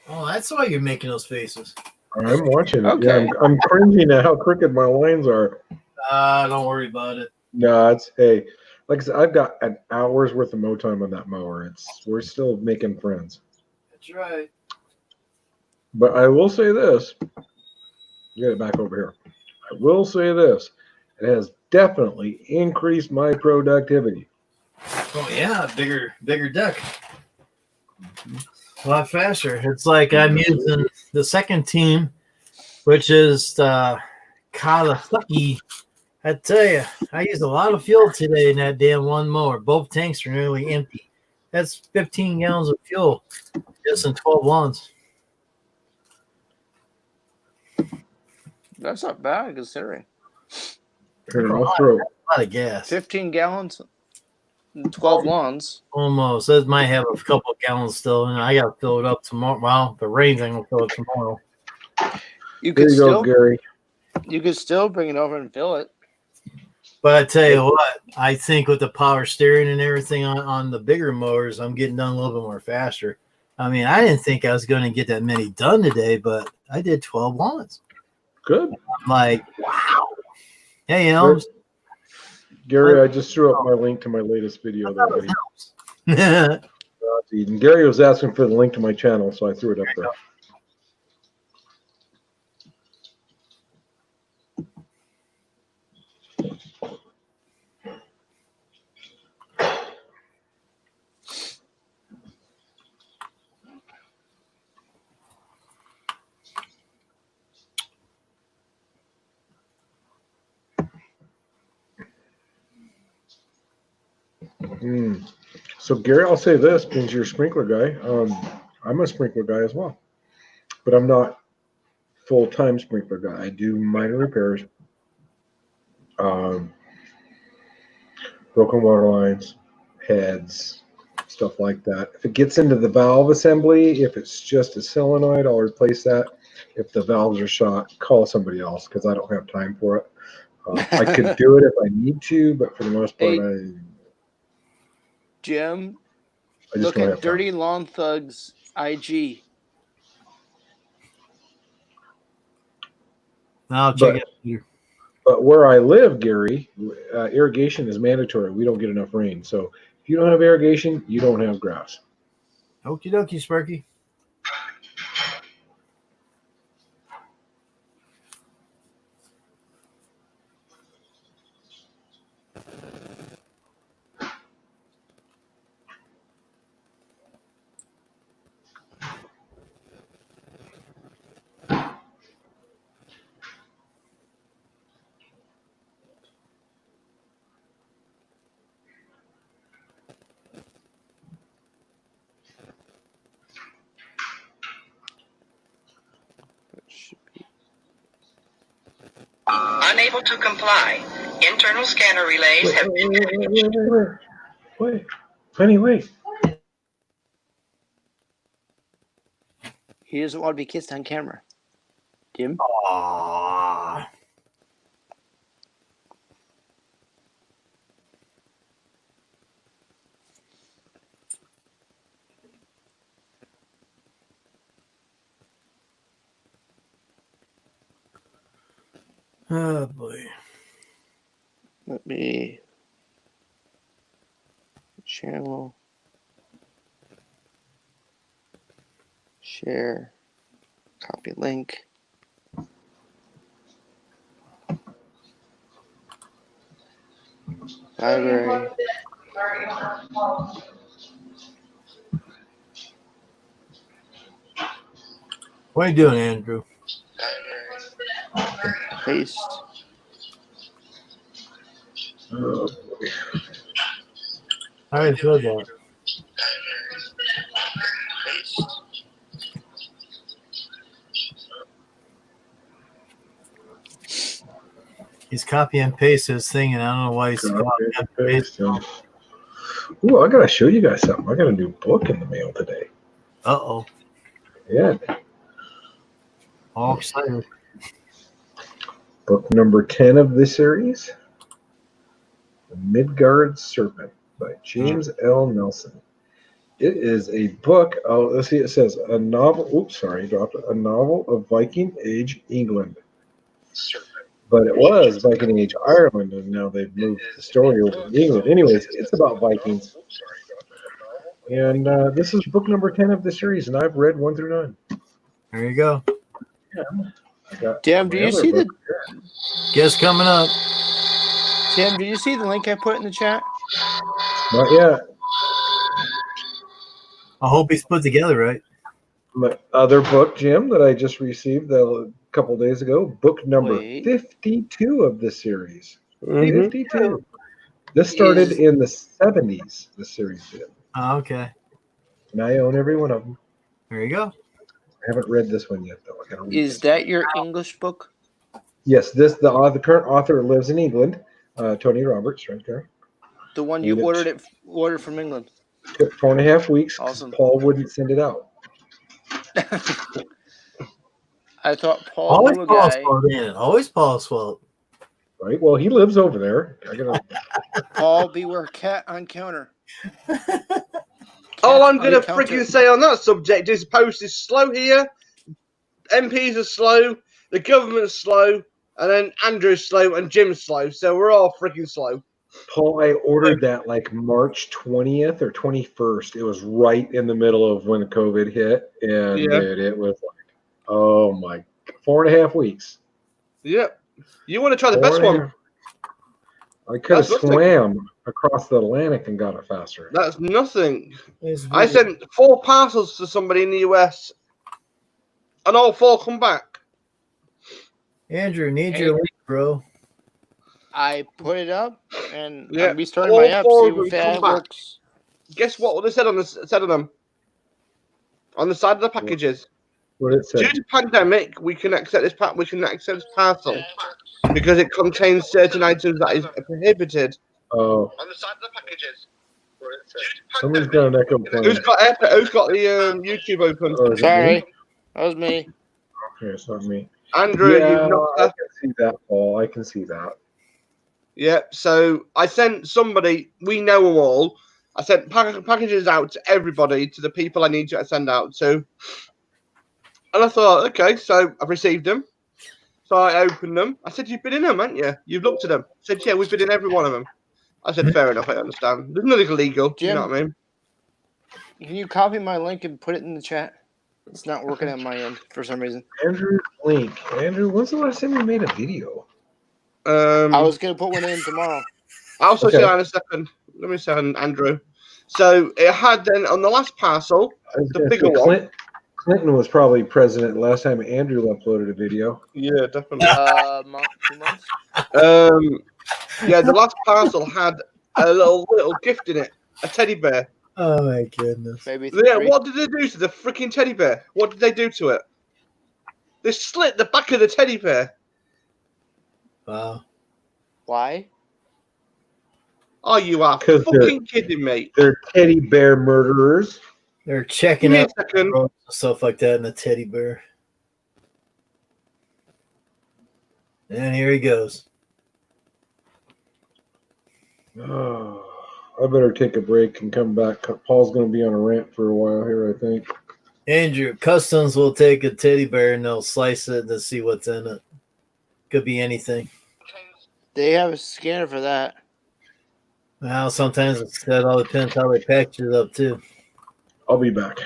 Speaker 1: Oh, that's why you're making those faces.
Speaker 4: I'm watching it.
Speaker 6: Okay.
Speaker 4: Yeah, I'm cringing at how crooked my lines are.
Speaker 1: Don't worry about it.
Speaker 4: No, it's hey, like I said, I've got an hour's worth of mow time on that mower. We're still making friends.
Speaker 1: That's right.
Speaker 4: But I will say this. Get it back over here. I will say this. It has definitely increased my productivity.
Speaker 1: Oh yeah, bigger deck. A lot faster. It's like I'm using the second team, which is Kawasaki. I tell you, I used a lot of fuel today in that damn one mower. Both tanks are nearly empty. That's 15 gallons of fuel just in 12 lawns.
Speaker 6: That's not bad considering.
Speaker 4: Here, I'll throw.
Speaker 1: A lot of gas.
Speaker 6: 15 gallons, 12 lawns.
Speaker 1: Almost. That might have a couple of gallons still, and I got to fill it up tomorrow. Well, the rain's ain't gonna fill it tomorrow.
Speaker 6: You
Speaker 4: There
Speaker 6: could
Speaker 4: you go,
Speaker 6: still,
Speaker 4: Gary.
Speaker 6: you could still bring it over and fill it.
Speaker 1: But I tell you what, I think with the power steering and everything on the bigger mowers, I'm getting done a little bit more faster. I mean, I didn't think I was going to get that many done today, but I did 12 lawns.
Speaker 4: Good.
Speaker 1: I'm like, wow. Hey, you know,
Speaker 4: Gary, I just threw up my link to my latest video there, buddy.
Speaker 1: yeah.
Speaker 4: And Gary was asking for the link to my channel, so I threw it up there. So Gary, I'll say this, because you're a sprinkler guy. I'm a sprinkler guy as well, but I'm not full-time sprinkler guy. I do minor repairs, broken water lines, heads, stuff like that. If it gets into the valve assembly, if it's just a solenoid, I'll replace that. If the valves are shot, call somebody else because I don't have time for it. I could do it if I need to, but for the most part,
Speaker 6: Hey, Jim,
Speaker 4: I just
Speaker 6: look
Speaker 4: don't
Speaker 6: at
Speaker 4: have time.
Speaker 6: Dirty Lawn Thugs IG.
Speaker 1: I'll check it later.
Speaker 4: But where I live, Gary, irrigation is mandatory. We don't get enough rain. So if you don't have irrigation, you don't have grass.
Speaker 1: Okie dokie, Sparky.
Speaker 7: Unable to comply. Internal scanner relays have been.
Speaker 4: Wait. Penny, wait.
Speaker 6: He doesn't want to be kissed on camera. Jim?
Speaker 1: Aww. Oh boy.
Speaker 6: Let me channel share copy link. Library.
Speaker 1: What are you doing, Andrew?
Speaker 6: Paste.
Speaker 1: I already filled that.
Speaker 6: Paste.
Speaker 1: He's copy and paste his thing, and I don't know why he's
Speaker 4: Copy
Speaker 1: copy
Speaker 4: and
Speaker 1: and paste.
Speaker 4: paste. Ooh, I gotta show you guys something. I got a new book in the mail today.
Speaker 1: Uh-oh.
Speaker 4: Yeah,
Speaker 1: All excited.
Speaker 4: book number 10 of this series, The Midgard Serpent by James L. Nelson. It is a book. Oh, let's see. It says a novel. Oops, sorry, dropped it. A novel of Viking Age England. But it was Viking Age Ireland, and now they've moved the story over to England. Anyways, it's about Vikings. And this is book number 10 of the series, and I've read 1 through 9.
Speaker 1: There you go.
Speaker 4: I got
Speaker 6: Tim, do
Speaker 4: my
Speaker 6: you
Speaker 4: other
Speaker 6: see
Speaker 4: book.
Speaker 1: Guess coming up.
Speaker 6: Tim, do you see the link I put in the chat?
Speaker 4: Not yet.
Speaker 1: I hope he's put together right.
Speaker 4: My other book, Jim, that I just received a couple days ago, book number
Speaker 6: Wait.
Speaker 4: 52 of the series.
Speaker 6: Mm-hmm.
Speaker 4: 52. This started
Speaker 6: Is-
Speaker 4: in the 70s, the series did.
Speaker 1: Oh, okay.
Speaker 4: And I own every one of them.
Speaker 1: There you go.
Speaker 4: I haven't read this one yet, though. I gotta read
Speaker 6: Is
Speaker 4: this
Speaker 6: that
Speaker 4: one.
Speaker 6: your English book?
Speaker 4: Yes, the current author lives in England, Tony Roberts, right there.
Speaker 6: The one you ordered from England.
Speaker 4: Took 4.5 weeks.
Speaker 6: Awesome.
Speaker 4: Paul wouldn't send it out.
Speaker 6: I thought Paul
Speaker 1: Always
Speaker 6: knew a
Speaker 1: Paul's
Speaker 6: guy.
Speaker 1: fault, ain't it? Always Paul's fault.
Speaker 4: Right? Well, he lives over there. I gotta.
Speaker 6: Paul, beware cat on counter.
Speaker 8: All I'm going to
Speaker 6: Cat on
Speaker 8: freaking
Speaker 6: counter.
Speaker 8: say on that subject is post is slow here, MPs are slow, the government's slow, and then Andrew's slow and Jim's slow, so we're all freaking slow.
Speaker 4: Paul, I ordered that like March 20th or 21st. It was right in the middle of when COVID hit, and
Speaker 8: Yeah.
Speaker 4: dude, it was like, oh my, 4.5 weeks.
Speaker 8: Yep. You want to try the best
Speaker 4: 4.5.
Speaker 8: one?
Speaker 4: I could have
Speaker 8: That's nothing.
Speaker 4: swam across the Atlantic and got it faster.
Speaker 8: That's nothing.
Speaker 1: It's
Speaker 8: I
Speaker 1: very-
Speaker 8: sent 4 parcels to somebody in the US, and all 4 come back.
Speaker 1: Andrew, need your link, bro.
Speaker 6: I put it up, and
Speaker 8: Yeah.
Speaker 6: I'm restarting my
Speaker 8: All
Speaker 6: app.
Speaker 8: 4
Speaker 6: See
Speaker 8: of them
Speaker 6: if
Speaker 8: come
Speaker 6: that
Speaker 8: back.
Speaker 6: works.
Speaker 8: Guess what they said on the on the side of the packages?
Speaker 4: What it
Speaker 8: Due
Speaker 4: said.
Speaker 8: to pandemic, we can accept this parcel because it contains certain items that is prohibited.
Speaker 4: Oh,
Speaker 8: On the side of the packages.
Speaker 4: somebody's got an echo playing.
Speaker 8: Who's got the YouTube open?
Speaker 4: Oh, is it
Speaker 6: Sorry,
Speaker 4: me?
Speaker 6: that was me.
Speaker 4: Okay, it's not me.
Speaker 8: Andrew,
Speaker 4: Yeah,
Speaker 8: you've knocked
Speaker 4: I
Speaker 8: that.
Speaker 4: can see that, Paul. I can see that.
Speaker 8: Yeah, so I sent somebody, we know them all. I sent packages out to everybody, to the people I need to send out to. And I thought, okay, so I've received them. So I opened them. I said, you've been in them, haven't you? You've looked at them. I said, yeah, we've been in every one of them. I said, fair enough, I understand. There's nothing illegal, you know
Speaker 6: Jim.
Speaker 8: what I mean?
Speaker 6: Can you copy my link and put it in the chat? It's not working on my end for some reason.
Speaker 4: Andrew Link. Andrew, when's the last time you made a video?
Speaker 6: I was gonna put one in tomorrow.
Speaker 8: I'll also
Speaker 4: Okay.
Speaker 8: say that in a second. Let me second, Andrew. So it had then on the last parcel,
Speaker 4: I was
Speaker 8: the
Speaker 4: gonna
Speaker 8: bigger
Speaker 4: say
Speaker 8: one.
Speaker 4: Clinton was probably president last time Andrew uploaded a video.
Speaker 8: Yeah, definitely.
Speaker 6: 2 months.
Speaker 8: Yeah, the last parcel had a little gift in it, a teddy bear.
Speaker 1: Oh my goodness.
Speaker 6: Maybe
Speaker 8: Yeah,
Speaker 6: 3.
Speaker 8: what did they do to the freaking teddy bear? What did they do to it? They slit the back of the teddy bear.
Speaker 1: Wow.
Speaker 6: Why?
Speaker 8: Oh, you are
Speaker 4: 'Cause
Speaker 8: fucking kidding me.
Speaker 4: They're teddy bear murderers.
Speaker 1: They're
Speaker 8: Give
Speaker 1: checking
Speaker 8: me a
Speaker 1: out
Speaker 8: second.
Speaker 1: stuff like that in a teddy bear. And here he goes.
Speaker 4: Oh, I better take a break and come back. Paul's going to be on a rant for a while here, I think.
Speaker 1: Andrew, Customs will take a teddy bear and they'll slice it to see what's in it. Could be anything.
Speaker 6: They have a scanner for that.
Speaker 1: Well, sometimes that all depends how they package it up too.
Speaker 4: I'll be back.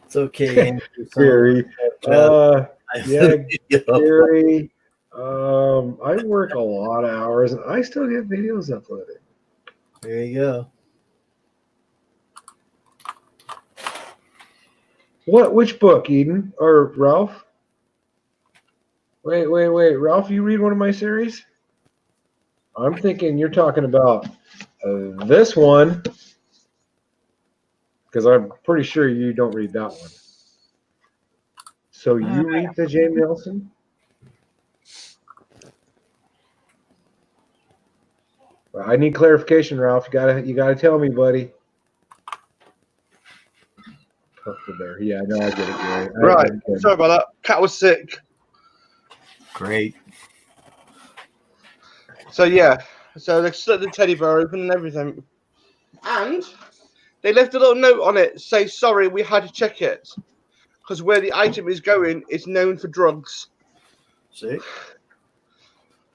Speaker 1: It's okay, Andrew.
Speaker 4: Gary.
Speaker 1: I
Speaker 4: Yeah,
Speaker 1: yeah.
Speaker 4: Gary. I work a lot of hours and I still get videos uploaded.
Speaker 1: There you go.
Speaker 4: What? Which book, Eden or Ralph? Wait. Ralph, you read one of my series? I'm thinking you're talking about this one because I'm pretty sure you don't read that one. So you eat the James Nelson? Well, I need clarification, Ralph. You gotta tell me, buddy. Puff the bear. Yeah, I know. I get it, Gary.
Speaker 8: Right.
Speaker 4: I get it.
Speaker 8: Sorry about that. Cat was sick.
Speaker 1: Great.
Speaker 8: So yeah. So they slit the teddy bear open and everything. And they left a little note on it, say sorry, we had to check it. Because where the item is going is known for drugs.
Speaker 1: See?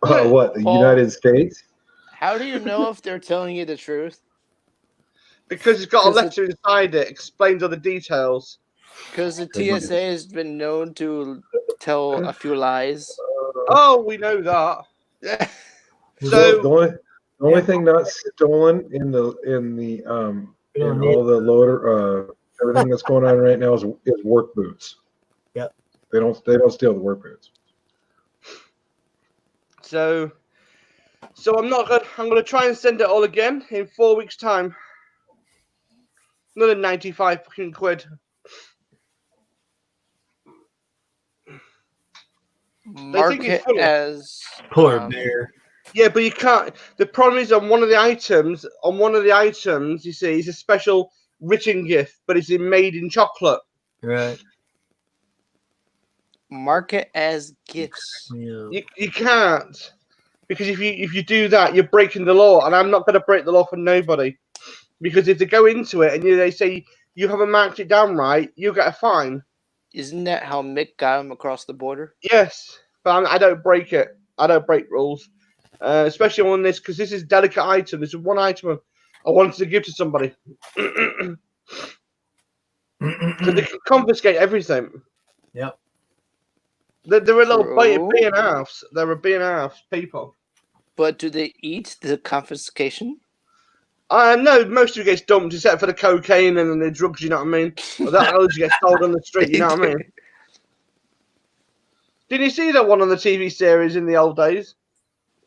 Speaker 4: What? The
Speaker 6: Paul,
Speaker 4: United States?
Speaker 6: How do you know if they're telling you the truth?
Speaker 8: Because it's got a
Speaker 6: 'Cause
Speaker 8: letter inside it, explains all the details.
Speaker 6: Because the TSA has been known to tell a few lies.
Speaker 8: Oh, we know that.
Speaker 4: The
Speaker 8: So
Speaker 4: only thing not stolen in all the loader everything that's going on right now is work boots.
Speaker 1: Yep.
Speaker 4: They don't steal the work boots.
Speaker 8: So I'm gonna try and send it all again in 4 weeks' time. Another 95 fucking quid.
Speaker 6: Mark it as
Speaker 1: Poor bear.
Speaker 8: Yeah, but you can't. The problem is on one of the items. You see, it's a special written gift, but it's made in chocolate.
Speaker 1: Right.
Speaker 6: mark it as gifts.
Speaker 1: Yeah.
Speaker 8: You can't, because if you do that, you're breaking the law, and I'm not going to break the law for nobody. Because if they go into it and they say you haven't marked it down right, you get a fine.
Speaker 6: Isn't that how Mick got him across the border?
Speaker 8: Yes, but I don't break it. I don't break rules, especially on this, because this is a delicate item. This is one item I wanted to give to somebody. So they can confiscate everything.
Speaker 1: Yep.
Speaker 8: They're a little
Speaker 6: True.
Speaker 8: B&Fs. They're a B&F people.
Speaker 6: But do they eat the confiscation?
Speaker 8: No, most of it gets dumped except for the cocaine and the drugs, you know what I mean? Or that else gets sold on the street, you know what I mean? Did you see that one on the TV series in the old days?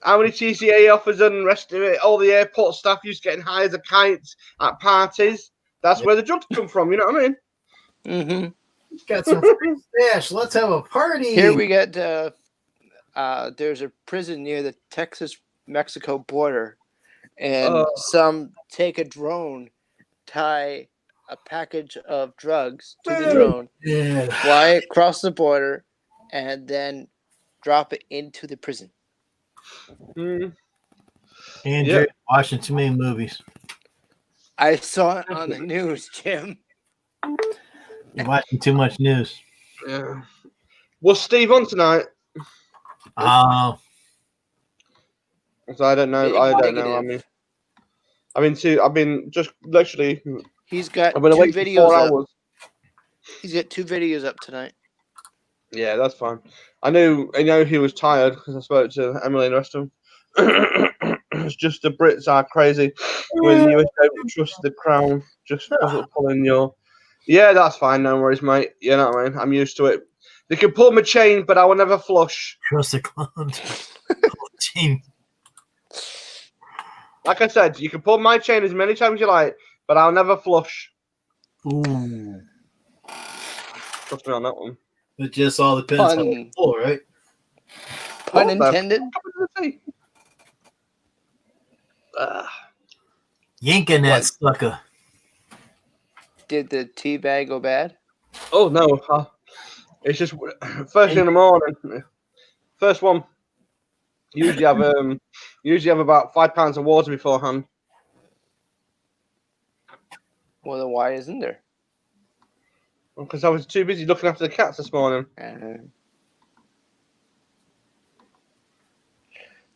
Speaker 8: How many TCA offers and the rest of it? All the airport staff used getting high as a kite at parties. That's where the drugs come from, you know what I mean?
Speaker 6: Mm-hmm.
Speaker 1: Got some free stash. Let's have a party.
Speaker 6: Here we got there's a prison near the Texas-Mexico border, and some take a drone, tie a package of drugs to the drone, fly across the border, and then drop it into the prison.
Speaker 1: Andrew, watching too many movies.
Speaker 6: I saw it on the news, Jim.
Speaker 1: You're watching too much news.
Speaker 8: Yeah. Was Steve on tonight?
Speaker 1: Oh.
Speaker 8: So I don't know.
Speaker 6: Big
Speaker 8: I don't
Speaker 6: negative.
Speaker 8: know. I've been just literally.
Speaker 6: He's got
Speaker 8: I've been
Speaker 6: 2
Speaker 8: awake for
Speaker 6: videos
Speaker 8: 4
Speaker 6: up.
Speaker 8: hours.
Speaker 6: He's got 2 videos up tonight.
Speaker 8: Yeah, that's fine. I know he was tired because I spoke to Emily and the rest of them. It's just the Brits are crazy. When the US don't trust the crown, just pulling your. Yeah, that's fine. No worries, mate. You know what I mean? I'm used to it. They can pull my chain, but I will never flush.
Speaker 1: Trust the clones. Chain.
Speaker 8: Like I said, you can pull my chain as many times as you like, but I'll never flush.
Speaker 1: Ooh.
Speaker 8: Trust me on that one.
Speaker 1: It just all depends how it's full, right?
Speaker 6: Pun intended.
Speaker 1: Yanking that sucker.
Speaker 6: Did the tea bag go bad?
Speaker 8: Oh no! It's just first thing in the morning. First one. Usually have about 5 pounds of water beforehand.
Speaker 6: Well, then why isn't there?
Speaker 8: Because I was too busy looking after the cats this morning.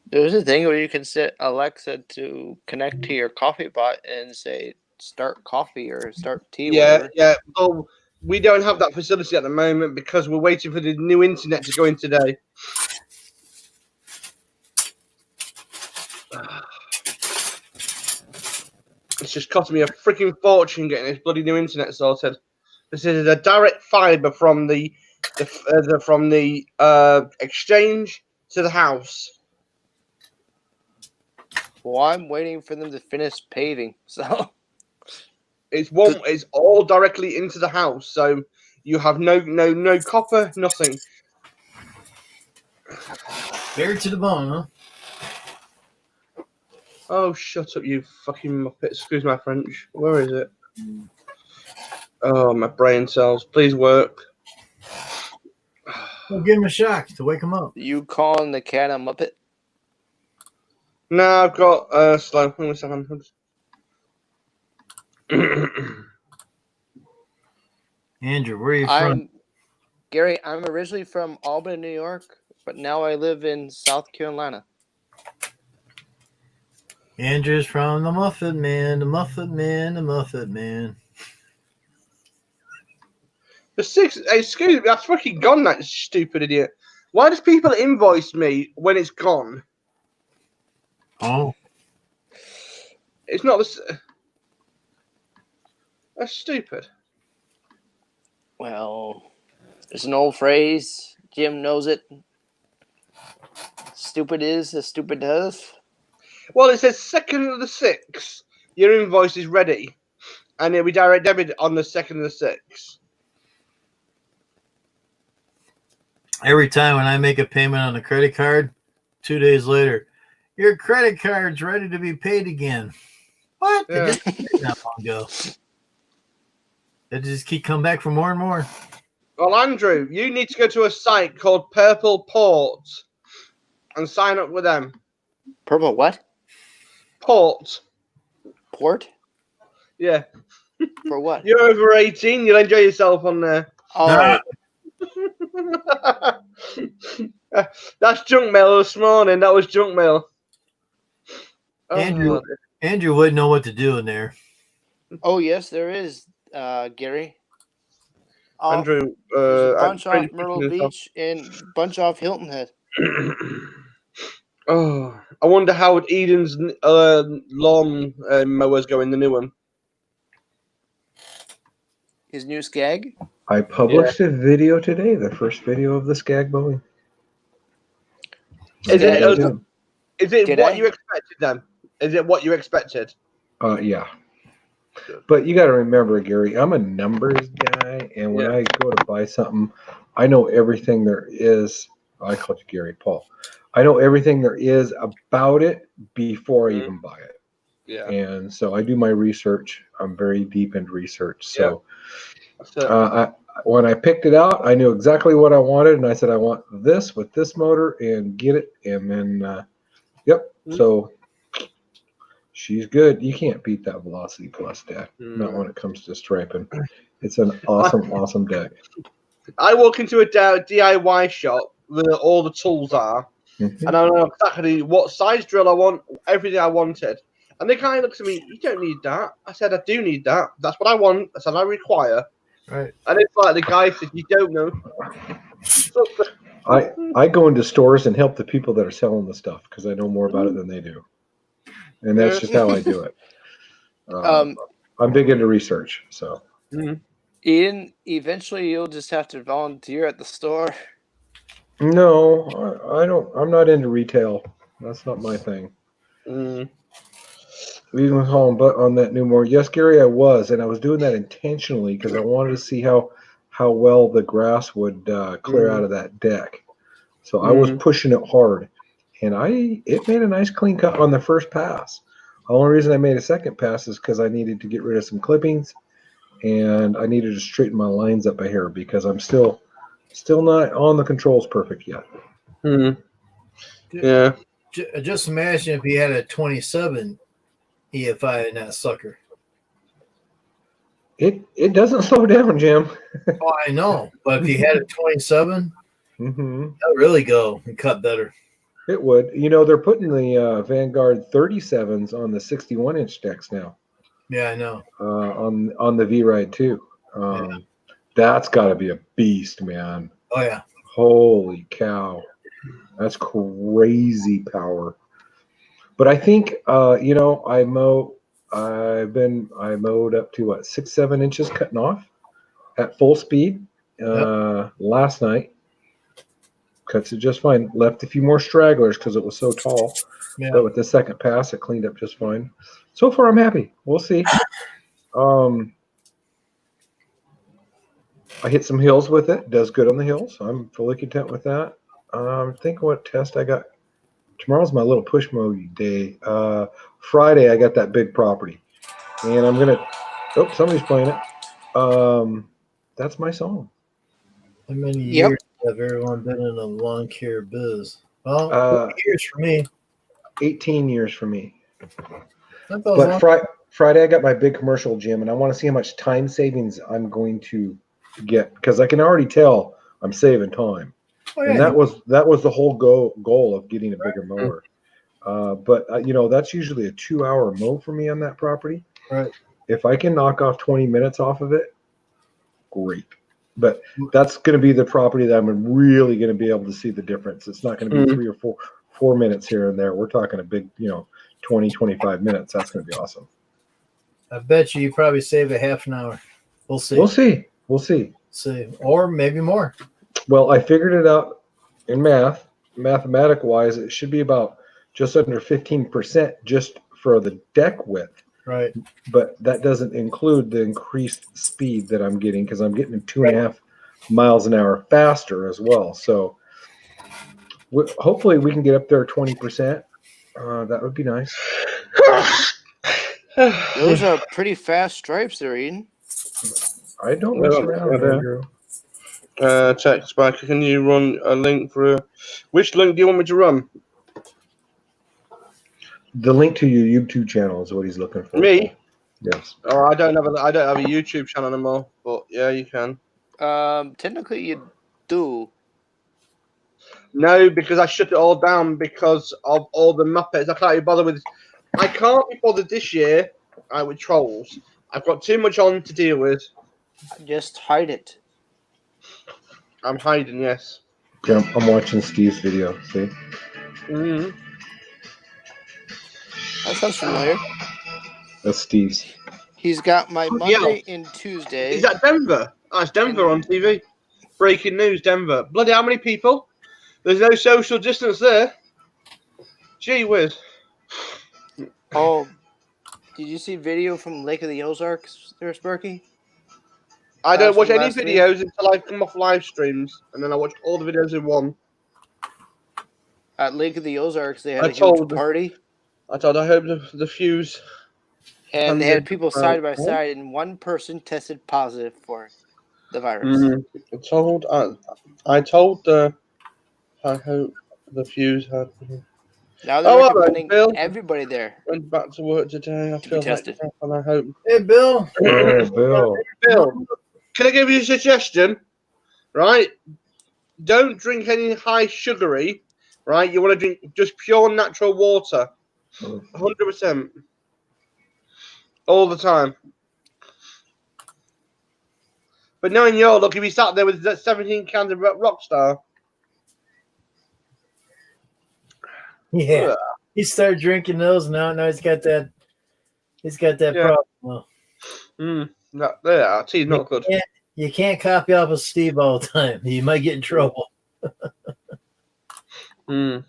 Speaker 6: There's a thing where you can set Alexa to connect to your coffee pot and say start coffee or start tea. Whatever.
Speaker 8: Yeah. Well, we don't have that facility at the moment because we're waiting for the new internet to go in today. It's just cost me a freaking fortune getting this bloody new internet sorted. This is a direct fiber from the exchange to the house.
Speaker 6: Well, I'm waiting for them to finish paving. So
Speaker 8: it's all directly into the house. So You have no copper, nothing.
Speaker 1: Buried to the bone, huh?
Speaker 8: Oh, shut up, you fucking muppet. Excuse my French. Where is it? Oh, my brain cells. Please work.
Speaker 1: Well, give him a shock to wake him up.
Speaker 6: You calling the cat a muppet?
Speaker 8: No, I've got slow. Hang on a second.
Speaker 1: Andrew, where are you from?
Speaker 6: Gary. I'm originally from Albany, New York, but now I live in South Carolina.
Speaker 1: Andrew's from the Muffin Man, the Muffin Man, the Muffin Man.
Speaker 8: The 6. Excuse me, that's fucking gone. That stupid idiot. Why does people invoice me when it's gone?
Speaker 1: Oh,
Speaker 8: It's not the. That's stupid.
Speaker 6: Well, there's an old phrase. Jim knows it. Stupid is as stupid does.
Speaker 8: Well, it says 2nd of the 6th. Your invoice is ready, and it'll be direct debit on the 2nd of the 6th.
Speaker 1: every time when I make a payment on a credit card, 2 days later, your credit card's ready to be paid again. What?
Speaker 8: Yeah.
Speaker 1: They just did it not long ago. They just keep coming back for more and more.
Speaker 8: Well, Andrew, you need to go to a site called Purple Port and sign up with them.
Speaker 6: Purple what?
Speaker 8: Port.
Speaker 6: Port?
Speaker 8: Yeah.
Speaker 6: For what?
Speaker 8: You're over 18. You'll enjoy yourself on there.
Speaker 6: Oh,
Speaker 8: That's junk mail this morning. That was junk mail.
Speaker 1: Andrew wouldn't know what to do in there.
Speaker 6: oh yes, there is, Gary.
Speaker 8: Andrew,
Speaker 6: There's a bunch
Speaker 8: I'm
Speaker 6: off Myrtle Beach and bunch off Hilton Head.
Speaker 8: Oh, I wonder how Eden's lawn mower's going, the new one.
Speaker 6: His new Skag.
Speaker 4: I published a video today, the first video of the Skag mowing.
Speaker 8: Is
Speaker 6: Did
Speaker 8: it
Speaker 6: Did
Speaker 8: what
Speaker 6: I?
Speaker 8: you expected then? Is it what you expected?
Speaker 4: Yeah. But you got to remember, Gary, I'm a numbers guy, and when I go to buy something, I know everything there is. I called you Gary, Paul. I know everything there is about it before I even buy it.
Speaker 8: Yeah.
Speaker 4: And so I do my research. I'm very deep into research. So when I picked it out, I knew exactly what I wanted, and I said, I want this with this motor and get it. And then, so she's good. You can't beat that Velocity Plus deck, not when it comes to striping. It's an awesome deck.
Speaker 8: I walk into a DIY shop where all the tools are, and I know exactly what size drill I want, everything I wanted. And they kind of look at me, you don't need that. I said, I do need that. That's what I want. I said, I require.
Speaker 1: Right.
Speaker 8: And it's like the guy said, you don't know.
Speaker 4: I go into stores and help the people that are selling the stuff because I know more about it than they do. And that's just how I do it. I'm big into research, so.
Speaker 6: Ian, eventually you'll just have to volunteer at the store.
Speaker 4: No, I don't. I'm not into retail. That's not my thing. Leaving home, but on that new mower, yes, Gary, I was, and I was doing that intentionally because I wanted to see how well the grass would clear out of that deck. So I was pushing it hard, and it made a nice clean cut on the first pass. The only reason I made a second pass is because I needed to get rid of some clippings, and I needed to straighten my lines up a hair because I'm still not on the controls perfect yet.
Speaker 8: Yeah.
Speaker 1: Just imagine if he had a 27 EFI in that sucker.
Speaker 4: It doesn't slow down, Jim.
Speaker 1: Oh, I know, but if he had a 27, that would really go and cut better.
Speaker 4: It would. You know, they're putting the Vanguard 37s on the 61-inch decks now.
Speaker 1: Yeah, I know.
Speaker 4: On the V-Ride too. That's got to be a beast, man.
Speaker 1: Oh yeah.
Speaker 4: Holy cow, that's crazy power. But I think I mowed up to 6-7 inches cutting off at full speed last night. Cuts it just fine. Left a few more stragglers because it was so tall. Yeah. But with the second pass, it cleaned up just fine. So far, I'm happy. We'll see. I hit some hills with it. Does good on the hills. I'm fully content with that. Think what test I got. Tomorrow's my little push mode day. Friday I got that big property, and I'm gonna. Oh, somebody's playing it. That's my song.
Speaker 1: How many
Speaker 6: Yep.
Speaker 1: years have everyone been in the lawn care biz? Well,
Speaker 4: Uh,
Speaker 1: 40 years for me.
Speaker 4: 18 years for me.
Speaker 1: That goes
Speaker 4: But
Speaker 1: long.
Speaker 4: Friday I got my big commercial gym, and I want to see how much time savings I'm going to get because I can already tell I'm saving time.
Speaker 1: Oh,
Speaker 4: And
Speaker 1: yeah.
Speaker 4: that was the whole goal of getting a bigger mower. But that's usually a 2-hour mow for me on that property.
Speaker 1: Right.
Speaker 4: If I can knock off 20 minutes off of it, great. But that's going to be the property that I'm really going to be able to see the difference. It's not going to be 3 or 4 minutes here and there. We're talking a big, 20, 25 minutes. That's going to be awesome.
Speaker 1: I bet you probably save a half an hour. We'll see.
Speaker 4: We'll see.
Speaker 1: See, or maybe more.
Speaker 4: Well, I figured it out in mathematic wise, it should be about just under 15% just for the deck width.
Speaker 1: Right.
Speaker 4: But that doesn't include the increased speed that I'm getting because I'm getting 2.5 miles an hour faster as well. So hopefully we can get up there 20%. That would be nice.
Speaker 6: Those are pretty fast stripes there, Eden.
Speaker 4: I don't mess around, Andrew.
Speaker 8: Text back. Can you run a link for which link do you want me to run?
Speaker 4: The link to your YouTube channel is what he's looking for.
Speaker 8: Me?
Speaker 4: Yes.
Speaker 8: Oh, I don't have a YouTube channel anymore. But yeah, you can.
Speaker 6: Technically, you do.
Speaker 8: No, because I shut it all down because of all the Muppets. I can't be bothered with. I can't be bothered this year with trolls. I've got too much on to deal with.
Speaker 6: Just hide it.
Speaker 8: I'm hiding, yes.
Speaker 4: Yeah, I'm watching Steve's video. See?
Speaker 8: Mm-hmm.
Speaker 6: That sounds familiar.
Speaker 4: That's Steve's.
Speaker 6: He's got my Monday and Tuesday.
Speaker 8: Is that Denver? Oh, it's Denver on TV. Breaking news, Denver. Bloody how many people? There's no social distance there. Gee whiz.
Speaker 6: Oh, did you see video from Lake of the Ozarks there, Sparky?
Speaker 8: I don't watch any
Speaker 6: last week?
Speaker 8: videos until I come off live streams, and then I watch all the videos in one.
Speaker 6: At Lake of the Ozarks, they had
Speaker 8: I
Speaker 6: a huge
Speaker 8: told-
Speaker 6: party,
Speaker 8: I hope the fuse.
Speaker 6: and they had people side by side, and one person tested positive for the virus.
Speaker 8: I told I hope the fuse had.
Speaker 6: Now they're
Speaker 8: all right,
Speaker 6: recommending
Speaker 8: Bill.
Speaker 6: everybody there.
Speaker 8: Went back to work today. I
Speaker 6: To be
Speaker 8: feel like
Speaker 6: tested.
Speaker 8: crap, and I hope.
Speaker 1: Hey, Bill.
Speaker 4: Oh, Bill.
Speaker 8: Bill, can I give you a suggestion? Right, don't drink any high sugary. Right, you want to drink just pure natural water, 100%, all the time. But knowing your look, if you sat there with that 17 cans of Rockstar,
Speaker 1: Yeah.
Speaker 8: ugh.
Speaker 1: He started drinking those now. Now he's got that. He's got that
Speaker 8: Yeah.
Speaker 1: problem.
Speaker 8: Tea's not good.
Speaker 1: You can't copy off of Steve all the time. You might get in trouble.
Speaker 8: Mm.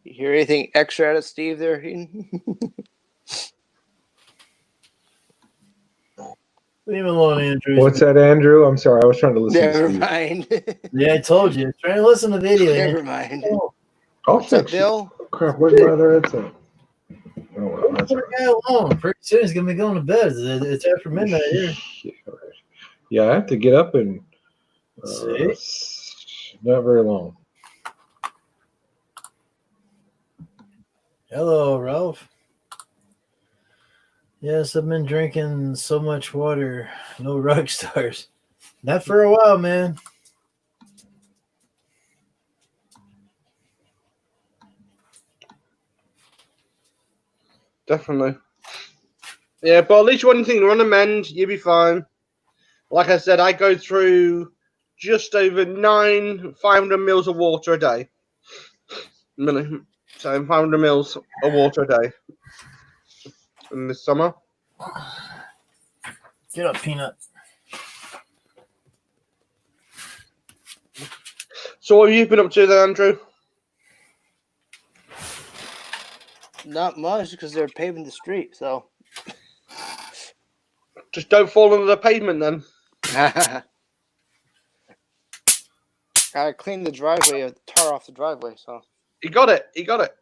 Speaker 6: You hear anything extra out of Steve there?
Speaker 1: Leave him alone, Andrew.
Speaker 4: What's that, Andrew? I'm sorry. I was trying to listen
Speaker 6: Never
Speaker 4: to Steve.
Speaker 6: mind.
Speaker 1: Yeah, I told you. Trying to listen to the video.
Speaker 6: Never mind.
Speaker 4: Oh,
Speaker 6: What's up, Bill?
Speaker 4: Crap, where's my other headset? Oh, well, that's
Speaker 1: Leave the guy alone. Pretty soon he's gonna be going to bed. It's after midnight here.
Speaker 4: Yeah, I have to get up and
Speaker 1: See?
Speaker 4: not very long.
Speaker 1: Hello, Ralph. Yes, I've been drinking so much water. No rock stars. Not for a while, man.
Speaker 8: Definitely. Yeah, but at least one thing, run a mend, you'll be fine. Like I said, I go through just over 500 mils of water a day. So 500 mils of water a day in the summer.
Speaker 1: Get up, Peanut.
Speaker 8: So what have you been up to then, Andrew?
Speaker 6: Not much because they're paving the street. So
Speaker 8: Just don't fall under the pavement then.
Speaker 6: gotta clean the driveway, tar off the driveway. So
Speaker 8: You got it. You got it.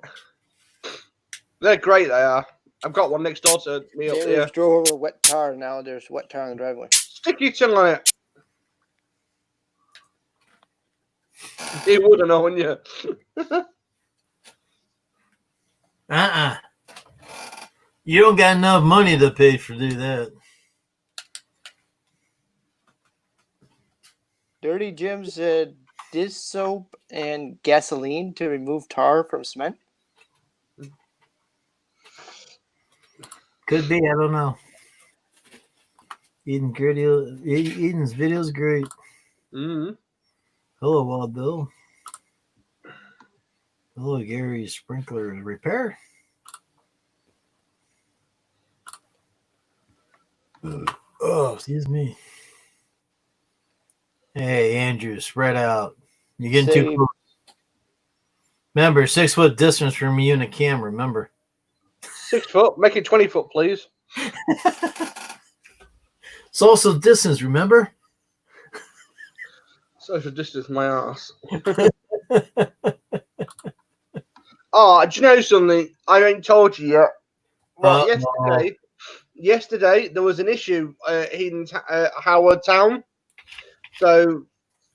Speaker 8: They're great. They are. I've got one next door to me up
Speaker 6: they
Speaker 8: there.
Speaker 6: just drove over wet tar. Now there's wet tar on the driveway.
Speaker 8: Stick your tongue on it. You wouldn't know, wouldn't you?
Speaker 1: You don't got enough money to pay for do that.
Speaker 6: Dirty Jim said dish soap and gasoline to remove tar from cement.
Speaker 1: Could be. I don't know. Eden's video's great.
Speaker 8: Mm-hmm.
Speaker 1: Hello, Wild Bill. Hello, Gary Sprinkler Repair. Oh, excuse me. Hey, Andrew, spread out. You're getting too close. Remember, 6 foot distance from you and the camera. Remember.
Speaker 8: 6 foot. Make it 20 foot, please.
Speaker 1: Social distance. Remember.
Speaker 8: Social distance, my ass. Oh, do you know something? I ain't told you yet. Right, yesterday there was an issue in Howard Town. So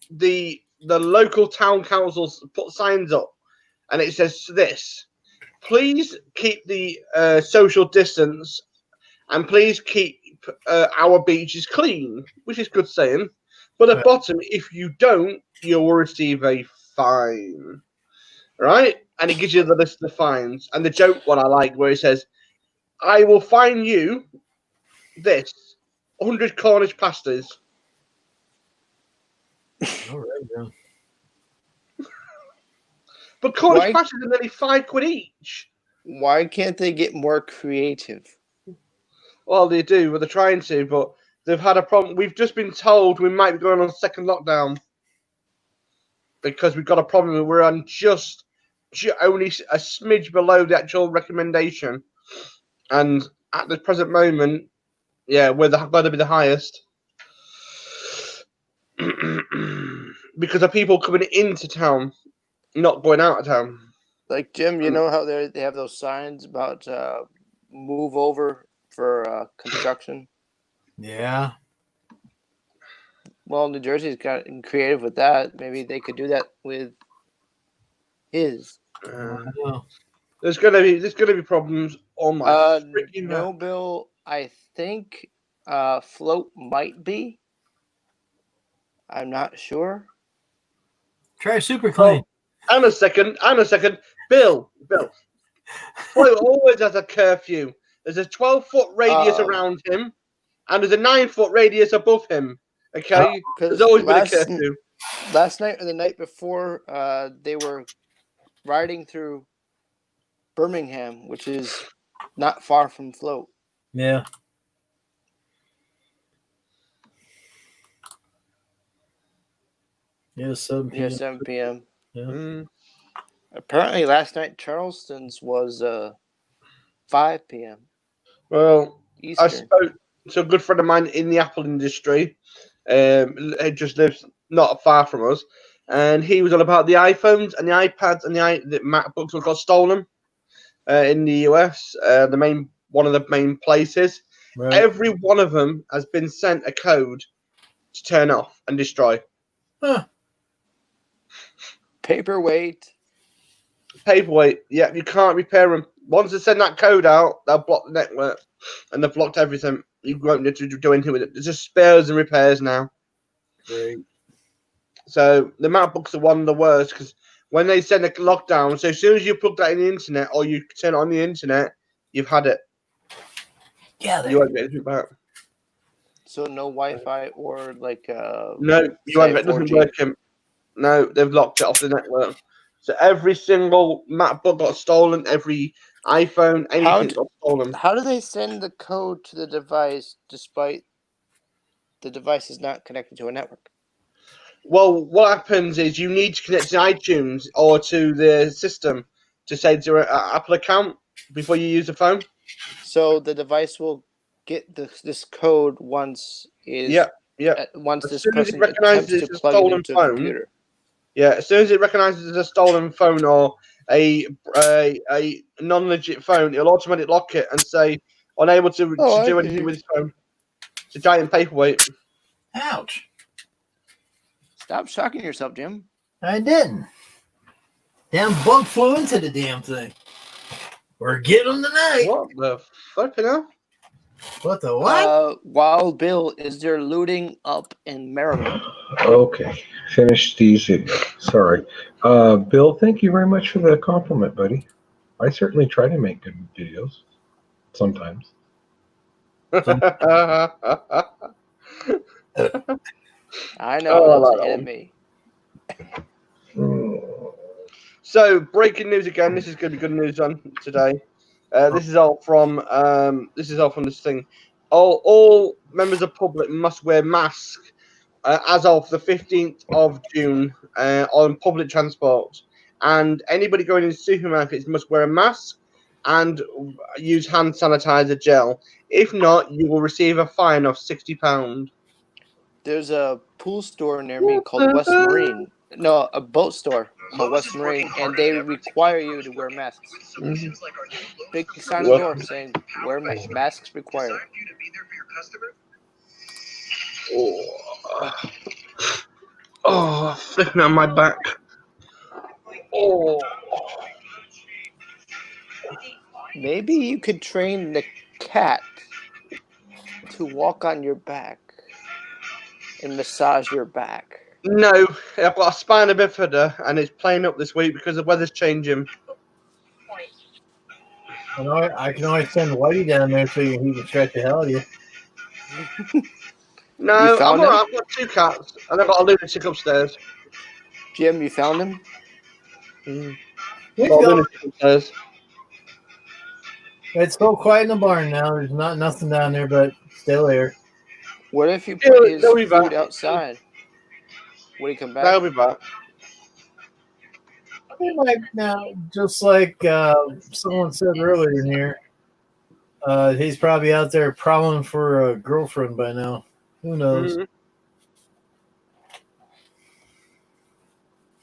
Speaker 8: the local town councils put signs up, and it says this: please keep the social distance, and please keep our beaches clean, which is good saying. But at the bottom, if you don't, you'll receive a fine. Right? And it gives you the list of the fines. And the joke one I like, where it says, I will fine you this 100 Cornish pasties.
Speaker 1: All right, then.
Speaker 8: But Cornish pasties are nearly £5 each.
Speaker 6: Why can't they get more creative?
Speaker 8: Well, they do, but they're trying to, but they've had a problem. We've just been told we might be going on a second lockdown because we've got a problem. We're on just only a smidge below the actual recommendation. And at the present moment, yeah, we're going to be the highest. Because of people coming into town, not going out of town.
Speaker 6: Like, Jim, you know how they have those signs about move over for construction?
Speaker 1: Yeah.
Speaker 6: Well, New Jersey's got creative with that. Maybe they could do that with his.
Speaker 8: There's gonna be problems on my freaking
Speaker 6: no bill. I think float might be. I'm not sure.
Speaker 1: Try super clean.
Speaker 8: Oh, and a second. Bill. Float always has a curfew. There's a 12-foot radius around him, and there's a 9-foot radius above him. Okay, there's always been a curfew.
Speaker 6: Last night or the night before, they were riding through Birmingham, which is not far from Float.
Speaker 1: Yeah. Yeah, 7 p.m.
Speaker 6: Yeah, 7 p.m.
Speaker 1: Yeah.
Speaker 6: Apparently, last night Charleston's was 5 p.m.
Speaker 8: Well,
Speaker 6: Eastern.
Speaker 8: I spoke to a good friend of mine in the Apple industry. He just lives not far from us, and he was on about the iPhones and the iPads and the MacBooks that got stolen in the US. One of the main places.
Speaker 1: Right.
Speaker 8: Every one of them has been sent a code to turn off and destroy.
Speaker 1: Huh.
Speaker 6: Paperweight.
Speaker 8: Yeah, you can't repair them. Once they send that code out, they'll block the network, and they've blocked everything. You won't need to do anything with it. It's just spares and repairs now.
Speaker 1: Great.
Speaker 8: So the MacBooks are one of the worst because when they send a lockdown, so as soon as you plug that in the internet or you turn it on the internet, you've had it.
Speaker 1: Yeah.
Speaker 8: You won't get anything back.
Speaker 6: So no Wi-Fi or like
Speaker 8: no, you won't get nothing working. No, they've locked it off the network. So every single MacBook got stolen, every iPhone, anything got stolen.
Speaker 6: How do they send the code to the device despite the device is not connected to a network?
Speaker 8: Well, what happens is you need to connect to iTunes or to the system to say to an Apple account, before you use the phone.
Speaker 6: So the device will get this code once once
Speaker 8: As
Speaker 6: this
Speaker 8: soon as it
Speaker 6: person
Speaker 8: recognizes
Speaker 6: attempts to
Speaker 8: it's a
Speaker 6: plug it
Speaker 8: stolen
Speaker 6: into a
Speaker 8: phone,
Speaker 6: computer.
Speaker 8: Yeah, as soon as it recognizes it's a stolen phone or a non-legit phone, it'll automatically lock it and say unable to do anything with his phone. It's a giant paperweight.
Speaker 1: Ouch.
Speaker 6: Stop shocking yourself, Jim.
Speaker 1: I didn't. Damn bug flew into the damn thing. We're getting them tonight.
Speaker 8: What the flipping hell?
Speaker 1: What the what?
Speaker 6: Wild Bill, is there looting up in Maryland?
Speaker 4: Okay, finish these. Sorry. Bill, thank you very much for the compliment, buddy. I certainly try to make good videos. Sometimes.
Speaker 6: I know, that's ahead of me.
Speaker 8: So, breaking news again. This is going to be good news on today. This is all from this thing. All members of public must wear masks as of the 15th of June on public transport, and anybody going into supermarkets must wear a mask and use hand sanitizer gel. If not, you will receive a fine of £60.
Speaker 6: There's a pool store near me called West Marine. No, a boat store called West Marine, and they require you to wear masks. Big sign on the door saying wear masks required.
Speaker 8: Oh, flipping on my back. Oh.
Speaker 6: Maybe you could train the cat to walk on your back and massage your back.
Speaker 8: No, I've got a spina bifida and it's playing up this week because the weather's changing.
Speaker 1: I can always send Whitey down there so he can stretch the hell out of you.
Speaker 8: No,
Speaker 6: You found
Speaker 8: I'm
Speaker 6: him?
Speaker 8: alright. I've got 2 cats and I've got a lunatic upstairs.
Speaker 6: Jim, you found him?
Speaker 8: I've got a lunatic upstairs.
Speaker 1: It's so quiet in the barn now. There's nothing down there but still air.
Speaker 6: What if you put his food outside? Would he come back?
Speaker 8: They'll be back.
Speaker 1: Like now, just like someone said earlier in here, he's probably out there prowling for a girlfriend by now. Who knows?
Speaker 8: Mm-hmm.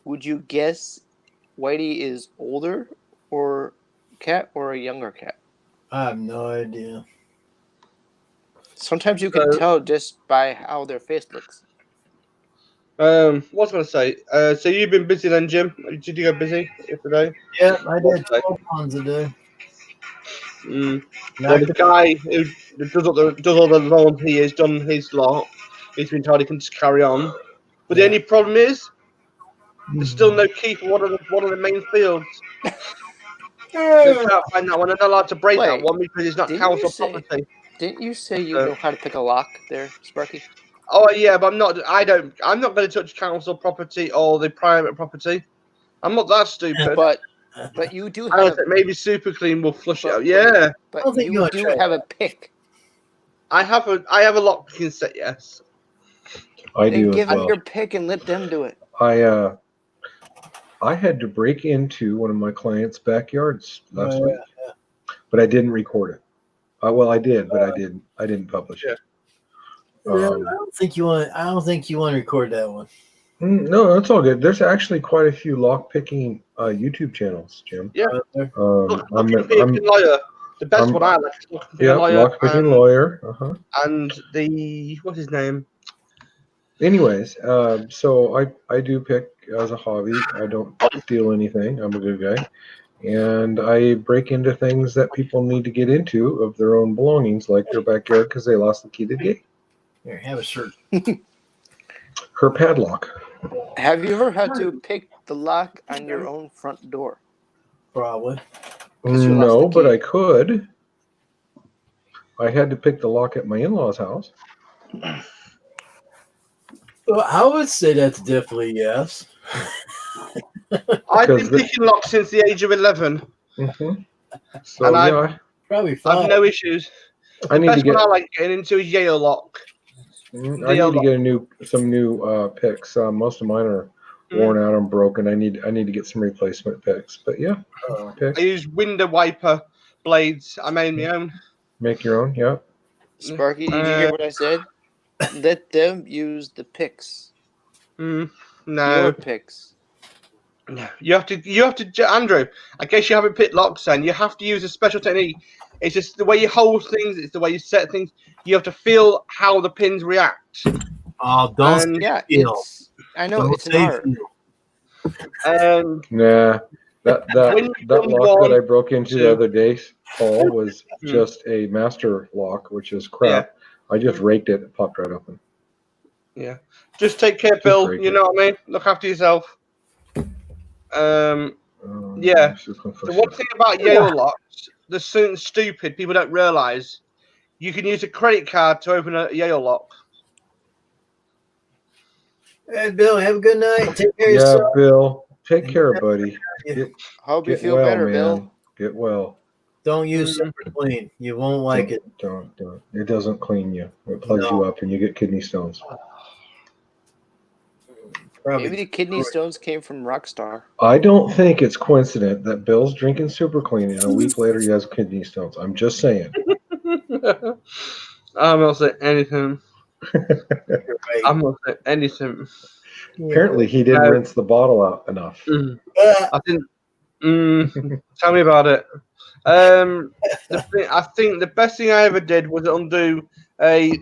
Speaker 6: Would you guess Whitey is older or cat or a younger cat?
Speaker 1: I have no idea.
Speaker 6: Sometimes you can tell just by how their face looks.
Speaker 8: What was I going to say? So you've been busy then, Jim? Did you go busy yesterday?
Speaker 1: Yeah, I did 12 pounds a day.
Speaker 8: Well, the guy who does all the loans, he has done his lot. He's been told he can just carry on. But the only problem is, there's still no key for one of the main fields. They can't find that one. They're not allowed to break that one because it's not council property.
Speaker 6: Didn't you say you know how to pick a lock there, Sparky?
Speaker 8: Oh yeah, but I'm not going to touch council property or the private property. I'm not that stupid.
Speaker 6: But you do have
Speaker 8: maybe Super Clean will flush it out. Yeah.
Speaker 6: But you do have a pick.
Speaker 8: I have a lock picking set, yes.
Speaker 4: I do.
Speaker 6: Give
Speaker 4: as well.
Speaker 6: them your pick and let them do it.
Speaker 4: I had to break into one of my clients' backyards last week, but I didn't record it. Well, I did, but I didn't publish it.
Speaker 1: I don't think you want to record that one.
Speaker 4: No, that's all good. There's actually quite a few lock picking YouTube channels, Jim.
Speaker 8: Yeah.
Speaker 4: I'm
Speaker 8: Lawyer. The best one I like is Lock Picking Lawyer.
Speaker 4: Lock Picking Lawyer.
Speaker 8: And what's his name?
Speaker 4: Anyways, so I do pick as a hobby. I don't steal anything. I'm a good guy. And I break into things that people need to get into of their own belongings, like their backyard, because they lost the key to the gate.
Speaker 1: Here, have a shirt.
Speaker 4: Her padlock.
Speaker 6: Have you ever had to pick the lock on your own front door?
Speaker 1: Probably.
Speaker 4: No, but I could. I had to pick the lock at my in-laws' house.
Speaker 1: Well, I would say that's definitely yes.
Speaker 8: I've been picking locks since the age of 11.
Speaker 4: Mm-hmm. So,
Speaker 8: and
Speaker 1: probably
Speaker 8: I've no issues. The best one I like getting into is Yale lock.
Speaker 4: I need to get some new picks. Most of mine are worn out and broken. I need to get some replacement picks. But yeah,
Speaker 8: I use window wiper blades. I made my own.
Speaker 4: Make your own. Yeah.
Speaker 6: Sparky, did you hear what I said? Let them use the picks.
Speaker 8: No.
Speaker 6: Your picks.
Speaker 8: No, you have to, Andrew. I guess you haven't picked locks, then you have to use a special technique. It's just the way you hold things. It's the way you set things. You have to feel how the pins react.
Speaker 1: Oh, don't
Speaker 8: And-
Speaker 1: say
Speaker 6: Yeah,
Speaker 1: feel.
Speaker 6: it's. I know
Speaker 1: Don't
Speaker 6: it's an
Speaker 1: say
Speaker 6: art.
Speaker 1: feel.
Speaker 8: And
Speaker 4: Nah. That
Speaker 8: When you
Speaker 4: that
Speaker 8: come
Speaker 4: lock that
Speaker 8: on
Speaker 4: I broke into
Speaker 8: to-
Speaker 4: the other day, Paul, was
Speaker 8: Hmm.
Speaker 4: just a master lock, which is crap. I just raked it. It popped right open.
Speaker 8: yeah, just take care,
Speaker 4: Just
Speaker 8: Bill.
Speaker 4: break
Speaker 8: You
Speaker 4: it.
Speaker 8: know what I mean. Look after yourself. Yeah. The one thing about Yale locks, there's something stupid people don't realize. You can use a credit card to open a Yale lock.
Speaker 1: Hey, Bill, have a good night. Take care of
Speaker 4: Yeah,
Speaker 1: yourself.
Speaker 4: Bill. Take care, buddy. Get,
Speaker 6: Hope you
Speaker 4: get
Speaker 6: feel
Speaker 4: well,
Speaker 6: better,
Speaker 4: man.
Speaker 6: Bill.
Speaker 4: Get well.
Speaker 1: Don't use separate clean. You won't like it.
Speaker 4: Don't. It doesn't clean you. It plugs
Speaker 1: No.
Speaker 4: you up, and you get kidney stones.
Speaker 1: Probably
Speaker 6: Maybe the kidney stones came from Rockstar.
Speaker 4: I don't think it's coincident that Bill's drinking super clean, and a week later he has kidney stones. I'm just saying.
Speaker 8: I'm not saying anything.
Speaker 1: right.
Speaker 8: I'm not saying anything.
Speaker 4: Apparently, he didn't
Speaker 8: No.
Speaker 4: rinse the bottle out enough.
Speaker 8: I think. Tell me about it. I think the best thing I ever did was undo a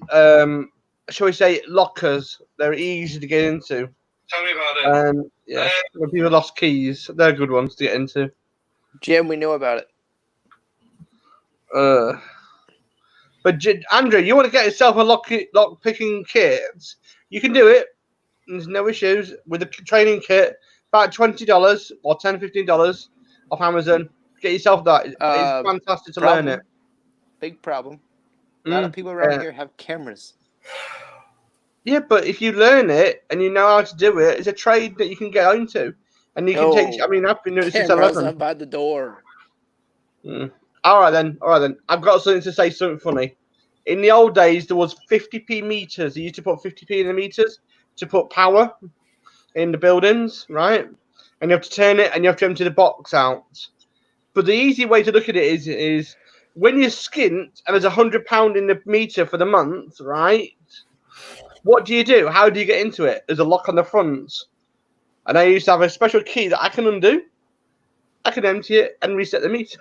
Speaker 8: shall we say lockers. They're easy to get into.
Speaker 5: Tell me about it.
Speaker 8: Yeah, when people lost keys, they're good ones to get into.
Speaker 6: Jim, we know about it.
Speaker 8: But Andrew, you want to get yourself a lock picking kit? You can do it. There's no issues with the training kit. About $20 or $10-15 off Amazon. Get yourself that. It's fantastic to learn it.
Speaker 6: Big problem. A lot of people around here have cameras.
Speaker 8: Yeah, but if you learn it and you know how to do it, it's a trade that you can get into, and you can take. I mean, I've been doing it since
Speaker 6: Cameras
Speaker 8: 11.
Speaker 6: up by the door.
Speaker 8: All right then. I've got something to say. Something funny. In the old days, there was 50p meters. They used to put 50p in the meters to put power in the buildings, right? And you have to turn it, and you have to empty the box out. But the easy way to look at it is when you're skint and there's £100 in the meter for the month, right? What do you do? How do you get into it? There's a lock on the front. And I used to have a special key that I can undo. I can empty it and reset the meter.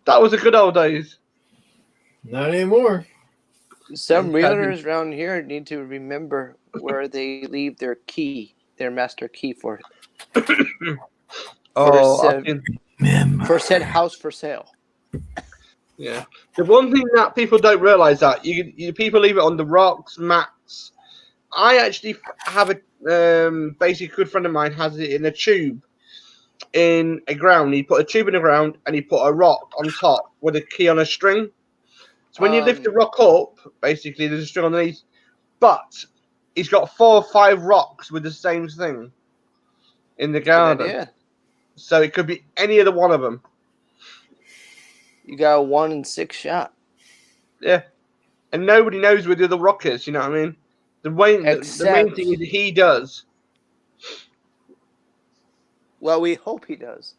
Speaker 8: That was the good old days.
Speaker 1: Not anymore.
Speaker 6: Some realtors around here need to remember where they leave their key, their master key for it. For said house for sale.
Speaker 8: Yeah. The one thing that people don't realize that you people leave it on the rocks, mats. I actually have a basically a good friend of mine has it in a tube in a ground. He put a tube in the ground and he put a rock on top with a key on a string. So when you lift the rock up, basically there's a string underneath. But he's got 4 or 5 rocks with the same thing in the garden.
Speaker 6: Yeah.
Speaker 8: So it could be any other one of them.
Speaker 6: You got a 1 in 6 shot.
Speaker 8: Yeah. And nobody knows where the other rock is, you know what I mean? The main thing is he does.
Speaker 6: Well, we hope he does.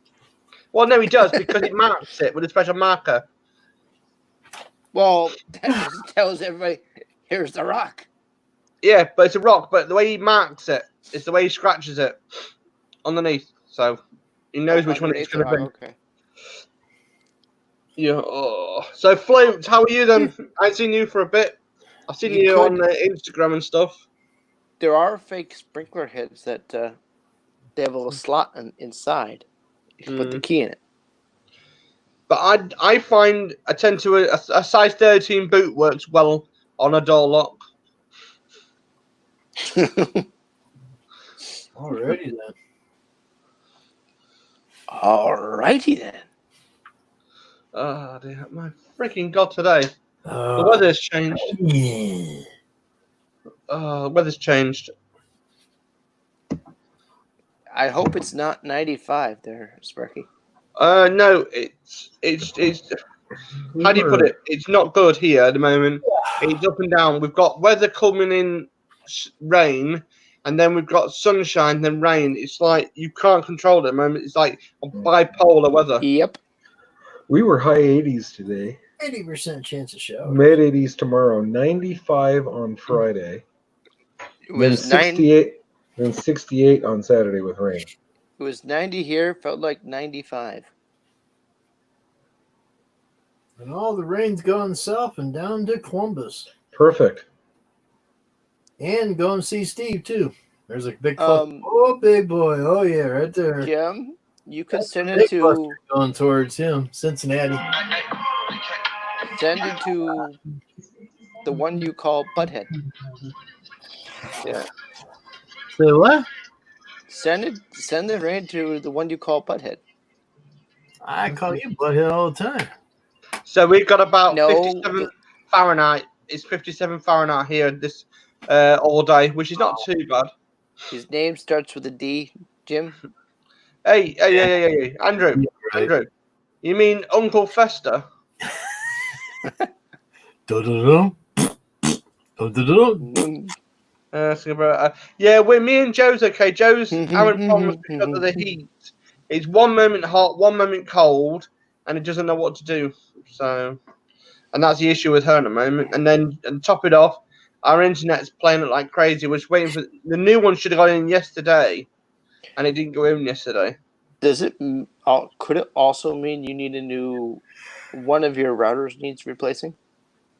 Speaker 8: Well, no, he does because he marks it with a special marker.
Speaker 6: Well, that just tells everybody, here's the rock.
Speaker 8: Yeah, but it's a rock. But the way he marks it, it's the way he scratches it underneath. So he knows which one it's going to be.
Speaker 6: Okay.
Speaker 8: Yeah. Oh. So, Float, how are you then? I ain't seen you for a bit. I've seen you on Instagram and stuff.
Speaker 6: There are fake sprinkler heads that they have a little slot inside. You can put the key in it.
Speaker 8: But I find I tend to a size 13 boot works well on a door lock.
Speaker 1: Alrighty then.
Speaker 6: Alrighty then.
Speaker 8: Oh, dear, my freaking God, today. The weather's changed.
Speaker 1: Yeah.
Speaker 8: The weather's changed.
Speaker 6: I hope it's not 95 there, Sparky.
Speaker 8: No, it's how do you put it? It's not good here at the moment. It's up and down. We've got weather coming in rain, and then we've got sunshine, then rain. It's like you can't control it at the moment. It's like a bipolar weather.
Speaker 6: Yep.
Speaker 4: We were high 80s today.
Speaker 1: 80% chance of shower.
Speaker 4: Mid 80s tomorrow. 95 on Friday.
Speaker 6: It
Speaker 4: Then
Speaker 6: was
Speaker 4: 68. Then 68 on Saturday with rain.
Speaker 6: It was 90 here. Felt like 95.
Speaker 1: And all the rain's gone south and down to Columbus.
Speaker 4: Perfect.
Speaker 1: And go and see Steve, too. There's a big big boy. Oh, yeah, right there.
Speaker 6: Jim, you could send
Speaker 1: Big
Speaker 6: it to
Speaker 1: cluster going towards him, Cincinnati.
Speaker 6: send it to the one you call Butthead.
Speaker 8: Yeah.
Speaker 1: Say what?
Speaker 6: Send the rain to the one you call Butthead.
Speaker 1: I call you butthead all the time.
Speaker 8: So we've got about
Speaker 6: No,
Speaker 8: 57 Fahrenheit. It's 57 Fahrenheit here this all day, which is not too bad.
Speaker 6: His name starts with a D, Jim.
Speaker 8: Hey, Andrew,
Speaker 1: Right.
Speaker 8: Andrew, you mean Uncle Fester?
Speaker 1: Do-do-do. Do-do-do.
Speaker 8: Yeah, me and Joe's okay. Joe's having problems because of the heat. It's 1 moment hot, 1 moment cold, and it doesn't know what to do. So, and that's the issue with her at the moment. And then, and top it off, our internet's playing it like crazy. We're waiting for the new one. Should have gone in yesterday, and it didn't go in yesterday.
Speaker 6: Does it? Could it also mean you need a new? One of your routers needs replacing.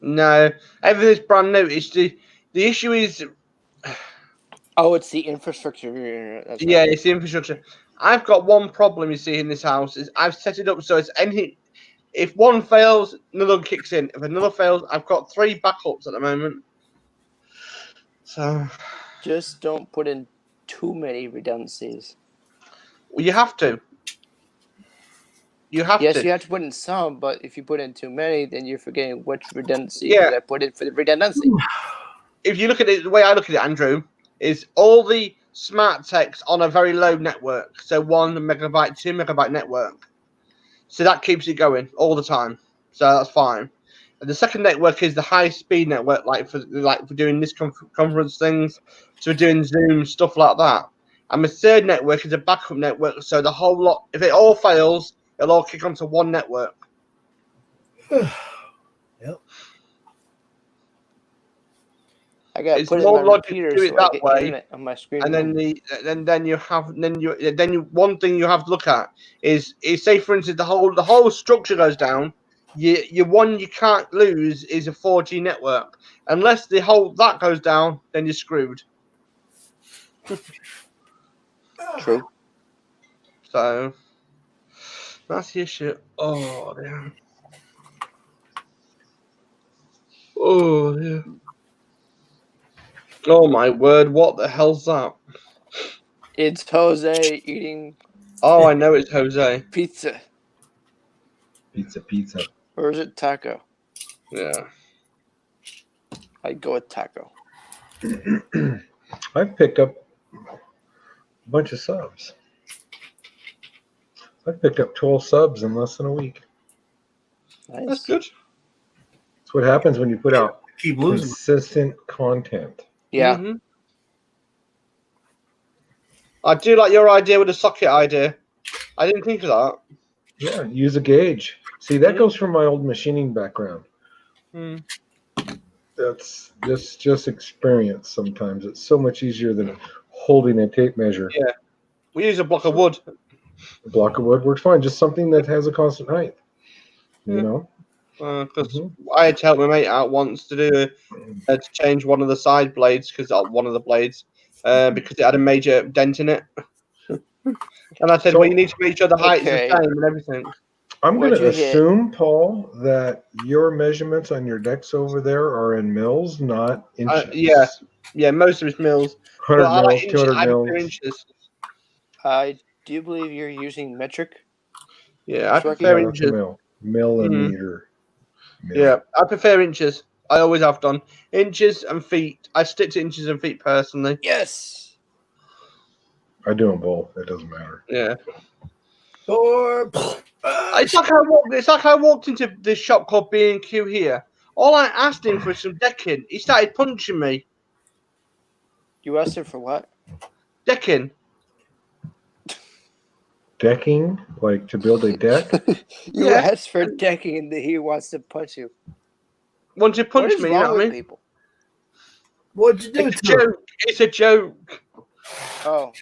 Speaker 8: No, everything's brand new. It's the issue is.
Speaker 6: Oh, it's the infrastructure of your internet. That's
Speaker 8: Yeah,
Speaker 6: right.
Speaker 8: it's the infrastructure. I've got one problem, you see, in this house is I've set it up so it's anything. If one fails, another one kicks in. If another fails, I've got 3 backups at the moment. So
Speaker 6: Just don't put in too many redundancies.
Speaker 8: well, you have to. You have
Speaker 6: Yes,
Speaker 8: to.
Speaker 6: you have to put in some, but if you put in too many, then you're forgetting which redundancy
Speaker 8: Yeah.
Speaker 6: did I put in for the redundancy.
Speaker 8: If you look at it, the way I look at it, Andrew, is all the smart techs on a very low network. So 1 megabyte, 2 megabyte network. So that keeps it going all the time. So that's fine. And the second network is the high speed network, like for doing this conference things. So we're doing Zoom stuff like that. And the third network is a backup network. So the whole lot, if it all fails, it'll all kick onto one network.
Speaker 1: Yep.
Speaker 6: I got to
Speaker 8: It's
Speaker 6: put it in
Speaker 8: more
Speaker 6: my
Speaker 8: logic to
Speaker 6: repeater
Speaker 8: do it
Speaker 6: so I
Speaker 8: that
Speaker 6: get
Speaker 8: way,
Speaker 6: internet on my screen.
Speaker 8: And then one thing you have to look at is say for instance the whole structure goes down. Your one you can't lose is a 4G network. Unless that goes down, then you're screwed.
Speaker 6: True.
Speaker 8: So that's the issue. Oh dear. Oh dear. Oh my word! What the hell's that?
Speaker 6: It's Jose eating
Speaker 8: Oh, I know it's Jose.
Speaker 6: pizza.
Speaker 4: Pizza.
Speaker 6: Or is it taco?
Speaker 8: Yeah.
Speaker 6: I'd go with taco.
Speaker 4: I've picked up a bunch of subs. I've picked up 12 subs in less than a week.
Speaker 6: Nice.
Speaker 8: That's good.
Speaker 4: That's what happens when you put out
Speaker 1: Keep losing.
Speaker 4: consistent content.
Speaker 6: Yeah.
Speaker 8: Mm-hmm. I do like your idea with the socket idea. I didn't think of that.
Speaker 4: Yeah, use a gauge. See, that goes from my old machining background.
Speaker 8: Mm.
Speaker 4: That's just experience sometimes. It's so much easier than holding a tape measure.
Speaker 8: Yeah. We use a block of wood.
Speaker 4: A block of wood works fine. Just something that has a constant height. You
Speaker 8: Yeah.
Speaker 4: know?
Speaker 8: Because I had to help my mate out once to do to change one of the side blades because it had a major dent in it. And I said,
Speaker 4: So-
Speaker 8: well, you need to make sure the height's
Speaker 6: Okay.
Speaker 8: the same and everything.
Speaker 4: I'm going
Speaker 6: What'd
Speaker 4: to
Speaker 6: you hit?
Speaker 4: assume, Paul, that your measurements on your decks over there are in mils, not inches.
Speaker 8: Yeah. Yeah, most of it's mils.
Speaker 4: 100
Speaker 8: But I
Speaker 4: mils,
Speaker 8: like inches.
Speaker 4: 200
Speaker 8: I prefer
Speaker 4: mils.
Speaker 8: inches.
Speaker 6: I do believe you're using metric.
Speaker 8: Yeah, I
Speaker 6: Sparky?
Speaker 8: prefer
Speaker 4: Yeah, that's a
Speaker 8: inches.
Speaker 4: mil. Millimeter. Mil.
Speaker 8: Yeah, I prefer inches. I always have done. Inches and feet. I stick to inches and feet personally.
Speaker 6: Yes.
Speaker 4: I do them both. It doesn't matter.
Speaker 8: Yeah.
Speaker 1: Or
Speaker 8: It's like I walked into this shop called B&Q here. All I asked him for some decking. He started punching me.
Speaker 6: You asked her for what?
Speaker 8: Decking.
Speaker 4: Decking, like to build a deck.
Speaker 6: You
Speaker 8: Yeah.
Speaker 6: asked for decking and he wants to punch you.
Speaker 8: Once you
Speaker 6: What
Speaker 8: punch
Speaker 6: is
Speaker 8: me, you know
Speaker 6: wrong
Speaker 8: what I
Speaker 6: with
Speaker 8: mean?
Speaker 6: people?
Speaker 1: What'd you do
Speaker 8: It's a
Speaker 1: to him?
Speaker 8: joke. It's a joke.
Speaker 6: Oh.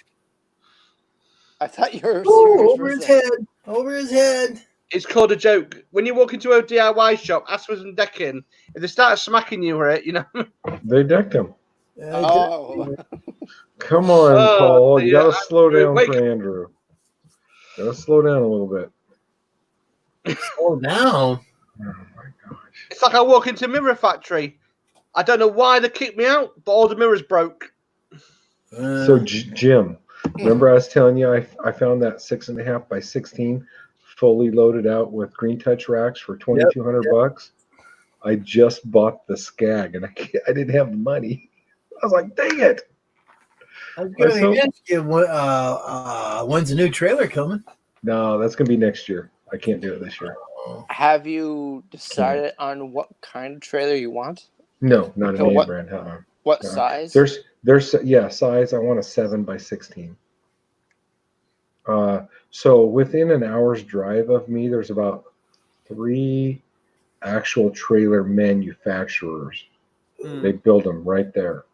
Speaker 6: I thought you were
Speaker 1: Ooh,
Speaker 6: serious
Speaker 1: over
Speaker 6: for a
Speaker 1: his
Speaker 6: second.
Speaker 1: head. Over his head.
Speaker 8: It's called a joke. When you walk into a DIY shop, ask for some decking. If they start smacking you with it, you know.
Speaker 4: They decked him.
Speaker 6: Oh.
Speaker 4: Come on,
Speaker 8: Oh,
Speaker 4: Paul. You
Speaker 8: yeah,
Speaker 4: gotta slow
Speaker 8: Andrew,
Speaker 4: down
Speaker 8: wake
Speaker 4: for Andrew. Gotta slow down a little bit.
Speaker 1: Slow down.
Speaker 4: Oh my gosh.
Speaker 8: It's like I walk into a mirror factory. I don't know why they kicked me out, but all the mirrors broke.
Speaker 4: So Jim, remember I was telling you I found that 6.5 by 16 fully loaded out with green touch racks for $2,200. I just bought the Skag and I didn't have the money. I was like, dang it.
Speaker 1: I was going
Speaker 4: So-
Speaker 1: to ask you when's the new trailer coming?
Speaker 4: No, that's gonna be next year. I can't do it this year.
Speaker 6: Have you decided on what kind of trailer you want?
Speaker 4: No, not a
Speaker 6: So
Speaker 4: name
Speaker 6: what-
Speaker 4: brand.
Speaker 6: What
Speaker 4: Uh-uh.
Speaker 6: size?
Speaker 4: There's size. I want a 7 by 16. So within an hour's drive of me, there's about 3 actual trailer manufacturers. They build them right there,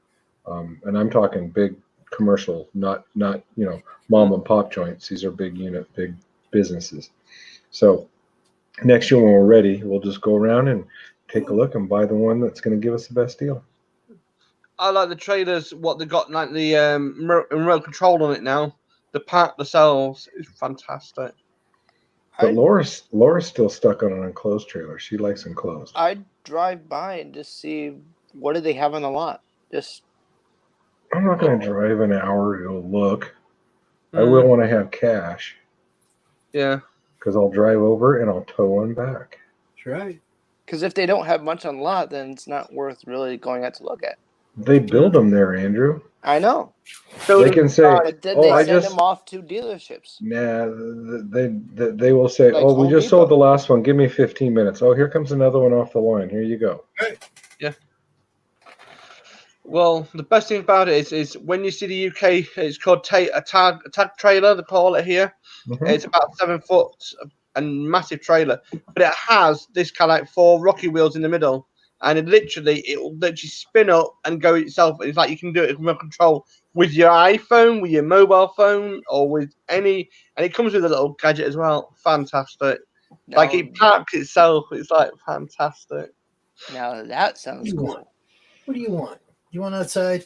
Speaker 4: and I'm talking big commercial, not mom and pop joints. These are big big businesses. So next year when we're ready, we'll just go around and take a look and buy the one that's going to give us the best deal.
Speaker 8: I like the trailers, what they got, like the remote control on it now. The part themselves is fantastic.
Speaker 4: But Laura's still stuck on an enclosed trailer. She likes enclosed.
Speaker 6: I'd drive by and just see what do they have on the lot. Just
Speaker 4: I'm not going to drive an hour to go look. I will when I have cash.
Speaker 8: Yeah.
Speaker 4: Because I'll drive over and I'll tow one back.
Speaker 1: That's right.
Speaker 6: because if they don't have much on the lot, then it's not worth really going out to look at.
Speaker 4: They build them there, Andrew.
Speaker 6: I know.
Speaker 4: They can say,
Speaker 6: But then they
Speaker 4: I
Speaker 6: send
Speaker 4: just...
Speaker 6: them off to dealerships.
Speaker 4: Nah, they will say,
Speaker 6: Like
Speaker 4: oh, we
Speaker 6: Home
Speaker 4: just
Speaker 6: Depot.
Speaker 4: sold the last one. Give me 15 minutes. Oh, here comes another one off the line. Here you go.
Speaker 8: Yeah. Well, the best thing about it is when you see the UK, it's called a tag trailer, they call it here.
Speaker 4: Mhm.
Speaker 8: It's about 7 foot and massive trailer, but it has this kind of like 4 rocky wheels in the middle, and it will literally spin up and go itself. It's like you can do it with remote control with your iPhone, with your mobile phone, or with any, and it comes with a little gadget as well. Fantastic. Like it parks itself. It's like fantastic.
Speaker 6: Now that sounds cool.
Speaker 1: What do you want? You want outside?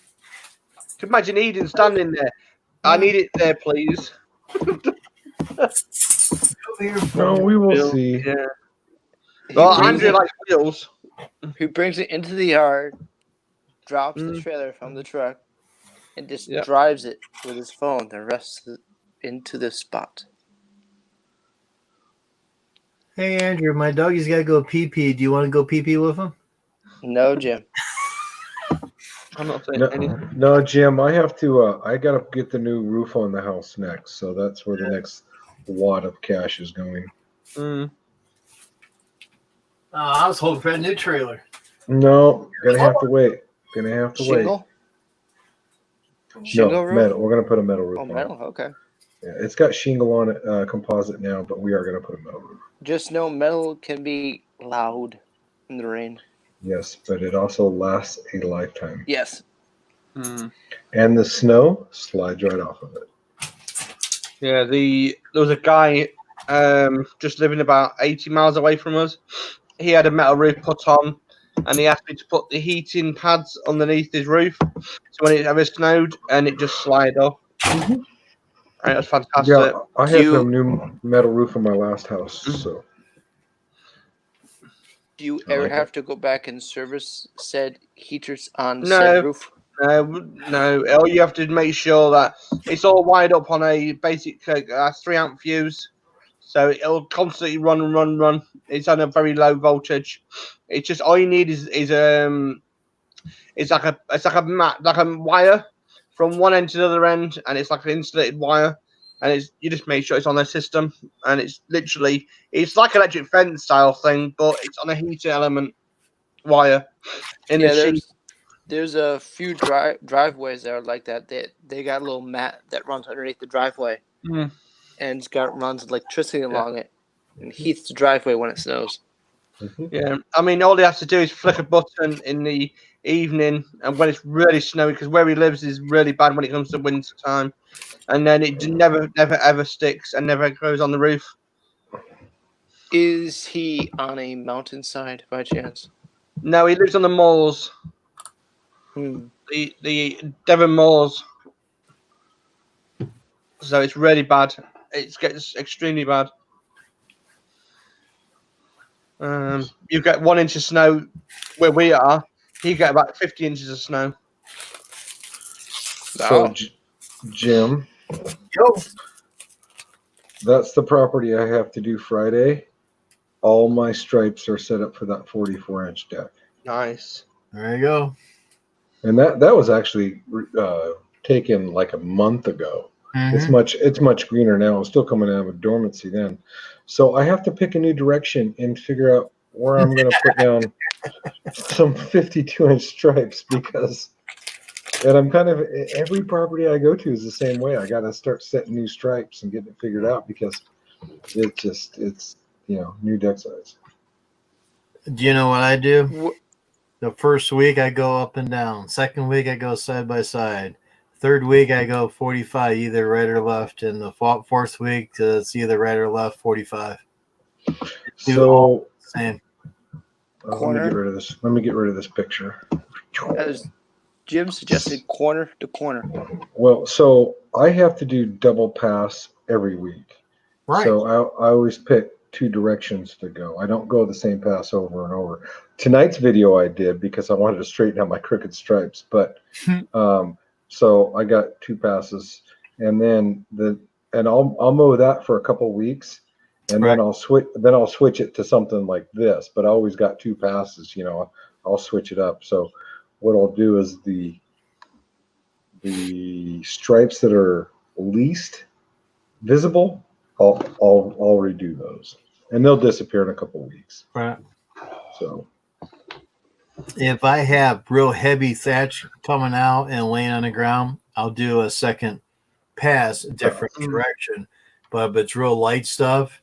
Speaker 8: Can you imagine Eden standing there? I need it there, please.
Speaker 1: Over here.
Speaker 4: No, we will
Speaker 8: Wheels,
Speaker 4: see.
Speaker 8: Yeah.
Speaker 6: He
Speaker 8: Well,
Speaker 6: brings
Speaker 8: Andrew
Speaker 6: it-
Speaker 8: likes wheels.
Speaker 6: He brings it into the yard, drops the
Speaker 8: Mm.
Speaker 6: trailer from the truck, and just
Speaker 8: Yep.
Speaker 6: drives it with his phone the rest into the spot.
Speaker 1: Hey, Andrew, my doggy's got to go pee-pee. Do you want to go pee-pee with him?
Speaker 6: No, Jim.
Speaker 8: I'm not saying anything.
Speaker 4: No, Jim, I have to. I got to get the new roof on the house next. So that's where the next wad of cash is going.
Speaker 8: Mm.
Speaker 1: I was hoping for a new trailer.
Speaker 4: No, gonna have to wait. Gonna have to
Speaker 6: Shingle?
Speaker 4: wait.
Speaker 6: Shingle
Speaker 4: No,
Speaker 6: roof?
Speaker 4: metal. We're gonna put a metal roof
Speaker 6: Oh,
Speaker 4: on
Speaker 6: metal?
Speaker 4: it.
Speaker 6: Okay.
Speaker 4: Yeah, it's got shingle on it, composite now, but we are gonna put a metal roof.
Speaker 6: Just know metal can be loud in the rain.
Speaker 4: Yes, but it also lasts a lifetime.
Speaker 6: Yes.
Speaker 8: Mm.
Speaker 4: And the snow slides right off of it.
Speaker 8: Yeah, there was a guy just living about 80 miles away from us. He had a metal roof put on, and he asked me to put the heating pads underneath his roof, so when it ever snowed, and it just slide off. And it was fantastic.
Speaker 4: Yeah, I had
Speaker 6: You-
Speaker 4: a new metal roof in my last house, so
Speaker 6: Do you
Speaker 4: I
Speaker 6: ever
Speaker 4: like
Speaker 6: have to go back and service said heaters on
Speaker 8: No.
Speaker 6: said roof?
Speaker 8: No, all you have to make sure that it's all wired up on a basic 3-amp fuse, so it'll constantly run and run and run. It's on a very low voltage. It's just all you need is it's like a wire from one end to the other end, and it's like an insulated wire, and you just make sure it's on their system, and it's like an electric fence style thing, but it's on a heater element wire in the sheet.
Speaker 6: There's a few driveways that are like that. They got a little mat that runs underneath the driveway,
Speaker 8: Mm.
Speaker 6: and it's got runs electricity along it, and heats the driveway when it snows.
Speaker 8: Yeah, I mean, all he has to do is flick a button in the evening, and when it's really snowy, because where he lives is really bad when it comes to winter time, and then it never ever sticks and never goes on the roof.
Speaker 6: Is he on a mountainside by chance?
Speaker 8: No, he lives on the moors,
Speaker 6: Hmm.
Speaker 8: the Devon moors, so it's really bad. It gets extremely bad. You get 1 inch of snow where we are. He get about 50 inches of snow.
Speaker 4: So,
Speaker 6: Oh.
Speaker 4: Jim,
Speaker 1: Yo.
Speaker 4: that's the property I have to do Friday. All my stripes are set up for that 44-inch deck.
Speaker 8: Nice.
Speaker 1: There you go.
Speaker 4: And that was actually taken like a month ago.
Speaker 1: Mhm.
Speaker 4: It's much greener now. It's still coming out of dormancy then. So I have to pick a new direction and figure out where I'm going to put down some 52-inch stripes because, and I'm kind of, every property I go to is the same way. I got to start setting new stripes and getting it figured out because it's new deck size.
Speaker 1: Do you know what I do?
Speaker 6: Wh-
Speaker 1: The first week I go up and down. Second week I go side by side. Third week I go 45, either right or left. And the fourth week it's either right or left, 45. Do all
Speaker 4: So
Speaker 1: the same.
Speaker 4: let me get rid of this. Let me get rid of this picture.
Speaker 6: As Jim suggested, corner to corner.
Speaker 4: Well, so I have to do double pass every week.
Speaker 1: Right.
Speaker 4: So I always pick two directions to go. I don't go the same pass over and over. Tonight's video I did because I wanted to straighten out my crooked stripes, but so I got two passes, and then I'll mow that for a couple weeks, and
Speaker 1: Right.
Speaker 4: then I'll switch it to something like this. But I always got two passes. I'll switch it up. So what I'll do is the stripes that are least visible, I'll redo those, and they'll disappear in a couple weeks.
Speaker 1: Right.
Speaker 4: So
Speaker 1: If I have real heavy thatch coming out and laying on the ground, I'll do a second pass, a different direction. But if it's real light stuff,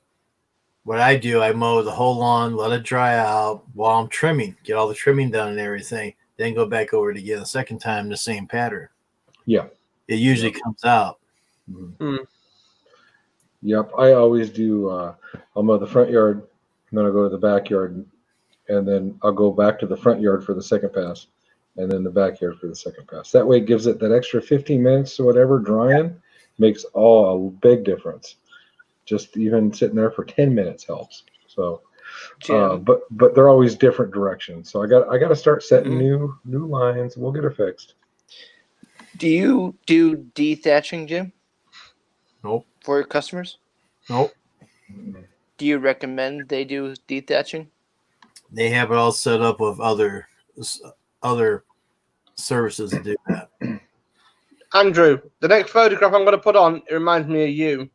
Speaker 1: what I do, I mow the whole lawn, let it dry out while I'm trimming, get all the trimming done and everything, then go back over it again the second time, the same pattern.
Speaker 4: yeah,
Speaker 1: It usually comes out.
Speaker 4: Yep, I always do. I'll mow the front yard, and then I'll go to the backyard, and then I'll go back to the front yard for the second pass, and then the backyard for the second pass. That way, it gives it that extra 15 minutes or whatever drying. Makes all a big difference. Just even sitting there for 10 minutes helps. So, but they're always different directions. So I got to start setting new lines. We'll get it fixed.
Speaker 6: Do you do dethatching, Jim?
Speaker 1: Nope.
Speaker 6: For your customers?
Speaker 1: Nope.
Speaker 6: Do you recommend they do dethatching?
Speaker 1: They have it all set up with other services to do that.
Speaker 8: Andrew, the next photograph I'm going to put on, it reminds me of you.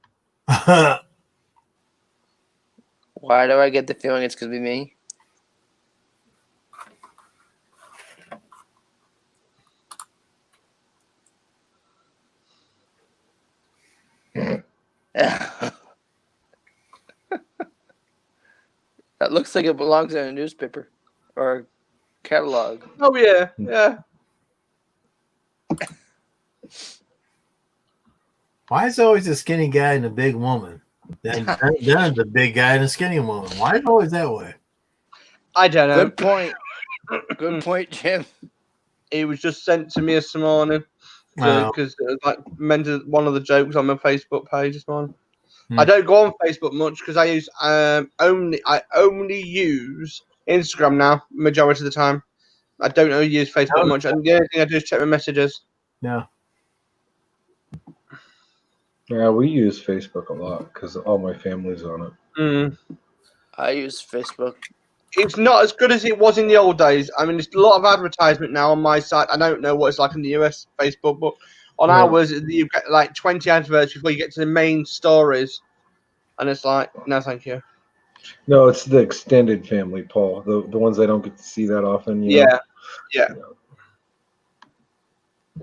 Speaker 6: Why do I get the feeling it's going to be me? That looks like it belongs in a newspaper or a catalog.
Speaker 8: Oh yeah, yeah.
Speaker 1: Why is it always a skinny guy and a big woman? Then the big guy and a skinny woman. Why is it always that way?
Speaker 8: I don't know.
Speaker 6: Good point. Good point, Jim.
Speaker 8: It was just sent to me this morning because it was like meant to one of the jokes on my Facebook page this morning. I don't go on Facebook much because I use I only use Instagram now majority of the time. I don't really use Facebook much, and the only thing I do is check my messages.
Speaker 1: Yeah.
Speaker 4: Yeah, we use Facebook a lot because all my family's on it.
Speaker 6: I use Facebook.
Speaker 8: It's not as good as it was in the old days. I mean, there's a lot of advertisement now on my site. I don't know what it's like in the US Facebook, but on ours, you get like 20 adverts before you get to the main stories. And it's like, no, thank you.
Speaker 4: No, it's the extended family, Paul. The ones I don't get to see that often. You know?
Speaker 8: Yeah.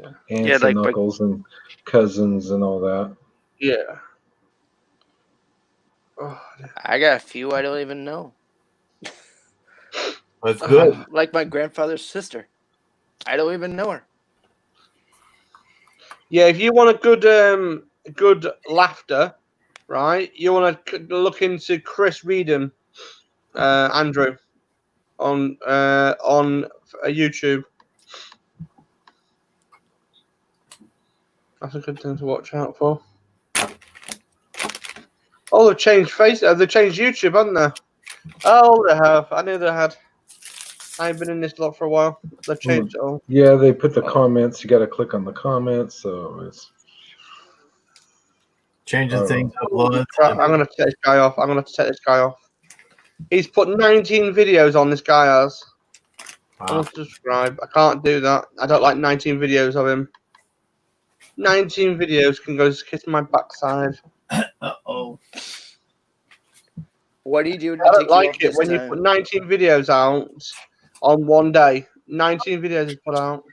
Speaker 4: aunts
Speaker 6: Yeah, like
Speaker 4: and
Speaker 6: my-
Speaker 4: uncles and cousins and all that.
Speaker 8: Yeah. Oh,
Speaker 6: I got a few I don't even know.
Speaker 1: That's good.
Speaker 6: Like my grandfather's sister. I don't even know her.
Speaker 8: yeah, if you want a good laughter, right? You want to look into Chris Reedham, Andrew, on YouTube. That's a good thing to watch out for. Oh, they've changed they've changed YouTube, haven't they? Oh, they have. I knew they had. I ain't been in this lot for a while. They've changed it all.
Speaker 4: Yeah, they put the
Speaker 8: Oh.
Speaker 4: comments. You got to click on the comments, so it's
Speaker 1: Changing things up. Loads.
Speaker 8: I'm gonna take this guy off. I'm gonna take this guy off. He's put 19 videos on. This guy has.
Speaker 1: Wow.
Speaker 8: Unsubscribe. I can't do that. I don't like 19 videos of him. 19 videos can go kiss my backside.
Speaker 1: Uh-oh.
Speaker 6: What do you do to
Speaker 8: I don't
Speaker 6: take you off
Speaker 8: like it
Speaker 6: this
Speaker 8: when you
Speaker 6: time?
Speaker 8: put 19 videos out on one day. 19 videos is put out.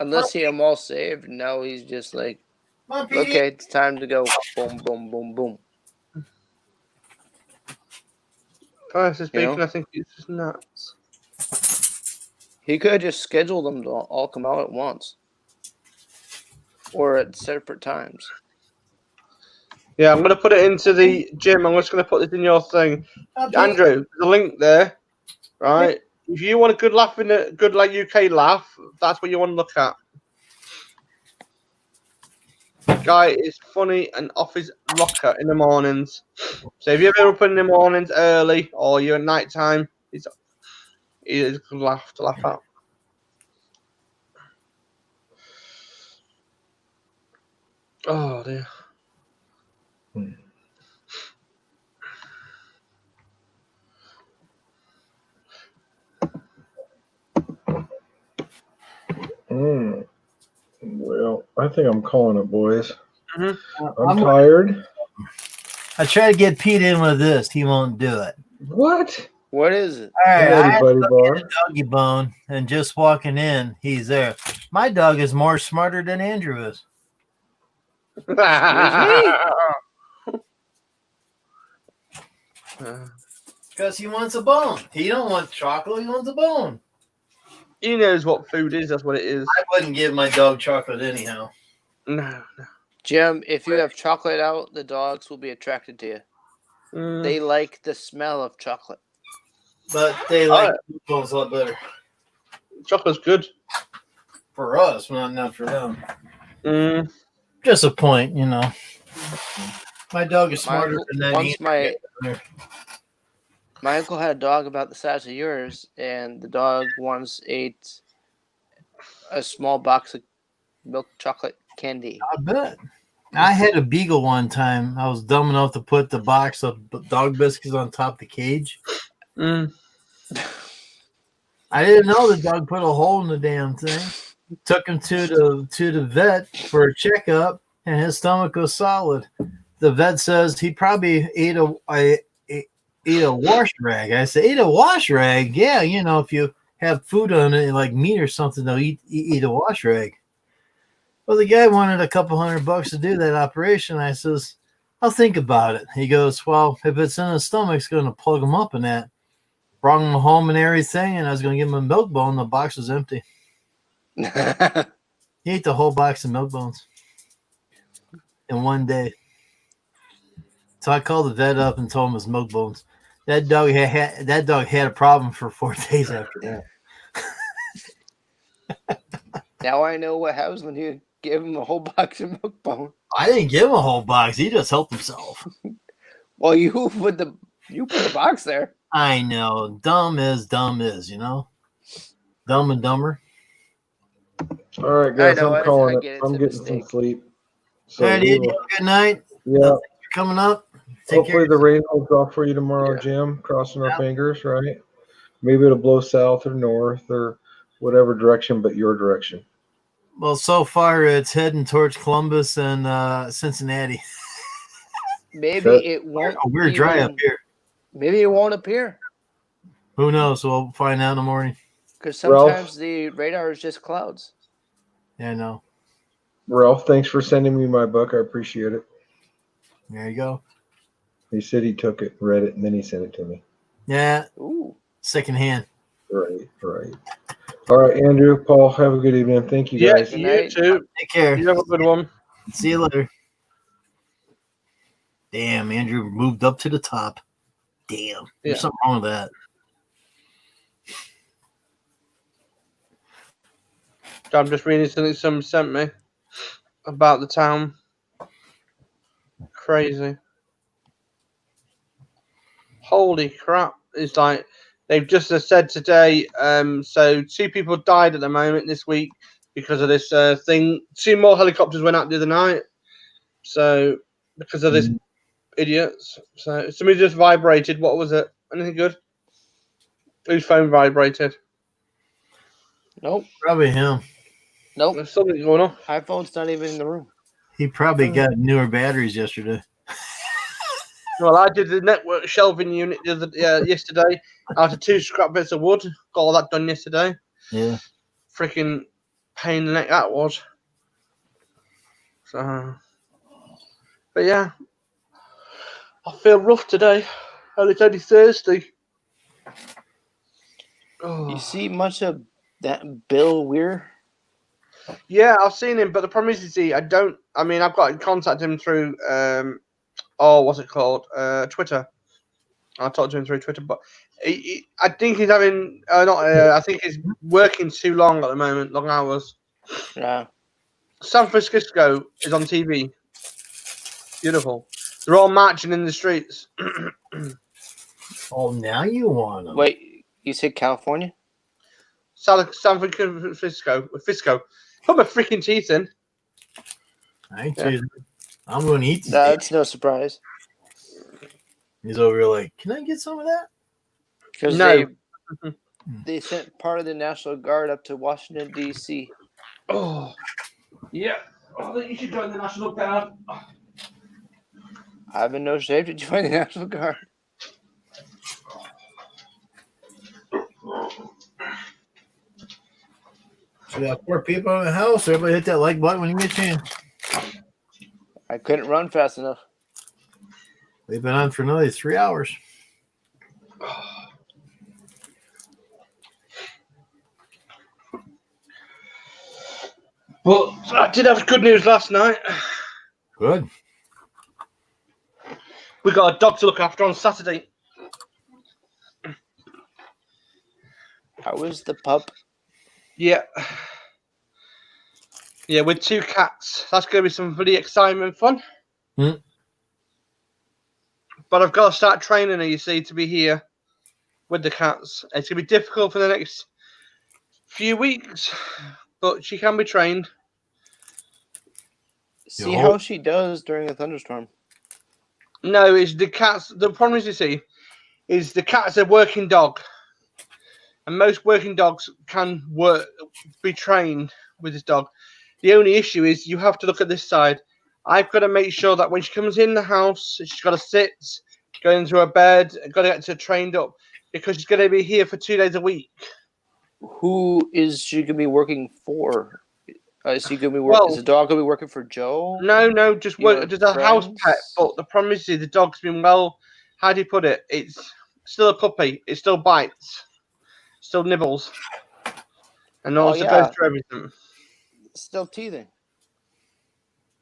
Speaker 6: Unless he had them all saved, now he's just like,
Speaker 1: Come on, Petey.
Speaker 6: okay, it's time to go. Boom, boom, boom, boom.
Speaker 8: Honestly speaking,
Speaker 6: You know?
Speaker 8: I think it's just nuts.
Speaker 6: He could have just scheduled them to all come out at once. Or at separate times.
Speaker 8: Yeah, I'm going to put it into the gym. I'm just going to put this in your thing. Andrew, the link there, right? If you want a good laugh in a good like UK laugh, that's what you want to look at. Guy is funny and off his rocker in the mornings. So if you're ever up in the mornings early or you're at night time, he is a good laugh to laugh at. Oh dear.
Speaker 4: Well, I think I'm calling it, boys.
Speaker 8: Mm-hmm.
Speaker 4: I'm tired.
Speaker 1: I try to get Pete in with this. He won't do it.
Speaker 4: What?
Speaker 6: What is it?
Speaker 1: All right,
Speaker 4: I'm
Speaker 1: I
Speaker 4: ready,
Speaker 1: had
Speaker 4: buddy
Speaker 1: to
Speaker 4: bar.
Speaker 1: get a doggy bone, and just walking in, he's there. My dog is more smarter than Andrew is. Because he wants a bone. He don't want chocolate. He wants a bone.
Speaker 8: He knows what food is. That's what it is.
Speaker 1: I wouldn't give my dog chocolate anyhow.
Speaker 8: No.
Speaker 6: Jim, if you have chocolate out, the dogs will be attracted to you.
Speaker 8: Mm.
Speaker 6: They like the smell of chocolate.
Speaker 1: But they like bones a lot better.
Speaker 8: Chocolate's good.
Speaker 1: For us, not for them.
Speaker 8: Mm.
Speaker 1: Just a point, you know. My dog is
Speaker 6: My
Speaker 1: smarter
Speaker 6: uncle-
Speaker 1: than that.
Speaker 6: once
Speaker 1: either.
Speaker 6: My uncle had a dog about the size of yours, and the dog once ate a small box of milk chocolate candy.
Speaker 1: I bet. I had a beagle one time. I was dumb enough to put the box of dog biscuits on top of the cage.
Speaker 8: Mm.
Speaker 1: I didn't know the dog put a hole in the damn thing. Took him to the vet for a checkup, and his stomach was solid. The vet says he probably ate a wash rag. I said, ate a wash rag? Yeah, you know, if you have food on it, like meat or something, they'll eat a wash rag. Well, the guy wanted a couple $100 to do that operation. I says, I'll think about it. He goes, well, if it's in his stomach, it's going to plug him up in that. Brought him home and everything, and I was going to give him a milk bone. The box was empty. He ate the whole box of milk bones in one day. So I called the vet up and told him it was milk bones. That dog had a problem for 4 days after that.
Speaker 6: Now I know what happens when you give him a whole box of milk bone.
Speaker 1: I didn't give him a whole box. He just helped himself.
Speaker 6: Well, you put the box there.
Speaker 1: I know. Dumb is, you know? Dumb and dumber.
Speaker 4: All right, guys,
Speaker 6: know,
Speaker 4: I'm
Speaker 6: I
Speaker 4: calling
Speaker 6: get
Speaker 4: it.
Speaker 6: it's
Speaker 4: I'm
Speaker 6: a
Speaker 4: getting some
Speaker 6: mistake.
Speaker 4: sleep. So
Speaker 1: All right,
Speaker 4: we
Speaker 1: Ed,
Speaker 4: will-
Speaker 1: you have a good night.
Speaker 4: yeah.
Speaker 1: Thanks for coming up. Take
Speaker 4: Hopefully
Speaker 1: care.
Speaker 4: the rain holds off for you tomorrow,
Speaker 6: Yeah.
Speaker 4: Jim. Crossing our fingers, right? Maybe it'll blow south or north or whatever direction, but your direction.
Speaker 1: Well, so far it's heading towards Columbus and Cincinnati.
Speaker 6: Maybe
Speaker 4: That-
Speaker 6: it won't.
Speaker 1: We're dry up
Speaker 6: even-
Speaker 1: here.
Speaker 6: Maybe it won't appear
Speaker 1: Who knows? We'll find out in the morning.
Speaker 6: because
Speaker 4: Ralph?
Speaker 6: sometimes the radar is just clouds.
Speaker 1: Yeah, I know.
Speaker 4: Ralph, thanks for sending me my book. I appreciate it.
Speaker 1: There you go.
Speaker 4: He said he took it, read it, and then he sent it to me.
Speaker 1: Yeah,
Speaker 6: Ooh.
Speaker 1: secondhand.
Speaker 4: Right. All right, Andrew, Paul, have a good evening. Thank you,
Speaker 8: Yeah,
Speaker 4: guys.
Speaker 6: Good
Speaker 8: you
Speaker 6: night.
Speaker 8: too.
Speaker 1: Take care.
Speaker 8: You have a good one.
Speaker 1: See you later. Damn, Andrew moved up to the top. Damn. There's
Speaker 8: Yeah.
Speaker 1: something wrong with that.
Speaker 8: I'm just reading something someone sent me about the town. Crazy. Holy crap. It's like they've just said today, so 2 people died at the moment this week because of this thing. 2 more helicopters went out the other night. So because of this idiots. So somebody just vibrated. What was it? Anything good? Whose phone vibrated?
Speaker 6: Nope.
Speaker 1: Probably him.
Speaker 6: Nope.
Speaker 8: There's something going on.
Speaker 6: iPhone's not even in the room.
Speaker 1: He probably got newer batteries yesterday.
Speaker 8: Well, I did the network shelving unit yesterday out of 2 scrap bits of wood. Got all that done yesterday.
Speaker 1: Yeah.
Speaker 8: Freaking pain in the neck that was. So, but yeah, I feel rough today. And it's only Thursday. Oh.
Speaker 6: You see much of that Bill Weir?
Speaker 8: Yeah, I've seen him, but the problem is, I've got in contact him through what's it called? Twitter. I talked to him through Twitter, but I think he's having I think he's working too long at the moment, long hours.
Speaker 6: Yeah.
Speaker 8: San Francisco is on TV. Beautiful. They're all marching in the streets.
Speaker 1: Oh, now you want him.
Speaker 6: Wait, you said California?
Speaker 8: San Francisco. Fisco. Put my freaking teeth in.
Speaker 1: I ain't chasing. I'm going to eat these.
Speaker 6: That's no surprise.
Speaker 1: He's over here like, can I get some of that?
Speaker 6: Because
Speaker 8: No.
Speaker 6: they sent part of the National Guard up to Washington, D.C.
Speaker 8: Oh. Yeah. I think you should join the National Guard.
Speaker 6: I've been no shape to join the National Guard.
Speaker 1: So we got 4 people in the house. Everybody hit that like button when you get a chance.
Speaker 6: I couldn't run fast enough.
Speaker 1: We've been on for another 3 hours.
Speaker 8: Well, I did have good news last night.
Speaker 1: Good.
Speaker 8: We got a dog to look after on Saturday.
Speaker 6: How was the pup?
Speaker 8: Yeah. Yeah, with 2 cats. That's going to be some really exciting and fun.
Speaker 1: Hmm.
Speaker 8: But I've got to start training her, you see, to be here with the cats. It's going to be difficult for the next few weeks, but she can be trained.
Speaker 6: See how she does during a thunderstorm.
Speaker 8: No, it's the cats. The problem is, you see, is the cat's a working dog. And most working dogs can be trained with this dog. The only issue is you have to look at this side. I've got to make sure that when she comes in the house, she's got to sit, go into her bed, got to get her trained up because she's going to be here for 2 days a week.
Speaker 6: Who is she going to be working for? Is she going to be working? Is the dog going to be working for Joe?
Speaker 8: No, just work. Just a house pet. But the problem is, the dog's been how do you put it? It's still a puppy. It still bites, still nibbles, and also goes through everything.
Speaker 6: Still teething.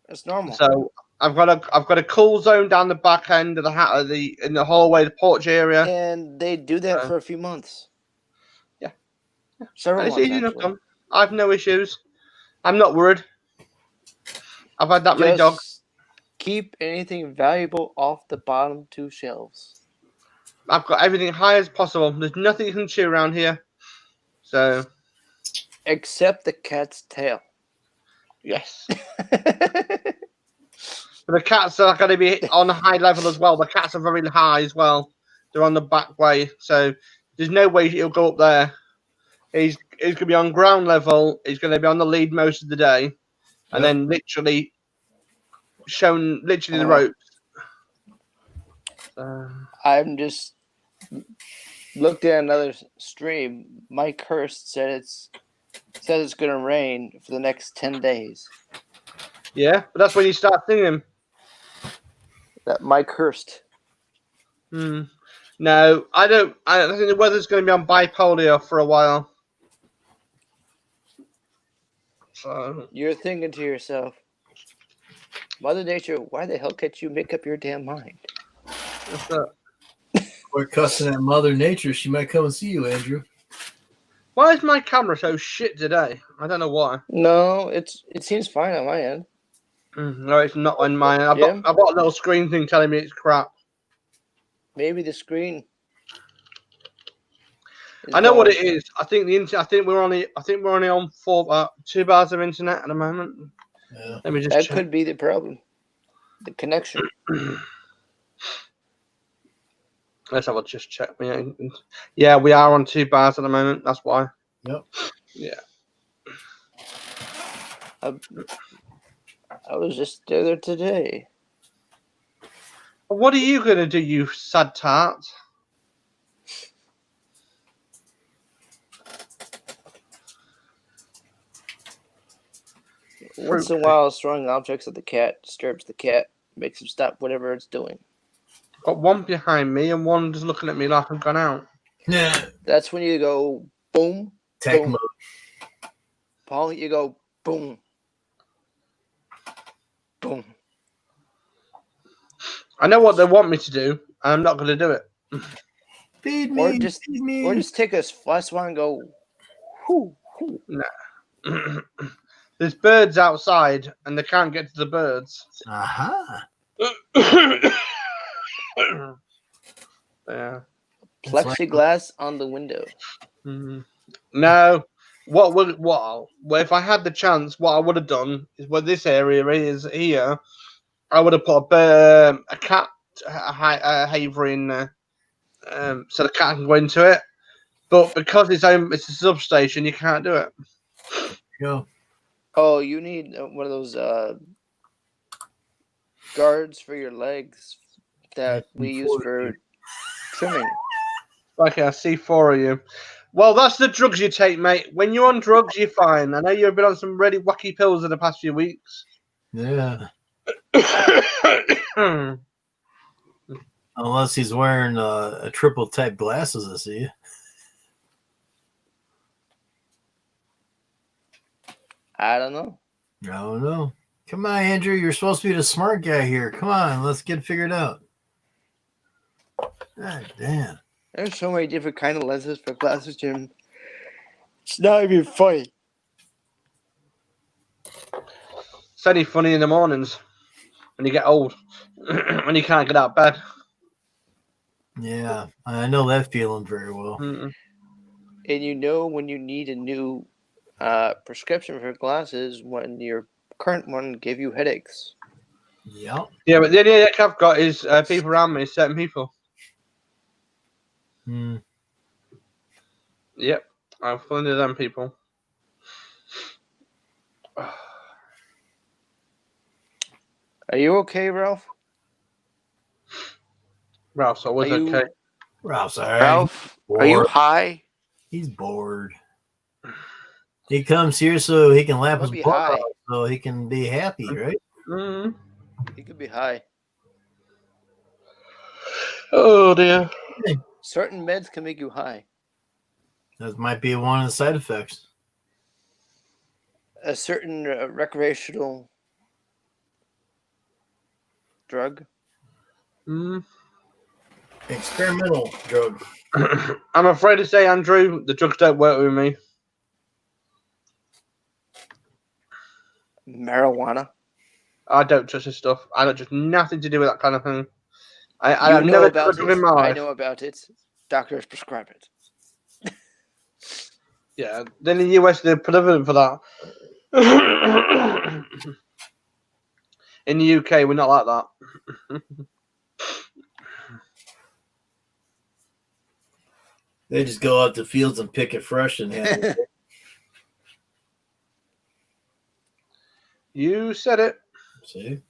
Speaker 6: That's normal.
Speaker 8: So I've got a cool zone down the back end of in the hallway, the porch area.
Speaker 6: And they do that for a few months.
Speaker 8: Yeah.
Speaker 6: Several
Speaker 8: It's
Speaker 6: months,
Speaker 8: easy enough
Speaker 6: actually.
Speaker 8: done. I've no issues. I'm not worried. I've had that many dogs.
Speaker 6: Keep anything valuable off the bottom 2 shelves.
Speaker 8: I've got everything high as possible. There's nothing you can chew around here. So.
Speaker 6: Except the cat's tail.
Speaker 8: Yes. But the cats are going to be on a high level as well. The cats are very high as well. They're on the back way. So there's no way he'll go up there. He's going to be on ground level. He's going to be on the lead most of the day. And then literally the ropes.
Speaker 6: I'm just looked at another stream. Mike Hurst said it's says it's gonna rain for the next 10 days.
Speaker 8: Yeah, but that's when you start singing.
Speaker 6: That Mike Hurst.
Speaker 8: No, I don't. I think the weather's going to be on bipolar for a while. So
Speaker 6: You're thinking to yourself, Mother Nature, why the hell can't you make up your damn mind?
Speaker 8: that's it.
Speaker 1: We're cussing at Mother Nature. She might come and see you, Andrew.
Speaker 8: Why is my camera so shit today? I don't know why.
Speaker 6: No, it seems fine on my end.
Speaker 8: No, it's not on mine. I've
Speaker 6: Yeah?
Speaker 8: got a little screen thing telling me it's crap.
Speaker 6: Maybe the screen.
Speaker 8: I know what it is. I think the internet. I think we're only on 2 bars of internet at the moment.
Speaker 1: Yeah.
Speaker 8: Let me just
Speaker 6: That
Speaker 8: check.
Speaker 6: could be the problem. The connection.
Speaker 8: Let's have a just check. Yeah, we are on 2 bars at the moment. That's why.
Speaker 1: Yep.
Speaker 8: Yeah.
Speaker 6: I was just there today.
Speaker 8: What are you gonna do, you sad tart?
Speaker 6: Once in a while, throwing objects at the cat disturbs the cat, makes him stop whatever it's doing.
Speaker 8: Got one behind me and one just looking at me like I've gone out.
Speaker 1: Yeah.
Speaker 6: That's when you go boom.
Speaker 1: Tech
Speaker 6: boom.
Speaker 1: mode.
Speaker 6: Paul, you go boom. Boom.
Speaker 8: I know what they want me to do, and I'm not going to do it.
Speaker 1: Feed me.
Speaker 6: Or just
Speaker 1: feed me.
Speaker 6: Or just take a last one and go whoo, whoo.
Speaker 8: Nah. There's birds outside, and they can't get to the birds.
Speaker 1: Aha.
Speaker 8: Yeah.
Speaker 6: Plexiglass on the window.
Speaker 8: No. What if I had the chance, what I would have done is where this area is here, I would have put a cat haver in there, so the cat can go into it. But because it's a substation, you can't do it.
Speaker 1: Go.
Speaker 6: Oh, you need one of those guards for your legs that we use for trimming.
Speaker 8: Okay, I see 4 of you. Well, that's the drugs you take, mate. When you're on drugs, you're fine. I know you've been on some really wacky pills in the past few weeks.
Speaker 1: Yeah. Unless he's wearing a triple type glasses, I see.
Speaker 6: I don't know.
Speaker 1: I don't know. Come on, Andrew. You're supposed to be the smart guy here. Come on, let's get it figured out. God damn.
Speaker 6: There's so many different kind of lenses for glasses, Jim. It's not even funny.
Speaker 8: It's only funny in the mornings when you get old, when you can't get out of bed.
Speaker 1: Yeah, I know that feeling very well.
Speaker 8: Mm-mm.
Speaker 6: And you know when you need a new prescription for glasses when your current one gave you headaches.
Speaker 1: Yep.
Speaker 8: Yeah, but the only headache I've got is people around me, certain people.
Speaker 1: Hmm.
Speaker 8: Yep, I'm full of them people.
Speaker 6: Are you okay, Ralph?
Speaker 8: Ralph's always
Speaker 6: Are you-
Speaker 8: okay.
Speaker 1: Ralph's all right.
Speaker 6: Ralph, are you
Speaker 1: Bored.
Speaker 6: high?
Speaker 1: He's bored. He comes here so he can lap
Speaker 6: Must
Speaker 1: his
Speaker 6: be
Speaker 1: butt
Speaker 6: high.
Speaker 1: off, so he can be happy, right?
Speaker 8: Mm.
Speaker 6: You could be high.
Speaker 8: Oh dear.
Speaker 6: Certain meds can make you high.
Speaker 1: That might be one of the side effects.
Speaker 6: A certain recreational drug.
Speaker 8: Mm.
Speaker 1: Experimental drug.
Speaker 8: I'm afraid to say, Andrew, the drugs don't work with me.
Speaker 6: Marijuana.
Speaker 8: I don't trust this stuff. I don't trust nothing to do with that kind of thing.
Speaker 6: You
Speaker 8: I've
Speaker 6: know
Speaker 8: never
Speaker 6: about
Speaker 8: tried it in my
Speaker 6: it. I
Speaker 8: life.
Speaker 6: know about it. Doctors prescribe it.
Speaker 8: Yeah, then in the US they're prevalent for that. In the UK, we're not like that.
Speaker 1: They just go out to fields and pick it fresh and have it.
Speaker 8: You said it.
Speaker 1: See?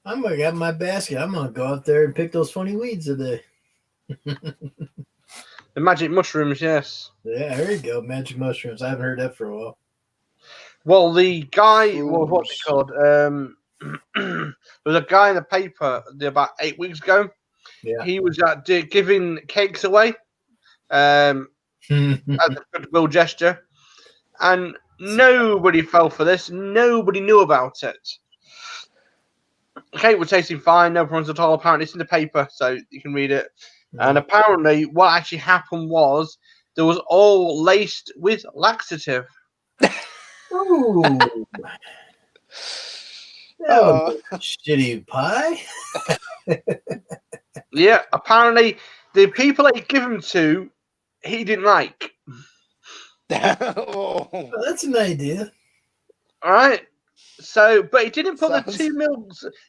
Speaker 1: I'm gonna get my basket. I'm gonna go out there and pick those funny weeds today.
Speaker 8: The magic mushrooms, yes.
Speaker 1: Yeah, there you go. Magic mushrooms. I haven't heard that for a while.
Speaker 8: Well, the guy, well, what's it
Speaker 6: Shrooms.
Speaker 8: called? There was a guy in the paper about 8 weeks ago.
Speaker 1: Yeah.
Speaker 8: He was giving cakes away as a goodwill gesture, and nobody fell for this. Nobody knew about it. The cake was tasting fine, no problems at all. Apparently, it's in the paper, so you can read it. And apparently, what actually happened was there was all laced with laxative.
Speaker 1: Ooh. That was a shitty pie.
Speaker 8: Yeah, apparently the people that he gave them to, he didn't like.
Speaker 6: Oh,
Speaker 1: Oh, that's an idea.
Speaker 8: All right. So, but he didn't put
Speaker 6: Sounds-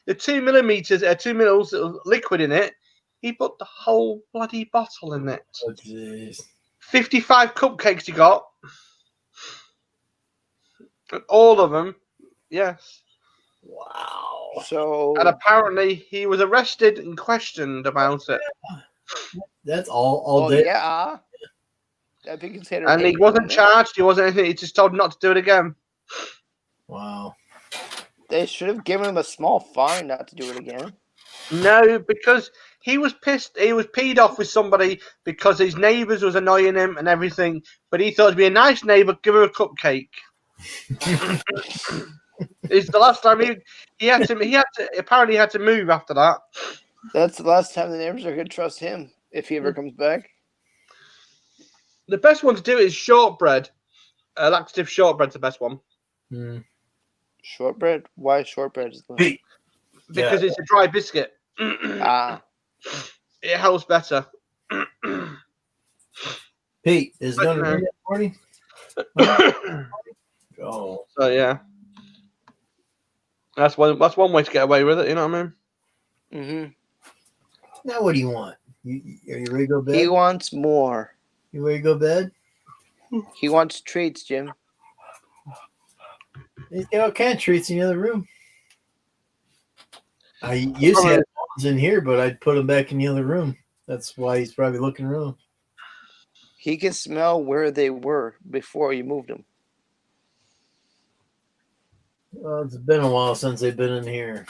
Speaker 8: the 2 millimeters, 2 mils of liquid in it. He put the whole bloody bottle in it.
Speaker 1: Oh, jeez.
Speaker 8: 55 cupcakes he got. And all of them, yes.
Speaker 1: Wow.
Speaker 6: so
Speaker 8: And apparently he was arrested and questioned about it.
Speaker 1: That's all day.
Speaker 6: yeah. That'd be considered.
Speaker 8: And he wasn't charged. He wasn't anything. He just told not to do it again.
Speaker 1: Wow.
Speaker 6: They should have given him a small fine not to do it again.
Speaker 8: No, because he was pissed. He was peed off with somebody because his neighbours was annoying him and everything. But he thought to be a nice neighbour, give her a cupcake. It's the last time he had to move after that.
Speaker 6: That's the last time the neighbors are going to trust him if he ever comes back.
Speaker 8: The best one to do is shortbread. Laxative shortbread's the best one
Speaker 6: Shortbread? Why shortbread is the
Speaker 1: Pete.
Speaker 8: because it's a dry biscuit.
Speaker 6: Ah,
Speaker 8: It helps better.
Speaker 1: Pete is
Speaker 8: But
Speaker 1: going to
Speaker 8: no.
Speaker 1: be that morning. Oh,
Speaker 8: So yeah, that's one way to get away with it. You know what I mean?
Speaker 1: now what do you want? Are you ready to go bed?
Speaker 6: he wants more.
Speaker 1: You ready to go bed?
Speaker 6: He wants treats, Jim.
Speaker 1: He's got all kind of treats in the other room. I used to have ones in here, but I'd put them back in the other room. That's why he's probably looking around.
Speaker 6: He can smell where they were before you moved them.
Speaker 1: Well, it's been a while since they've been in here.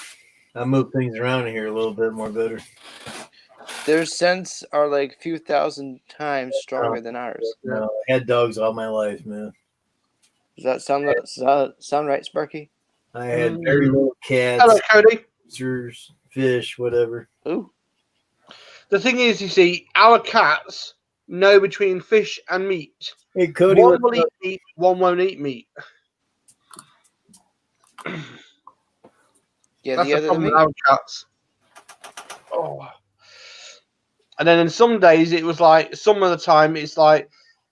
Speaker 1: I moved things around in here a little bit more better.
Speaker 6: Their scents are like a few thousand times stronger than ours.
Speaker 1: No, I had dogs all my life, man.
Speaker 6: Does that sound right, Sparky?
Speaker 1: I had very little cats,
Speaker 8: Hello, Cody.
Speaker 1: roosters, fish, whatever.
Speaker 6: Ooh.
Speaker 8: The thing is, you see, our cats know between fish and meat.
Speaker 1: Hey, Cody,
Speaker 8: One will eat meat, one won't eat meat.
Speaker 6: Yeah,
Speaker 8: That's
Speaker 6: the
Speaker 8: the
Speaker 6: other
Speaker 8: problem
Speaker 6: meat.
Speaker 8: with our cats. Oh. And then in some days, it was like, some of the time, it's like,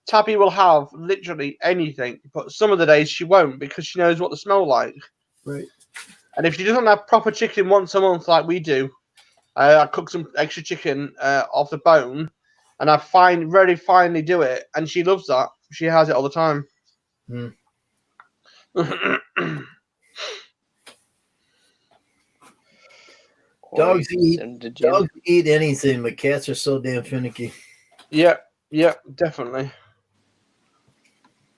Speaker 8: Tabby will have literally anything, but some of the days she won't because she knows what they smell like.
Speaker 1: Right.
Speaker 8: And if she doesn't have proper chicken once a month like we do, I cook some extra chicken off the bone, and I very finely do it, and she loves that. She has it all the time.
Speaker 1: Dogs
Speaker 6: eat.
Speaker 1: eat anything, but cats are so damn finicky.
Speaker 8: Yeah, definitely.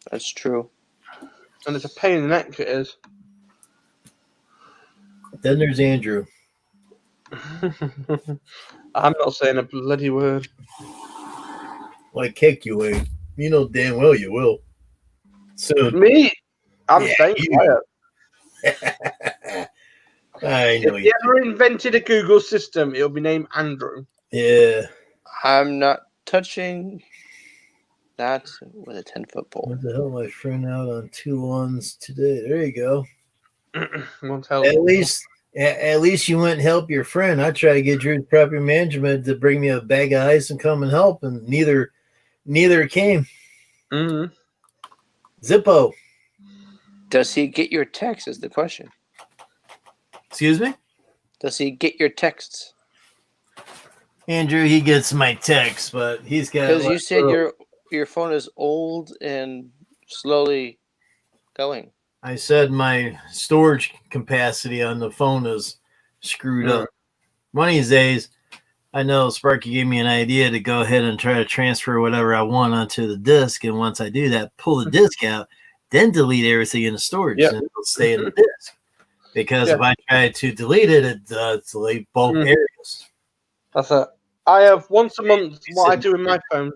Speaker 6: That's true.
Speaker 8: And it's a pain in the neck, it is.
Speaker 1: Then there's Andrew.
Speaker 8: I'm not saying a bloody word.
Speaker 1: Like cake you ate. You know damn well you will. Soon.
Speaker 8: Me? I'm
Speaker 1: Yeah,
Speaker 8: staying
Speaker 1: you.
Speaker 8: quiet.
Speaker 1: I know
Speaker 8: If
Speaker 1: you.
Speaker 8: you ever invented a Google system, it'll be named Andrew.
Speaker 1: Yeah.
Speaker 6: I'm not touching that with a 10-foot pole.
Speaker 1: What the hell? My friend out on 2 lawns today. There you go.
Speaker 8: Won't tell.
Speaker 1: At least you went and help your friend. I tried to get Drew's property management to bring me a bag of ice and come and help, and neither came.
Speaker 8: Mm-hmm.
Speaker 1: Zippo.
Speaker 6: Does he get your texts is the question.
Speaker 1: Excuse me?
Speaker 6: Does he get your texts?
Speaker 1: Andrew, he gets my text, but he's got.
Speaker 6: Because you said your phone is old and slowly going.
Speaker 1: I said my storage capacity on the phone is screwed up. One of these days, I know Sparky gave me an idea to go ahead and try to transfer whatever I want onto the disk, and once I do that, pull the disk out, then delete everything in the storage,
Speaker 8: Yep.
Speaker 1: and it'll stay in the disk. Because
Speaker 8: Yeah.
Speaker 1: if I try to delete it, it does delete both areas.
Speaker 8: That's it. I have once a month what I do in my phone.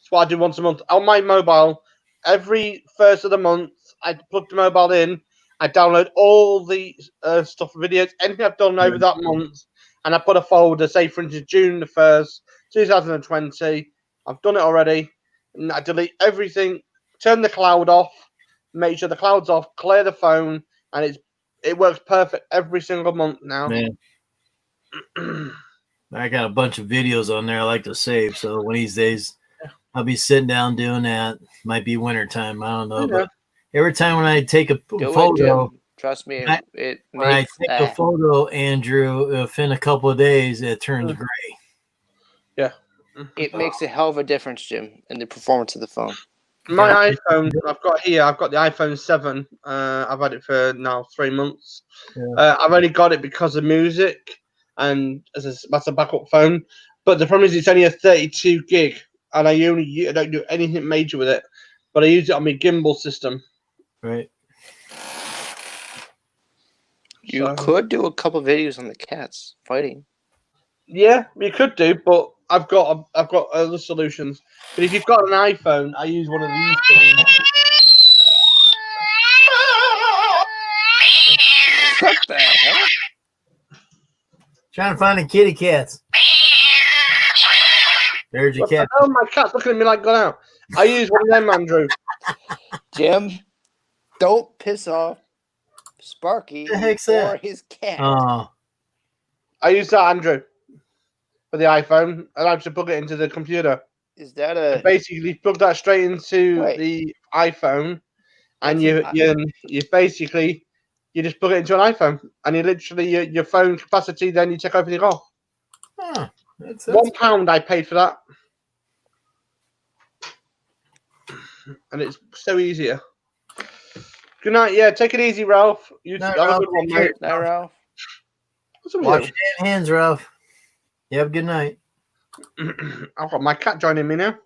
Speaker 8: It's what I do once a month on my mobile. Every first of the month, I plug the mobile in. I download all the stuff, videos, anything I've done over that month, and I put a folder. Say, for instance, June the 1st, 2020. I've done it already. And I delete everything. Turn the cloud off. Make sure the cloud's off. Clear the phone, and it works perfect every single month now.
Speaker 1: Man, I got a bunch of videos on there I like to save. So one of these days, I'll be sitting down doing that. Might be wintertime. I don't know. But every time when I take a photo,
Speaker 6: Jim. Trust me, it
Speaker 1: when I
Speaker 6: makes
Speaker 1: take a photo, Andrew, within a couple of days, it turns gray.
Speaker 8: Yeah.
Speaker 6: It makes a hell of a difference, Jim, in the performance of the phone.
Speaker 8: My iPhone, I've got the iPhone 7. I've had it for now 3 months.
Speaker 1: Yeah.
Speaker 8: I've only got it because of music and that's a backup phone. But the problem is it's only a 32 gig, and I don't do anything major with it. But I use it on my gimbal system.
Speaker 1: Right.
Speaker 6: You could do a couple videos on the cats fighting.
Speaker 8: Yeah, you could do, but I've got other solutions. But if you've got an iPhone, I use one of these things.
Speaker 6: What the hell?
Speaker 1: Trying to find the kitty cats. There's your cat.
Speaker 8: Oh, my cat's looking at me like gone out. I use one of them, Andrew.
Speaker 6: Jim, don't piss off Sparky or his cat.
Speaker 1: Oh.
Speaker 8: I use that, Andrew, for the iPhone. I like to plug it into the computer.
Speaker 6: Is that a
Speaker 8: basically plug that straight into the iPhone, and you basically just plug it into an iPhone, and you literally your phone capacity. Then you take everything off.
Speaker 1: Huh. That's
Speaker 8: £1 I paid for that, and it's so easier. Good night. Yeah, take it easy, Ralph. You have a good one, mate.
Speaker 6: Night, Ralph.
Speaker 1: Wash your damn hands, Ralph. You have a good night.
Speaker 8: I've got my cat joining me now.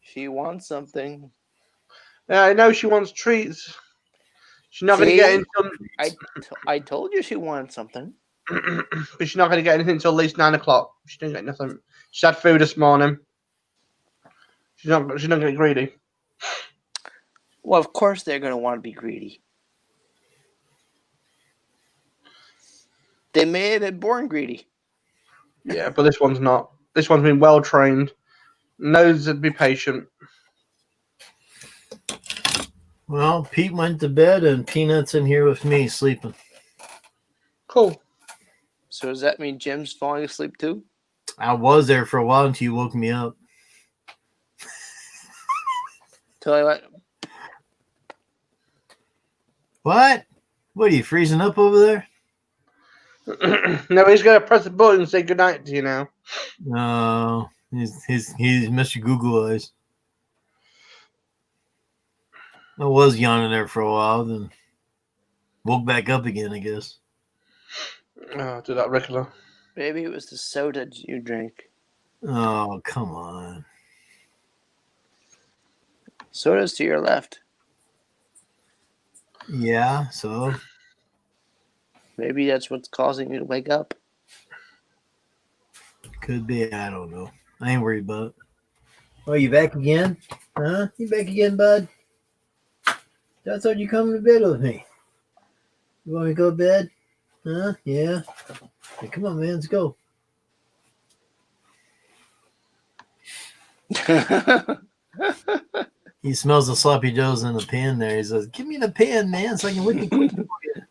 Speaker 6: She wants something.
Speaker 8: Yeah, I know she wants treats. She's not going to get into.
Speaker 6: I told you she wanted something.
Speaker 8: But she's not going to get anything until at least 9 o'clock. She didn't get nothing. She had food this morning. She's not going to get greedy.
Speaker 6: Well, of course they're going to want to be greedy. They may have been born greedy.
Speaker 8: Yeah, but this one's not. This one's been well trained. Knows to be patient.
Speaker 1: Well, Pete went to bed and Peanut's in here with me sleeping.
Speaker 8: Cool.
Speaker 6: So does that mean Jim's falling asleep too?
Speaker 1: I was there for a while until you woke me up.
Speaker 6: Till I went.
Speaker 1: What? What are you freezing up over there?
Speaker 8: No, he's going to press the button and say goodnight to you now.
Speaker 1: No, he's Mr. Google Eyes. I was yawning there for a while, then woke back up again, I guess.
Speaker 8: Oh, do that regular.
Speaker 6: Maybe it was the soda you drank.
Speaker 1: Oh, come on.
Speaker 6: Soda's to your left.
Speaker 1: Yeah, so?
Speaker 6: Maybe that's what's causing you to wake up.
Speaker 1: Could be. I don't know. I ain't worried about it. Oh, you back again? Huh? You back again, bud? I thought you coming to bed with me. You want me to go to bed? Huh? Yeah. Hey, come on, man. Let's go. He smells the sloppy joes in the pan there. He says, give me the pan, man, so I can whip it quick for you.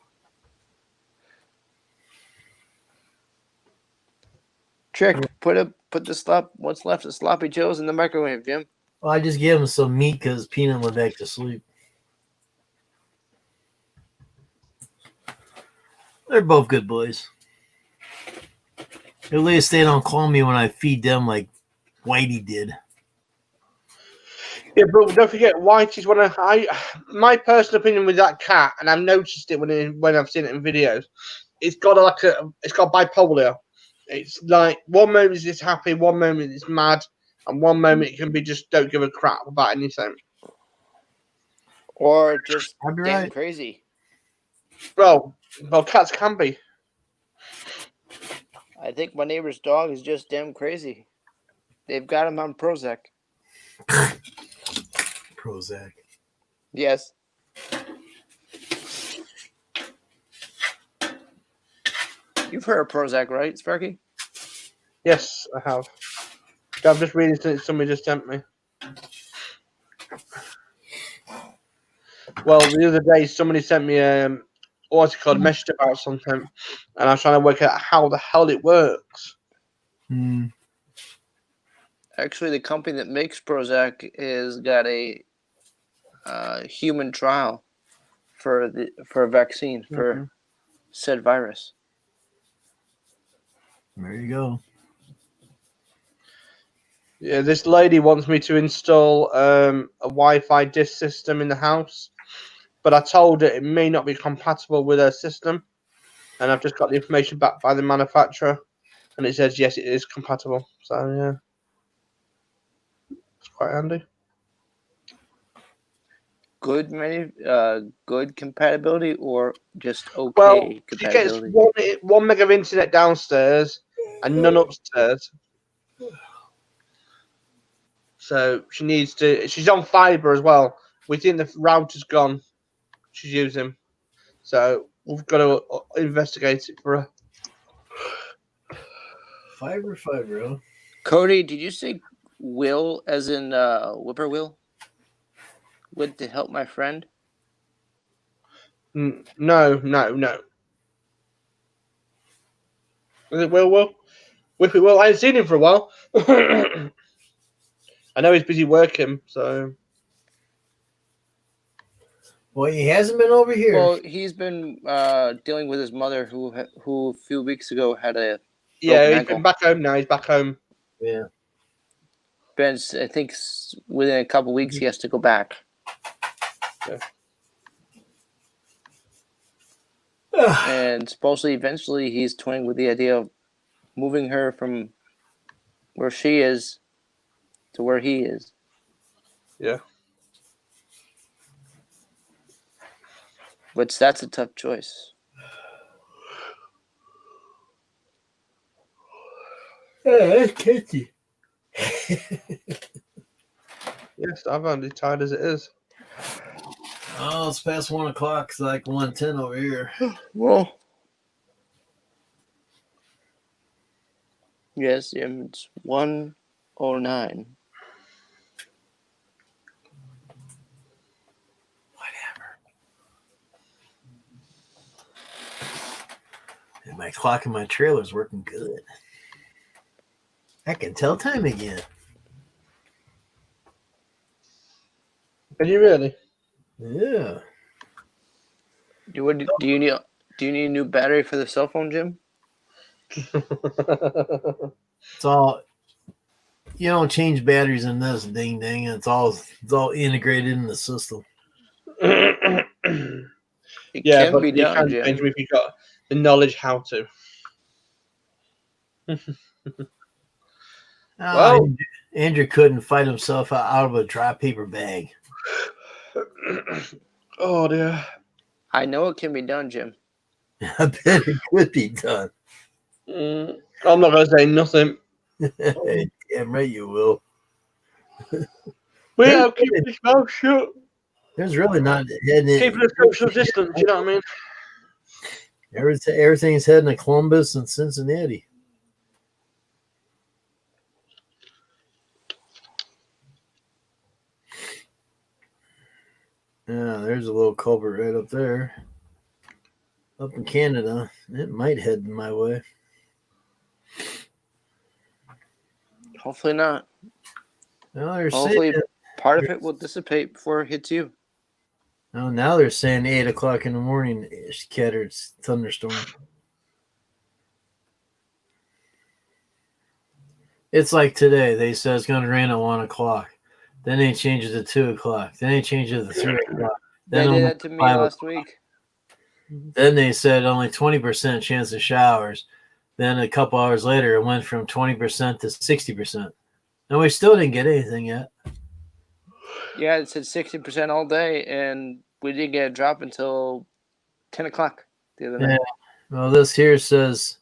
Speaker 6: Trick, put what's left of sloppy joes in the microwave, Jim.
Speaker 1: Well, I just gave him some meat because Peanut went back to sleep. They're both good boys. At least they don't call me when I feed them like Whitey did.
Speaker 8: Yeah, but don't forget, White is one of my personal opinion with that cat, and I've noticed it when I've seen it in videos. it's got bipolar. It's like one moment it's happy, one moment it's mad, and one moment it can be just don't give a crap about anything.
Speaker 6: Or just
Speaker 1: I'd be
Speaker 6: damn
Speaker 1: right.
Speaker 6: crazy.
Speaker 8: Well, cats can be.
Speaker 6: I think my neighbor's dog is just damn crazy. They've got him on Prozac.
Speaker 1: Prozac.
Speaker 6: Yes. You've heard of Prozac, right, Sparky?
Speaker 8: Yes, I have. I'm just reading something somebody just sent me. Well, the other day somebody sent me what's it called, a message about something, and I was trying to work out how the hell it works.
Speaker 6: Actually, the company that makes Prozac has got a human trial for a vaccine for said virus.
Speaker 1: There you go.
Speaker 8: Yeah, this lady wants me to install a Wi-Fi disk system in the house, but I told her it may not be compatible with her system, and I've just got the information back by the manufacturer, and it says yes, it is compatible. So yeah, it's quite handy.
Speaker 6: Good good compatibility or just okay
Speaker 8: Well, she gets
Speaker 6: compatibility?
Speaker 8: 1 meg of internet downstairs and none upstairs. So she needs to. She's on fiber as well. We think the router's gone. She's using. So we've got to investigate it for her.
Speaker 1: Fiber, huh?
Speaker 6: Cody, did you say will as in whippoorwill? Would to help my friend?
Speaker 8: No. Is it Will? Whippy Will. I ain't seen him for a while. I know he's busy working, so.
Speaker 1: Well, he hasn't been over here.
Speaker 6: Well, he's been dealing with his mother, who a few weeks ago had a
Speaker 8: Yeah, he's
Speaker 6: ankle.
Speaker 8: been back home now. He's back home.
Speaker 1: Yeah.
Speaker 6: Ben, I think within a couple weeks he has to go back.
Speaker 8: Yeah.
Speaker 6: And supposedly, eventually, he's toying with the idea of moving her from where she is to where he is.
Speaker 8: Yeah.
Speaker 6: But that's a tough choice.
Speaker 1: Yeah, that's catchy.
Speaker 8: Yes, I'm only tired as it is.
Speaker 1: Oh, it's past 1 o'clock. It's like 1:10 over here.
Speaker 6: Well, yes, it's 1:09.
Speaker 1: Whatever. And my clock in my trailer's working good. I can tell time again.
Speaker 8: Can you really?
Speaker 1: Yeah.
Speaker 6: Do you need a new battery for the cell phone, Jim?
Speaker 1: It's all, you don't change batteries in this ding ding. It's all integrated in the system.
Speaker 6: It
Speaker 8: Yeah,
Speaker 6: can
Speaker 8: but
Speaker 6: be
Speaker 8: you
Speaker 6: done,
Speaker 8: can
Speaker 6: Jim.
Speaker 8: change them if you've got the knowledge how to. Well,
Speaker 1: Andrew couldn't fight himself out of a dry paper bag.
Speaker 8: oh dear.
Speaker 6: I know it can be done, Jim.
Speaker 1: I bet it could be done.
Speaker 8: I'm not going to say nothing.
Speaker 1: Damn right you will.
Speaker 8: We have keep this mouth shut.
Speaker 1: There's really not heading.
Speaker 8: Keeping a social distance, you know what I mean?
Speaker 1: Everything's heading to Columbus and Cincinnati. Yeah, there's a little culvert right up there. Up in Canada. It might head my way.
Speaker 6: Hopefully not.
Speaker 1: Well, they're
Speaker 6: Hopefully
Speaker 1: saying,
Speaker 6: part of it will dissipate before it hits you.
Speaker 1: oh, now they're saying 8 o'clock in the morning, scattered thunderstorm. It's like today. They said it's going to rain at 1 o'clock. Then they change it to 2 o'clock. Then they change it to 3 o'clock.
Speaker 6: They
Speaker 1: Then
Speaker 6: did that to me last week.
Speaker 1: Then they said only 20% chance of showers. Then a couple hours later, it went from 20% to 60%. And we still didn't get anything yet.
Speaker 6: Yeah, it said 60% all day, and we didn't get a drop until 10 o'clock the other night.
Speaker 1: Well, this here says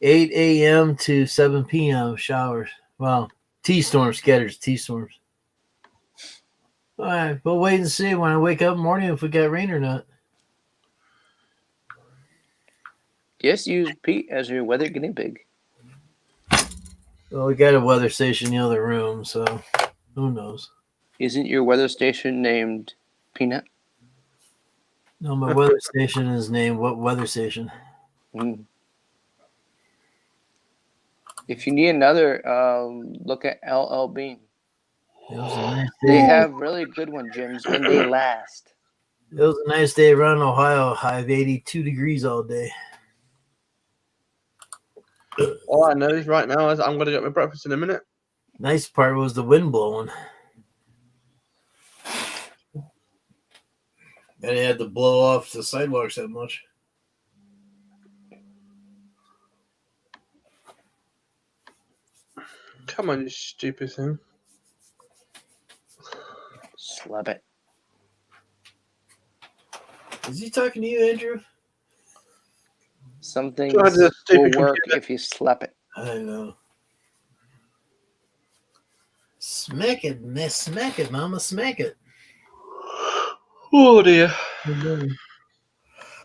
Speaker 1: 8 a.m. to 7 p.m. showers. Well, T-storms, scattered T-storms. All right, we'll wait and see when I wake up in the morning if we got rain or not.
Speaker 6: Just use Pete as your weather guinea pig.
Speaker 1: Well, we got a weather station in the other room, so who knows?
Speaker 6: Isn't your weather station named Peanut?
Speaker 1: No, my weather station is named what weather station?
Speaker 6: Mm. If you need another, look at LL Bean.
Speaker 1: It was a nice
Speaker 6: They
Speaker 1: day.
Speaker 6: have really good one, Jims, and they last.
Speaker 1: It was a nice day around Ohio. High of 82 degrees all day.
Speaker 8: All I know is right now is I'm going to get my breakfast in a minute.
Speaker 1: Nice part was the wind blowing. And it had to blow off the sidewalks that much.
Speaker 8: Come on, you stupid thing.
Speaker 6: Slap it.
Speaker 1: Is he talking to you, Andrew?
Speaker 6: Some things
Speaker 8: God, this
Speaker 6: will
Speaker 8: stupid
Speaker 6: work
Speaker 8: computer.
Speaker 6: if you slap it.
Speaker 1: I know. Smack it, miss. Smack it, mama. Smack it.
Speaker 8: Oh dear.
Speaker 1: Yeah,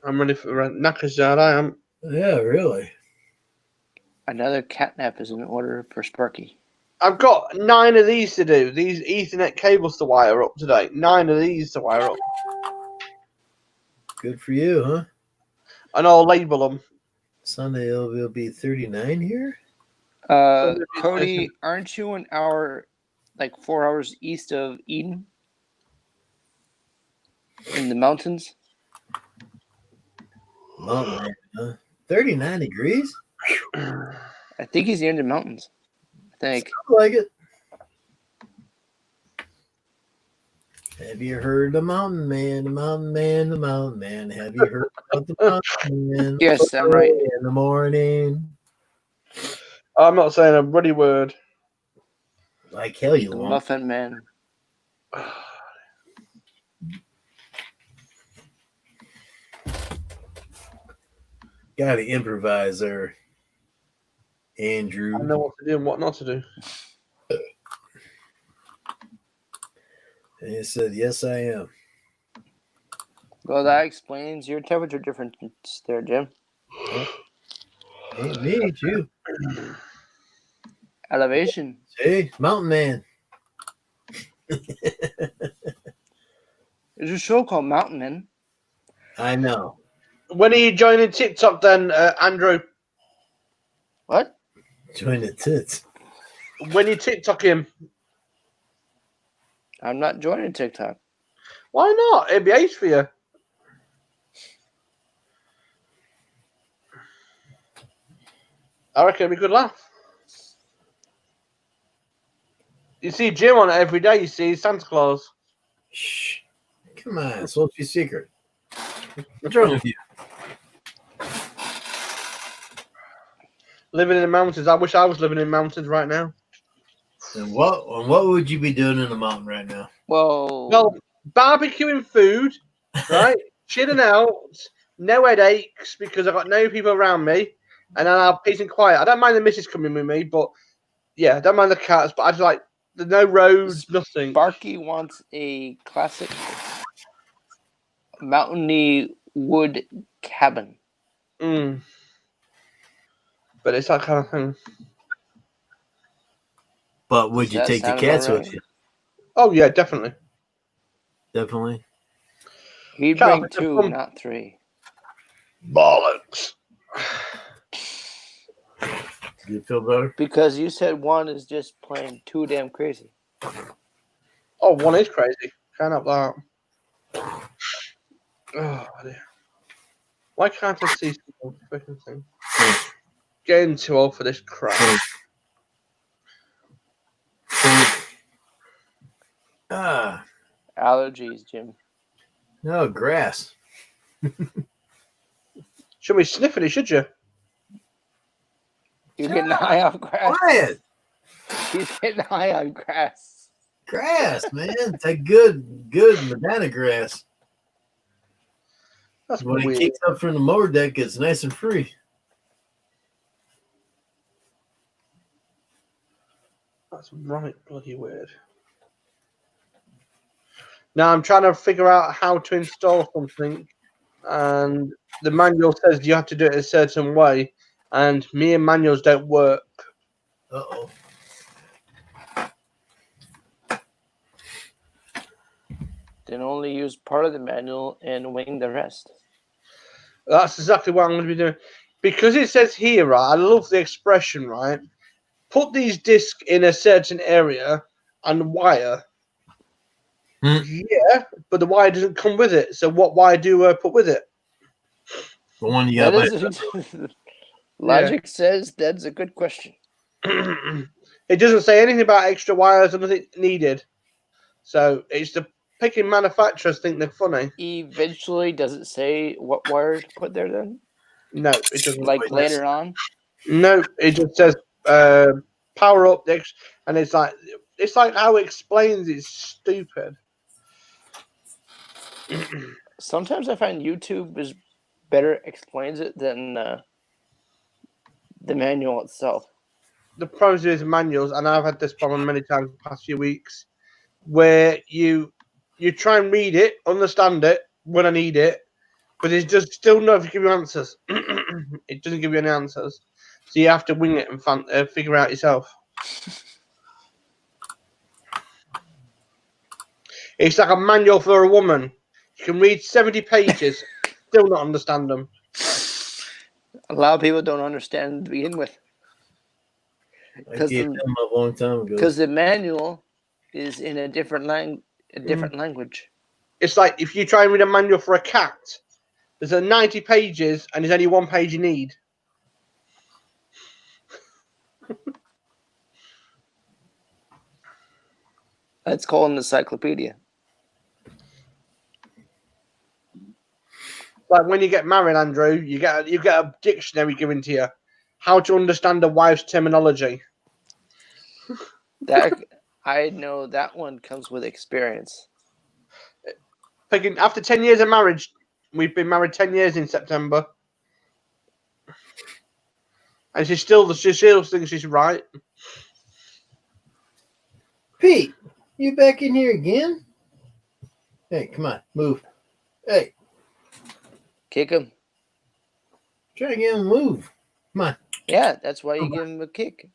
Speaker 8: I'm ready for knackers, Dad. I am.
Speaker 1: really.
Speaker 6: Another catnap is in order for Sparky.
Speaker 8: I've got 9 of these to do. These Ethernet cables to wire up today. 9 of these to wire up.
Speaker 1: Good for you, huh?
Speaker 8: And I'll label them.
Speaker 1: Sunday it'll be 39 here.
Speaker 6: Cody, aren't you an hour, like 4 hours east of Eden? In the mountains?
Speaker 1: Mountain man, huh? 39 degrees?
Speaker 6: I think he's near the mountains. I think.
Speaker 1: Sounds like it. Have you heard the mountain man, the mountain man, the mountain man? Have you heard about the mountain man?
Speaker 6: Yes, I'm right.
Speaker 1: In the morning.
Speaker 8: I'm not saying a bloody word.
Speaker 1: Like hell you
Speaker 6: The
Speaker 1: won't.
Speaker 6: Muffin Man.
Speaker 1: Gotta improvise there, Andrew.
Speaker 8: I know what to do and what not to do.
Speaker 1: And he said, yes, I am.
Speaker 6: Well, that explains your temperature difference there, Jim.
Speaker 1: Ain't me, ain't you.
Speaker 6: Elevation.
Speaker 1: See? Mountain man.
Speaker 6: There's a show called Mountain Men.
Speaker 1: I know.
Speaker 8: When are you joining TikTok then, Andrew?
Speaker 6: What?
Speaker 1: Join the tits.
Speaker 8: When you TikTok him?
Speaker 6: I'm not joining TikTok.
Speaker 8: Why not? It'd be ace for you. I reckon it'd be a good laugh. You see Jim on it every day. You see Santa Claus.
Speaker 1: Shh. Come on. It's supposed to be secret. What's wrong with you?
Speaker 8: Living in the mountains. I wish I was living in mountains right now.
Speaker 1: And what would you be doing in the mountain right now?
Speaker 8: Well, barbecuing food, right? Chilling out, no headaches because I've got no people around me, and then I'll peace and quiet. I don't mind the missus coming with me, but yeah, I don't mind the cats, but I just like there's no roads, nothing.
Speaker 6: Sparky wants a classic mountainy wood cabin.
Speaker 8: But it's that kind of thing.
Speaker 1: But would
Speaker 6: Does
Speaker 1: you
Speaker 6: that
Speaker 1: take the
Speaker 6: sound
Speaker 1: cats
Speaker 6: about
Speaker 1: with
Speaker 6: right?
Speaker 1: you?
Speaker 8: Oh yeah, definitely.
Speaker 1: Definitely.
Speaker 6: He'd
Speaker 8: Cal,
Speaker 6: bring
Speaker 8: it's a
Speaker 6: 2,
Speaker 8: fun-
Speaker 6: not 3.
Speaker 8: Bollocks.
Speaker 1: Do you feel better?
Speaker 6: Because you said 1 is just plain too damn crazy.
Speaker 8: Oh, 1 is crazy. Can't have that. Oh dear. Why can't I see some freaking thing? Getting too old for this crap.
Speaker 1: Ah,
Speaker 6: Allergies, Jim.
Speaker 1: no, grass.
Speaker 8: Shouldn't be sniffing it, should you?
Speaker 6: You're getting high on grass.
Speaker 1: Quiet.
Speaker 6: He's getting high on grass.
Speaker 1: Grass, man. It's that good Medina grass.
Speaker 8: That's
Speaker 1: When it
Speaker 8: weird.
Speaker 1: kicks up from the mower deck, it's nice and free.
Speaker 8: That's right, bloody weird. Now I'm trying to figure out how to install something, and the manual says you have to do it a certain way, and me and manuals don't work.
Speaker 1: Uh-oh.
Speaker 6: Then only use part of the manual and wing the rest.
Speaker 8: That's exactly what I'm going to be doing. Because it says here, right, I love the expression, right? Put these discs in a certain area and wire. Yeah, but the wire doesn't come with it. So what wire do I put with it?
Speaker 1: The one you
Speaker 6: That
Speaker 1: got.
Speaker 6: is, logic says that's a good question.
Speaker 8: It doesn't say anything about extra wires or nothing needed. So it's the picking manufacturers think they're funny.
Speaker 6: Eventually, does it say what wire to put there then?
Speaker 8: No, it doesn't.
Speaker 6: Like later on?
Speaker 8: No, it just says power up next, and it's like how it explains it's stupid.
Speaker 6: Sometimes I find YouTube is better explains it than the manual itself.
Speaker 8: The problem is manuals, and I've had this problem many times in the past few weeks, where you try and read it, understand it when I need it, but it just still doesn't give you answers. It doesn't give you any answers, so you have to wing it and figure out yourself. It's like a manual for a woman. You can read 70 pages, still not understand them.
Speaker 6: A lot of people don't understand to begin with.
Speaker 1: I gave them up a long time ago.
Speaker 6: Because the manual is in a different language.
Speaker 8: It's like if you try and read a manual for a cat, there's 90 pages and there's only one page you need.
Speaker 6: That's called an encyclopedia.
Speaker 8: Like when you get married, Andrew, you get a dictionary given to you. How to understand a wife's terminology.
Speaker 6: That I know that one comes with experience.
Speaker 8: After 10 years of marriage, we've been married 10 years in September. And she still thinks she's right.
Speaker 1: Pete, you back in here again? Hey, come on, move. Hey.
Speaker 6: Kick him.
Speaker 1: Try to get him to move. Come on.
Speaker 6: Yeah, that's why you give him a kick.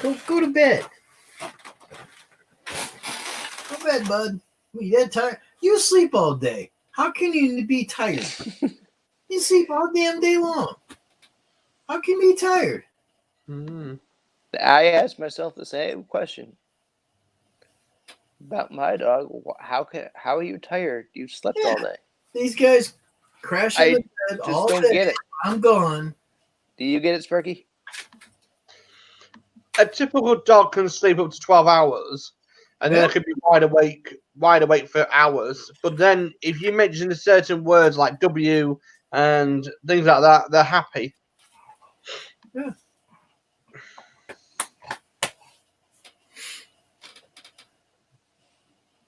Speaker 1: Go to bed. Go to bed, bud. You that tired? You sleep all day. How can you be tired? You sleep all damn day long. How can you be tired?
Speaker 8: Mm-hmm.
Speaker 6: I asked myself the same question about my dog. How are you tired? You slept all day.
Speaker 1: These guys crash in the bed
Speaker 6: Just
Speaker 1: all
Speaker 6: don't
Speaker 1: day.
Speaker 6: get it.
Speaker 1: I'm gone.
Speaker 6: Do you get it, Sparky?
Speaker 8: A typical dog can sleep up to 12 hours, and then it could be wide awake for hours. But then, if you mention certain words like W and things like that, they're happy.
Speaker 1: Yeah.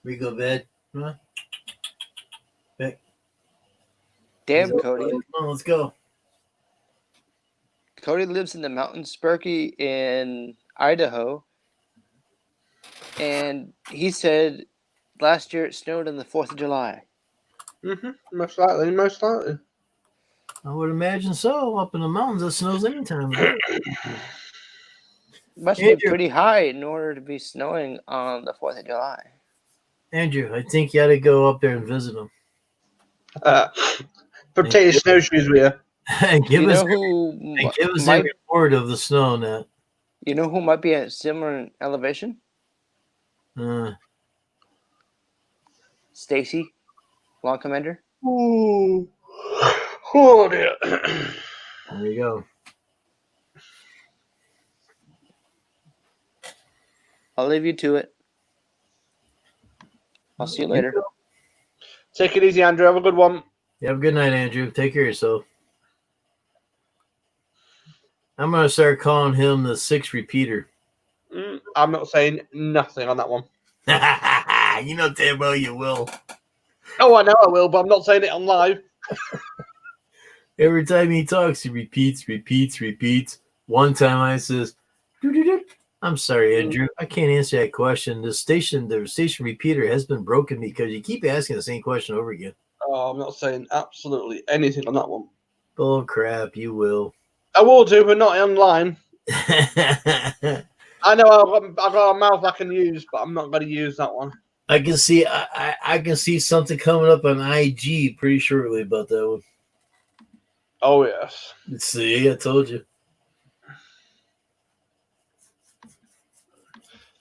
Speaker 1: We go to bed. Huh? Back.
Speaker 6: Damn, Cody.
Speaker 1: Come on, let's go.
Speaker 6: Cody lives in the mountains, Sparky, in Idaho. And he said last year it snowed on the 4th of July.
Speaker 8: Mm-hmm. Most likely.
Speaker 1: I would imagine so. Up in the mountains, it snows anytime.
Speaker 6: Must be pretty high in order to be snowing on the 4th of July.
Speaker 1: Andrew, I think you ought to go up there and visit them.
Speaker 8: Potato snowshoes with you.
Speaker 1: And give us a report of the snow net.
Speaker 6: You know who might be at similar elevation? Stacy, Lawn Commander.
Speaker 8: Ooh. Oh dear.
Speaker 1: There you go.
Speaker 6: I'll leave you to it. I'll see you later.
Speaker 8: Take it easy, Andrew. Have a good one.
Speaker 1: You have a good night, Andrew. Take care of yourself. I'm gonna start calling him the 6 repeater.
Speaker 8: I'm not saying nothing on that one.
Speaker 1: You know damn well you will.
Speaker 8: Oh, I know I will, but I'm not saying it on live.
Speaker 1: Every time he talks, he repeats. One time I says, "Doo-doo-doo." I'm sorry, Andrew. I can't answer that question. The station repeater has been broken because you keep asking the same question over again.
Speaker 8: Oh, I'm not saying absolutely anything on that one.
Speaker 1: Bull crap, you will.
Speaker 8: I will do, but not online. I know I've got a mouth I can use, but I'm not going to use that one.
Speaker 1: I can see I can see something coming up on IG pretty shortly about that one.
Speaker 8: Oh, yes.
Speaker 1: See, I told you.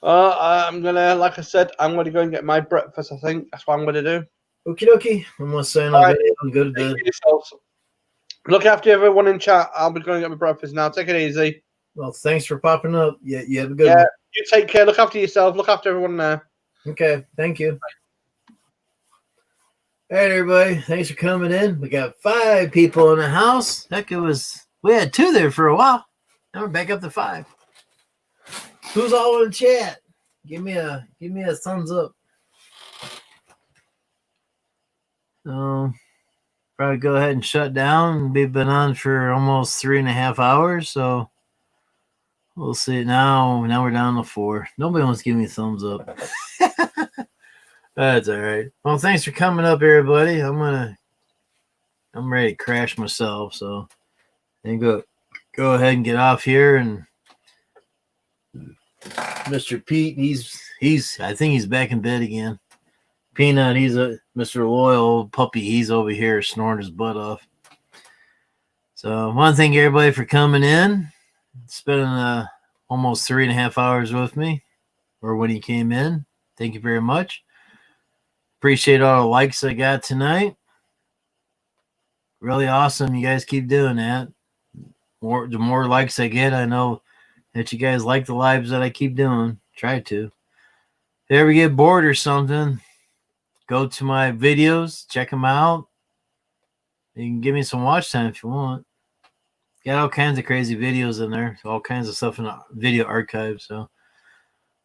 Speaker 8: I'm going to, like I said, I'm going to go and get my breakfast, I think. That's what I'm going to do.
Speaker 1: Okie dokie. I'm going to sign off and go to bed.
Speaker 8: Look after everyone in chat. I'll be going to get my breakfast now. Take it easy.
Speaker 1: Well, thanks for popping up. Yeah, you have a good one.
Speaker 8: Yeah, you take care. Look after yourself. Look after everyone there.
Speaker 1: Okay, thank you. All right, everybody. Thanks for coming in. We got 5 people in the house. Heck, we had 2 there for a while. Now we're back up to 5. Who's all in the chat? Give me a thumbs up. Probably go ahead and shut down. We've been on for almost 3.5 hours, so we'll see. Now we're down to 4. Nobody wants to give me a thumbs up. That's all right. Well, thanks for coming up, everybody. I'm ready to crash myself, so then go ahead and get off here. And Mr. Pete, I think he's back in bed again. Peanut, he's Mr. Loyal puppy. He's over here snoring his butt off. So I want to thank everybody for coming in, spending almost 3.5 hours with me, or when he came in. Thank you very much. Appreciate all the likes I got tonight. Really awesome. You guys keep doing that. The more likes I get, I know that you guys like the lives that I keep doing. Try to. If you ever get bored or something, go to my videos, check them out. You can give me some watch time if you want. Got all kinds of crazy videos in there. All kinds of stuff in the video archive. So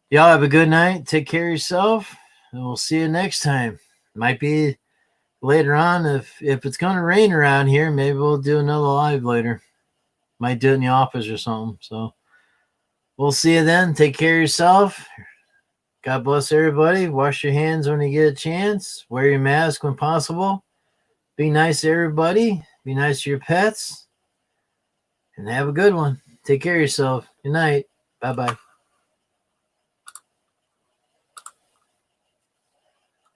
Speaker 1: y'all have a good night. Take care of yourself. And we'll see you next time. Might be later on. If it's going to rain around here, maybe we'll do another live later. Might do it in the office or something. So we'll see you then. Take care of yourself. God bless everybody. Wash your hands when you get a chance. Wear your mask when possible. Be nice to everybody. Be nice to your pets. And have a good one. Take care of yourself. Good night. Bye-bye.